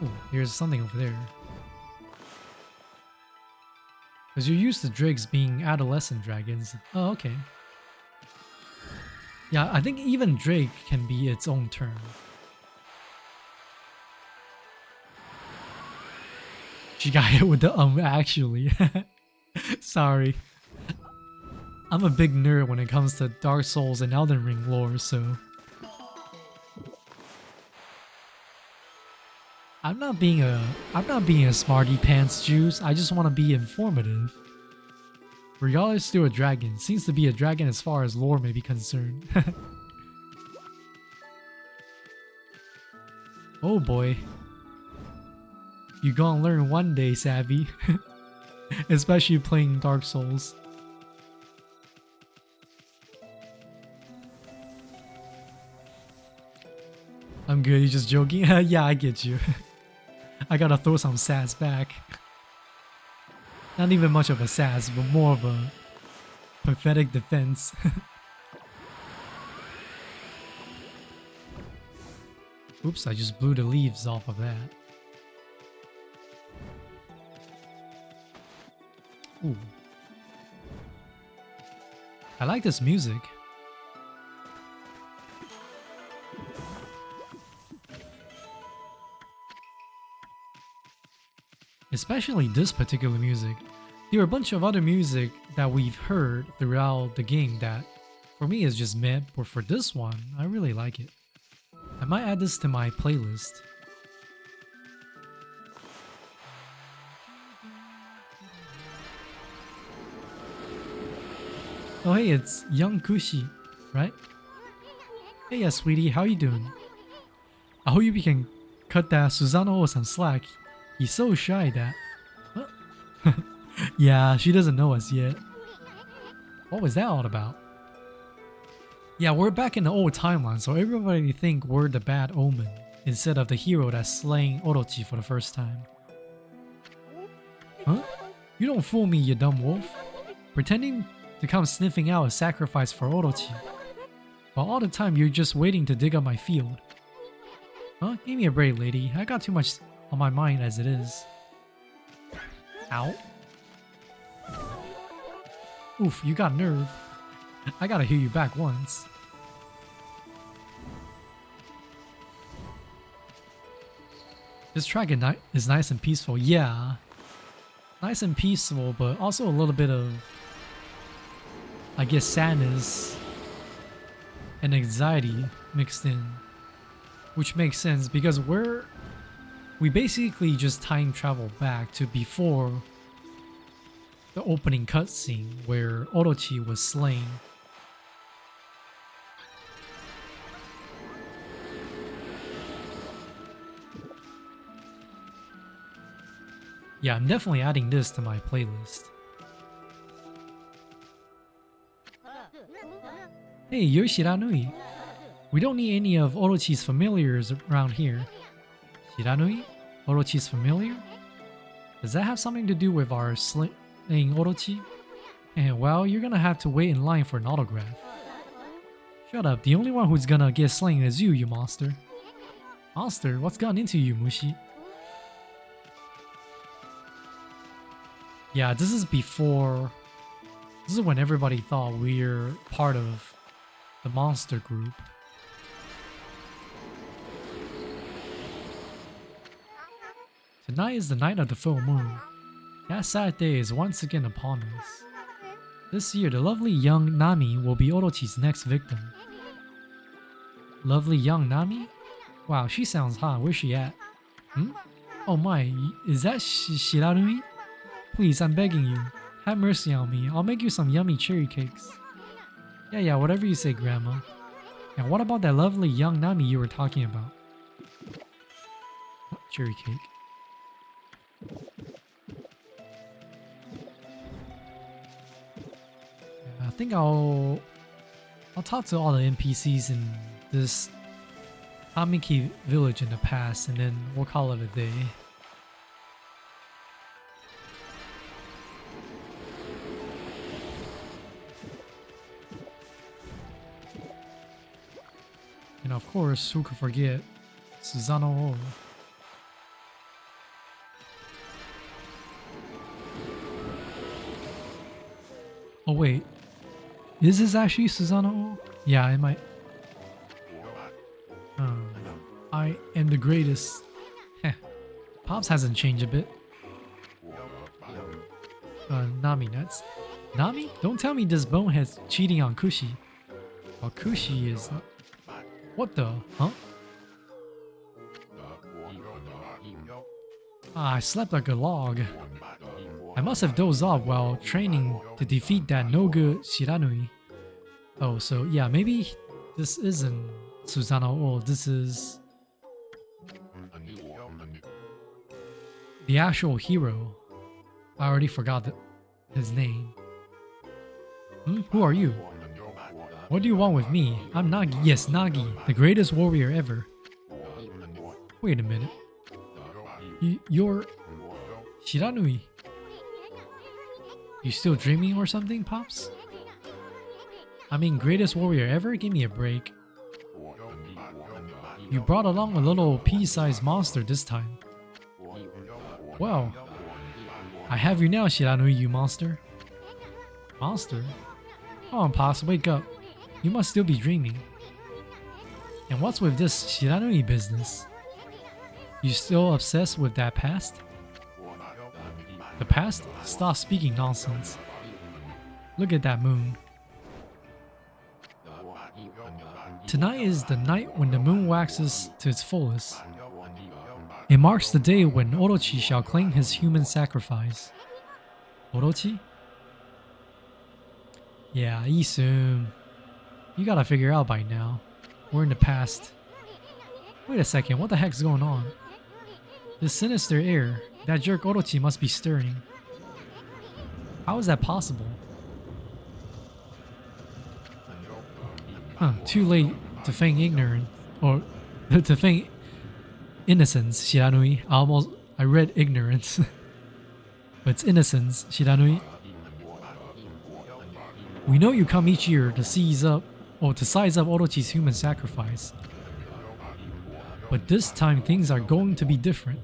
Oh, here's something over there. Because you're used to drakes being adolescent dragons. Oh, okay. Yeah, I think even drake can be its own term. She got hit with the actually. Sorry. I'm a big nerd when it comes to Dark Souls and Elden Ring lore, so I'm not being a smarty pants juice. I just want to be informative. Regardless, still a dragon. Seems to be a dragon as far as lore may be concerned. Oh boy. You gonna learn one day, Savvy. Especially playing Dark Souls. I'm good, you're just joking? Yeah, I get you. I gotta throw some sass back. Not even much of a sass, but more of a pathetic defense. Oops, I just blew the leaves off of that. Ooh. I like this music. Especially this particular music. There are a bunch of other music that we've heard throughout the game that for me is just meh, but for this one, I really like it. I might add this to my playlist. Oh hey, it's Young Kushi, right? Hey yeah, sweetie, how you doing? I hope you can cut that Susanoo some slack. He's so shy that... Huh? Yeah, she doesn't know us yet. What was that all about? Yeah, we're back in the old timeline, so everybody think we're the bad omen instead of the hero that's slaying Orochi for the first time. Huh? You don't fool me, you dumb wolf. Pretending to come sniffing out a sacrifice for Orochi, while all the time you're just waiting to dig up my field. Huh? Give me a break, lady. I got too much on my mind as it is. Ow. Oof, you got nerve. I gotta hear you back once. This track is nice and peaceful. Yeah. Nice and peaceful, but also a little bit of, I guess, sadness and anxiety mixed in. Which makes sense because we basically just time travel back to before the opening cutscene where Orochi was slain. Yeah, I'm definitely adding this to my playlist. Hey, you're Shiranui. We don't need any of Orochi's familiars around here. Shiranui? Orochi's familiar? Does that have something to do with our slaying Orochi? And well, you're gonna have to wait in line for an autograph. Shut up, the only one who's gonna get slain is you monster. Monster? What's gotten into you, Mushi? Yeah, this is before... This is when everybody thought we're part of the monster group. Tonight is the night of the full moon. That sad day is once again upon us. This year, the lovely young Nami will be Orochi's next victim. Lovely young Nami? Wow, she sounds hot. Where's she at? Hmm? Oh my, is that Shiranui? Please, I'm begging you. Have mercy on me. I'll make you some yummy cherry cakes. Yeah, whatever you say, Grandma. And what about that lovely young Nami you were talking about? Oh, cherry cake. I think I'll talk to all the NPCs in this Amiki village in the past, and then we'll call it a day. And of course, who could forget Susanoo? Oh wait, is this actually Susanoo? Yeah, it might. I am the greatest. Heh. Pops hasn't changed a bit. Nami nuts. Nami? Don't tell me this bonehead's cheating on Kushi. Well, Kushi is... What the? Huh? I slept like a log. I must have dozed off while training to defeat that no-good Shiranui. Oh, so yeah, maybe this isn't Susanoo. This is the actual hero. I already forgot his name. Who are you? What do you want with me? I'm Nagi. Yes, Nagi, the greatest warrior ever. Wait a minute. You're Shiranui. You still dreaming or something, Pops? I mean, greatest warrior ever? Give me a break. You brought along a little pea-sized monster this time. Well, I have you now, Shiranui, you monster. Monster? Come on, Pops, wake up. You must still be dreaming. And what's with this Shiranui business? You still obsessed with that past? The past? Stop speaking nonsense. Look at that moon. Tonight is the night when the moon waxes to its fullest. It marks the day when Orochi shall claim his human sacrifice. Orochi? Yeah, Isun. You gotta figure out by now. We're in the past. Wait a second, what the heck's going on? This sinister air, that jerk Orochi must be stirring. How is that possible? Huh, too late to feign ignorance, or to feign innocence, Shiranui. I read ignorance. But it's innocence, Shiranui. We know you come each year to size up Orochi's human sacrifice. But this time things are going to be different.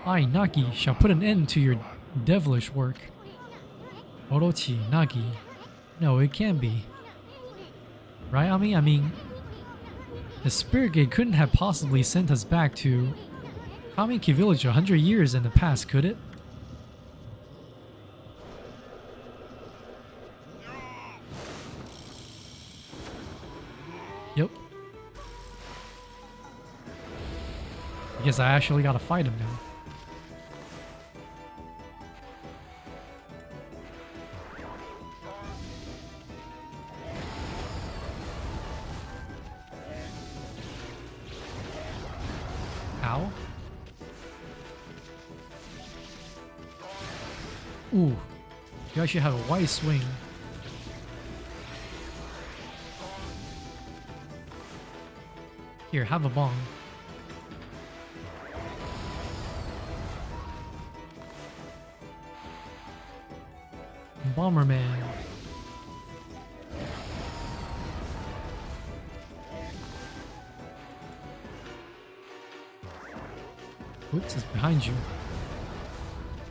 I, Nagi, shall put an end to your devilish work. Orochi, Nagi. No, it can't be. Right, Ami? I mean, the Spirit Gate couldn't have possibly sent us back to Kamiki Village 100 years in the past, could it? Yep. I guess I actually gotta fight him now. Ow. Ooh. You actually have a white swing. Here, have a bomb. Bomberman. Oops, it's behind you.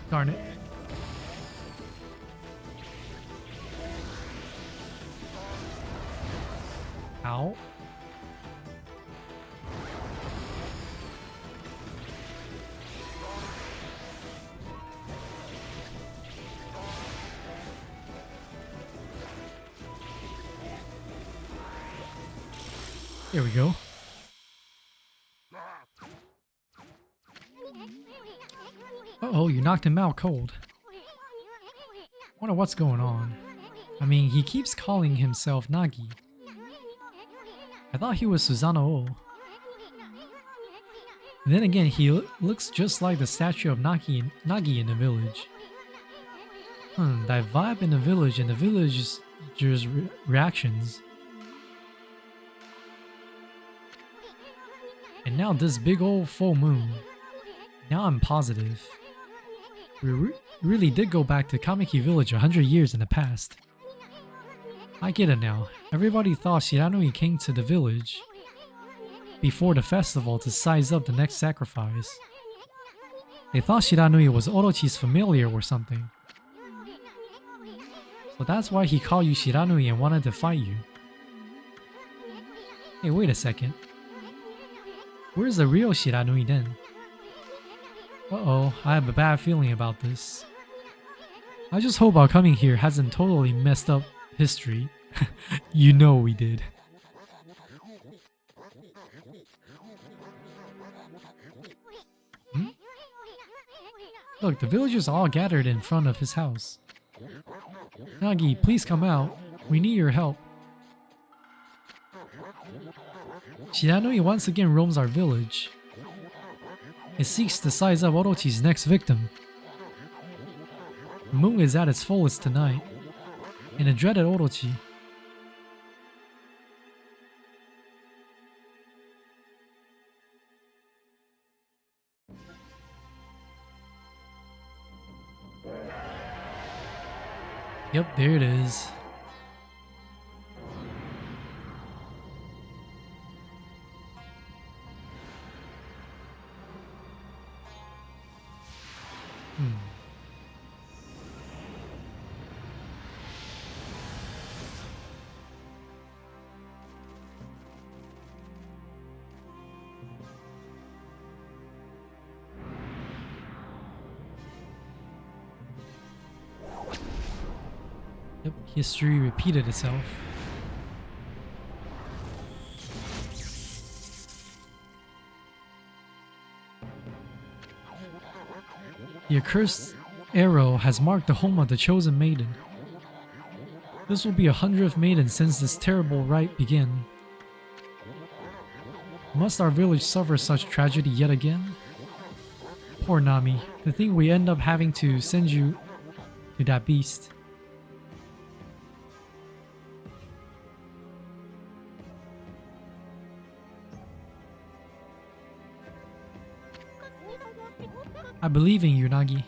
Darn it. Ow. There we go. Uh-oh, you knocked him out cold. Wonder what's going on. I mean, he keeps calling himself Nagi. I thought he was Susanoo. Then again, he looks just like the statue of Nagi in the village. That vibe in the village and the villagers' reactions. And now this big old full moon. Now I'm positive. We really did go back to Kamiki Village 100 years in the past. I get it now. Everybody thought Shiranui came to the village before the festival to size up the next sacrifice. They thought Shiranui was Orochi's familiar or something. So that's why he called you Shiranui and wanted to fight you. Hey, wait a second. Where's the real Shiranui then? Uh-oh, I have a bad feeling about this. I just hope our coming here hasn't totally messed up history. You know we did. Look, the villagers all gathered in front of his house. Nagi, please come out. We need your help. Shiranui once again roams our village. It seeks to size up Orochi's next victim. The moon is at its fullest tonight, and a dreaded Orochi. Yep, there it is. Yep, history repeated itself. The accursed arrow has marked the home of the chosen maiden. This will be 100th maiden since this terrible rite began. Must our village suffer such tragedy yet again? Poor Nami. To think we end up having to send you to that beast. I believe in you, Nagi.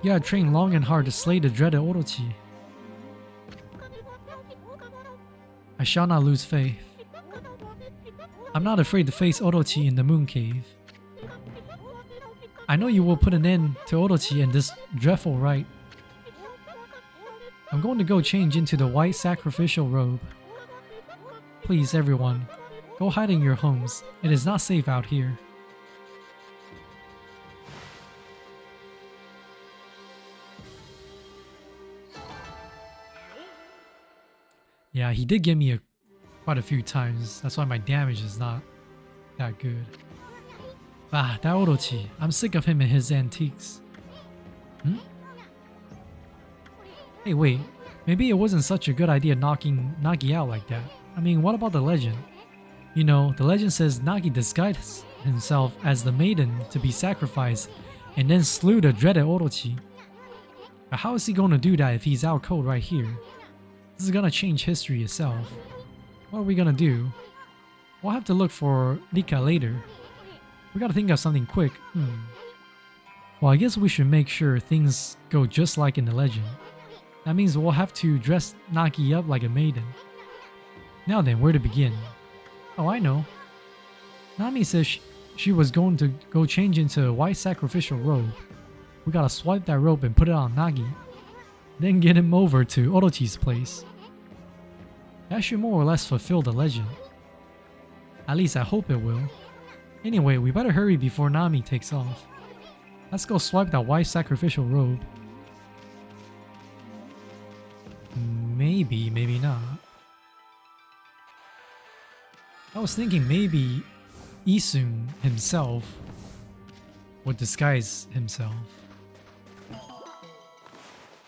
You have trained long and hard to slay the dreaded Orochi. I shall not lose faith. I'm not afraid to face Orochi in the Moon Cave. I know you will put an end to Orochi and this dreadful rite. I'm going to go change into the white sacrificial robe. Please, everyone, go hide in your homes. It is not safe out here. Yeah, he did give me quite a few times. That's why my damage is not that good. Ah, that Orochi. I'm sick of him and his antiques. Hey, wait. Maybe it wasn't such a good idea knocking Nagi out like that. I mean, what about the legend? You know, the legend says Nagi disguised himself as the maiden to be sacrificed and then slew the dreaded Orochi. But how is he going to do that if he's out cold right here? This is gonna change history itself. What are we gonna do? We'll have to look for Rika later. We gotta think of something quick. Well, I guess we should make sure things go just like in the legend. That means we'll have to dress Nagi up like a maiden. Now then, where to begin? Oh, I know. Nami says she was going to go change into a white sacrificial robe. We gotta swipe that robe and put it on Nagi. Then get him over to Orochi's place. That should more or less fulfill the legend. At least I hope it will. Anyway, we better hurry before Nami takes off. Let's go swipe that white sacrificial robe. Maybe, maybe not. I was thinking maybe Isun himself would disguise himself.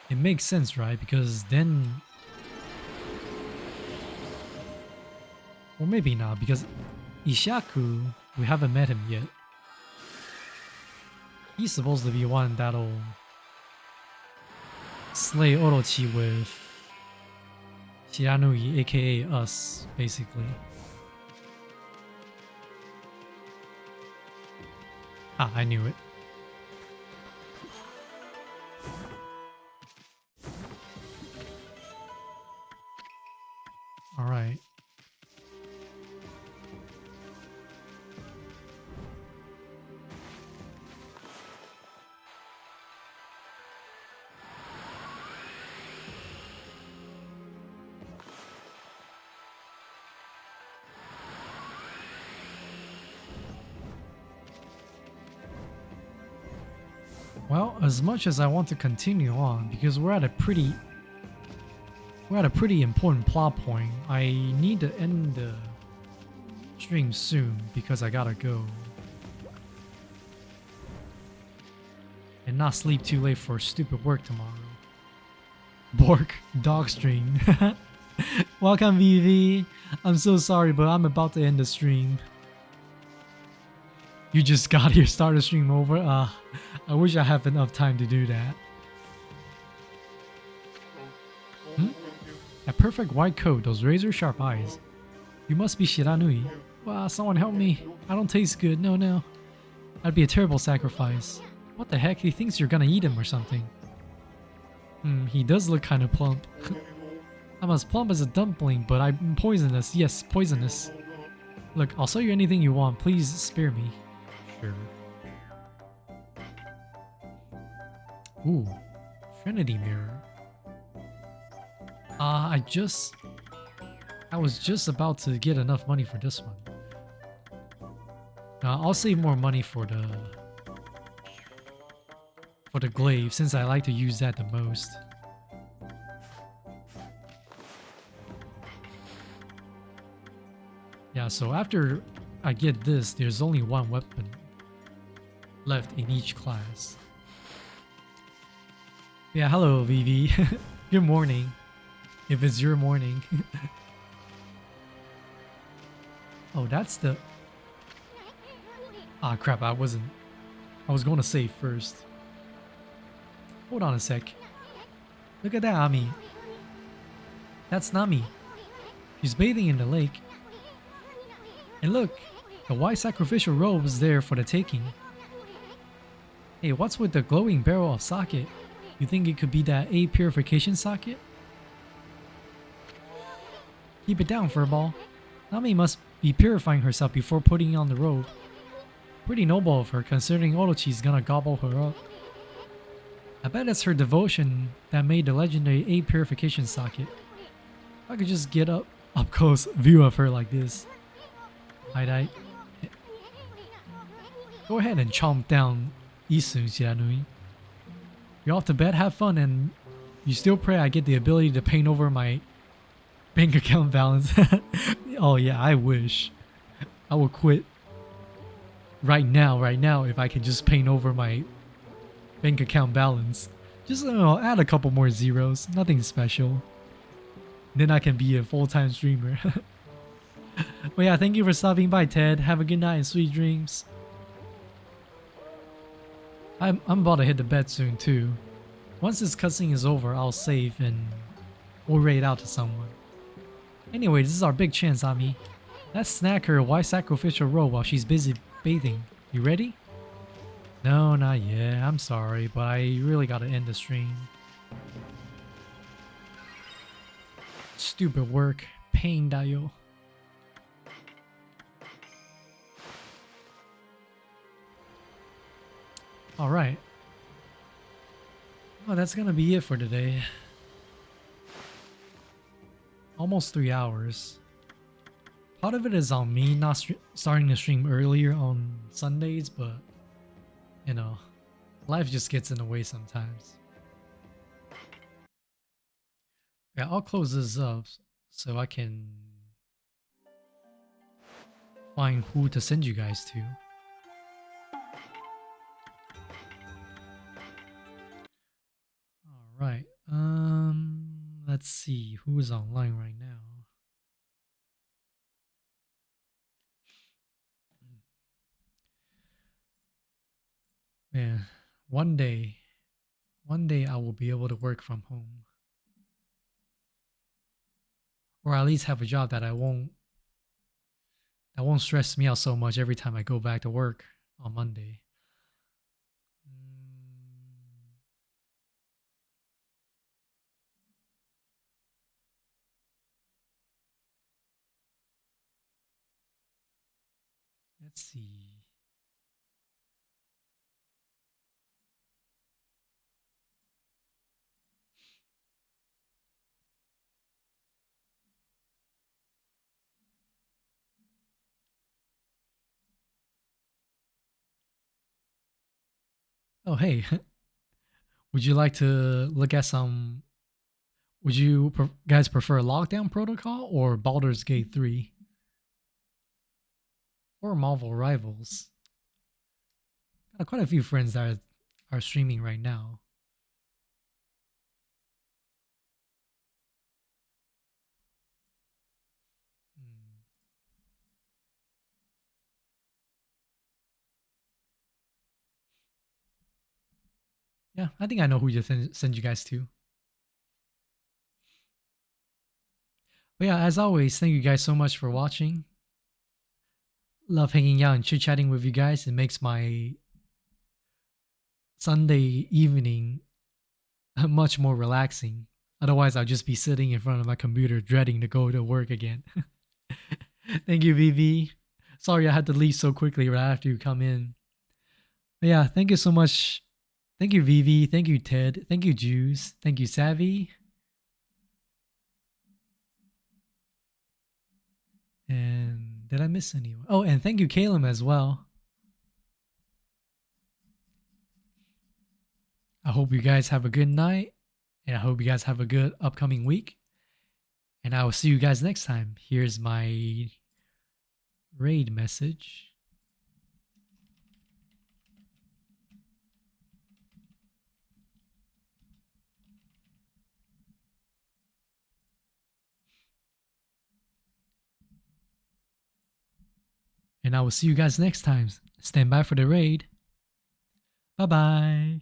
It makes sense, right? Because then... Or maybe not, because Ishaku, we haven't met him yet. He's supposed to be one that'll slay Orochi with Shiranui, aka us, basically. Ah, I knew it. Alright. Well, as much as I want to continue on, because we're at a pretty important plot point, I need to end the stream soon because I gotta go. And not sleep too late for stupid work tomorrow. Bork, dog stream. Welcome, VV. I'm so sorry, but I'm about to end the stream. You just got here, start the stream over? I wish I have enough time to do that. That perfect white coat, those razor sharp eyes. You must be Shiranui. Wow, someone help me. I don't taste good, no. That'd be a terrible sacrifice. What the heck, he thinks you're gonna eat him or something. He does look kind of plump. I'm as plump as a dumpling, but I'm poisonous. Yes, poisonous. Look, I'll sell you anything you want. Please spare me. Sure. Ooh, Trinity Mirror. I was just about to get enough money for this one. I'll save more money for the glaive since I like to use that the most. Yeah, so after I get this, there's only one weapon left in each class. Yeah, hello VV. Good morning. If it's your morning. Oh, that's the... Ah, crap, I was going to save first. Hold on a sec. Look at that, Ami. That's Nami. She's bathing in the lake. And look, the white sacrificial robe is there for the taking. Hey, what's with the glowing barrel of socket? You think it could be that A purification socket? Keep it down, Furball. Nami must be purifying herself before putting on the robe. Pretty noble of her, considering Orochi's gonna gobble her up. I bet it's her devotion that made the legendary A purification socket. If I could just get up close view of her like this. I go ahead and chomp down Isun, Shiranui. You're off to bed, have fun, and you still pray I get the ability to paint over my bank account balance. Oh yeah, I wish. I will quit right now if I can just paint over my bank account balance. Just add a couple more zeros, nothing special. Then I can be a full-time streamer. But yeah, thank you for stopping by, Ted. Have a good night and sweet dreams. I'm about to hit the bed soon too. Once this cutscene is over, I'll save and we'll raid out to someone. Anyway, this is our big chance, Ami. Let's snack her white sacrificial robe while she's busy bathing. You ready? No, not yet. I'm sorry, but I really gotta end the stream. Stupid work. Pain, Dayo. Alright. Well, that's gonna be it for today. Almost 3 hours. Part of it is on me not starting the stream earlier on Sundays, but you know, life just gets in the way sometimes. Yeah, I'll close this up so I can find who to send you guys to. Alright, let's see who is online right now. Man, one day I will be able to work from home. Or at least have a job that won't stress me out so much every time I go back to work on Monday. Let's see. Oh, hey. Would you like to look at some... Would you guys prefer Lockdown Protocol or Baldur's Gate 3? Or Marvel Rivals? Got quite a few friends that are streaming right now. Yeah, I think I know who to send you guys to. But yeah, as always, thank you guys so much for watching. Love hanging out and chit-chatting with you guys. It makes my Sunday evening much more relaxing. Otherwise, I'll just be sitting in front of my computer dreading to go to work again. Thank you, VV. Sorry I had to leave so quickly right after you come in. But yeah, thank you so much. Thank you, VV. Thank you, Ted. Thank you, Juice. Thank you, Savvy. And did I miss anyone? Oh, and thank you, Caleb, as well. I hope you guys have a good night. And I hope you guys have a good upcoming week. And I will see you guys next time. Here's my raid message. and I will see you guys next time. Stand by for the raid. Bye bye.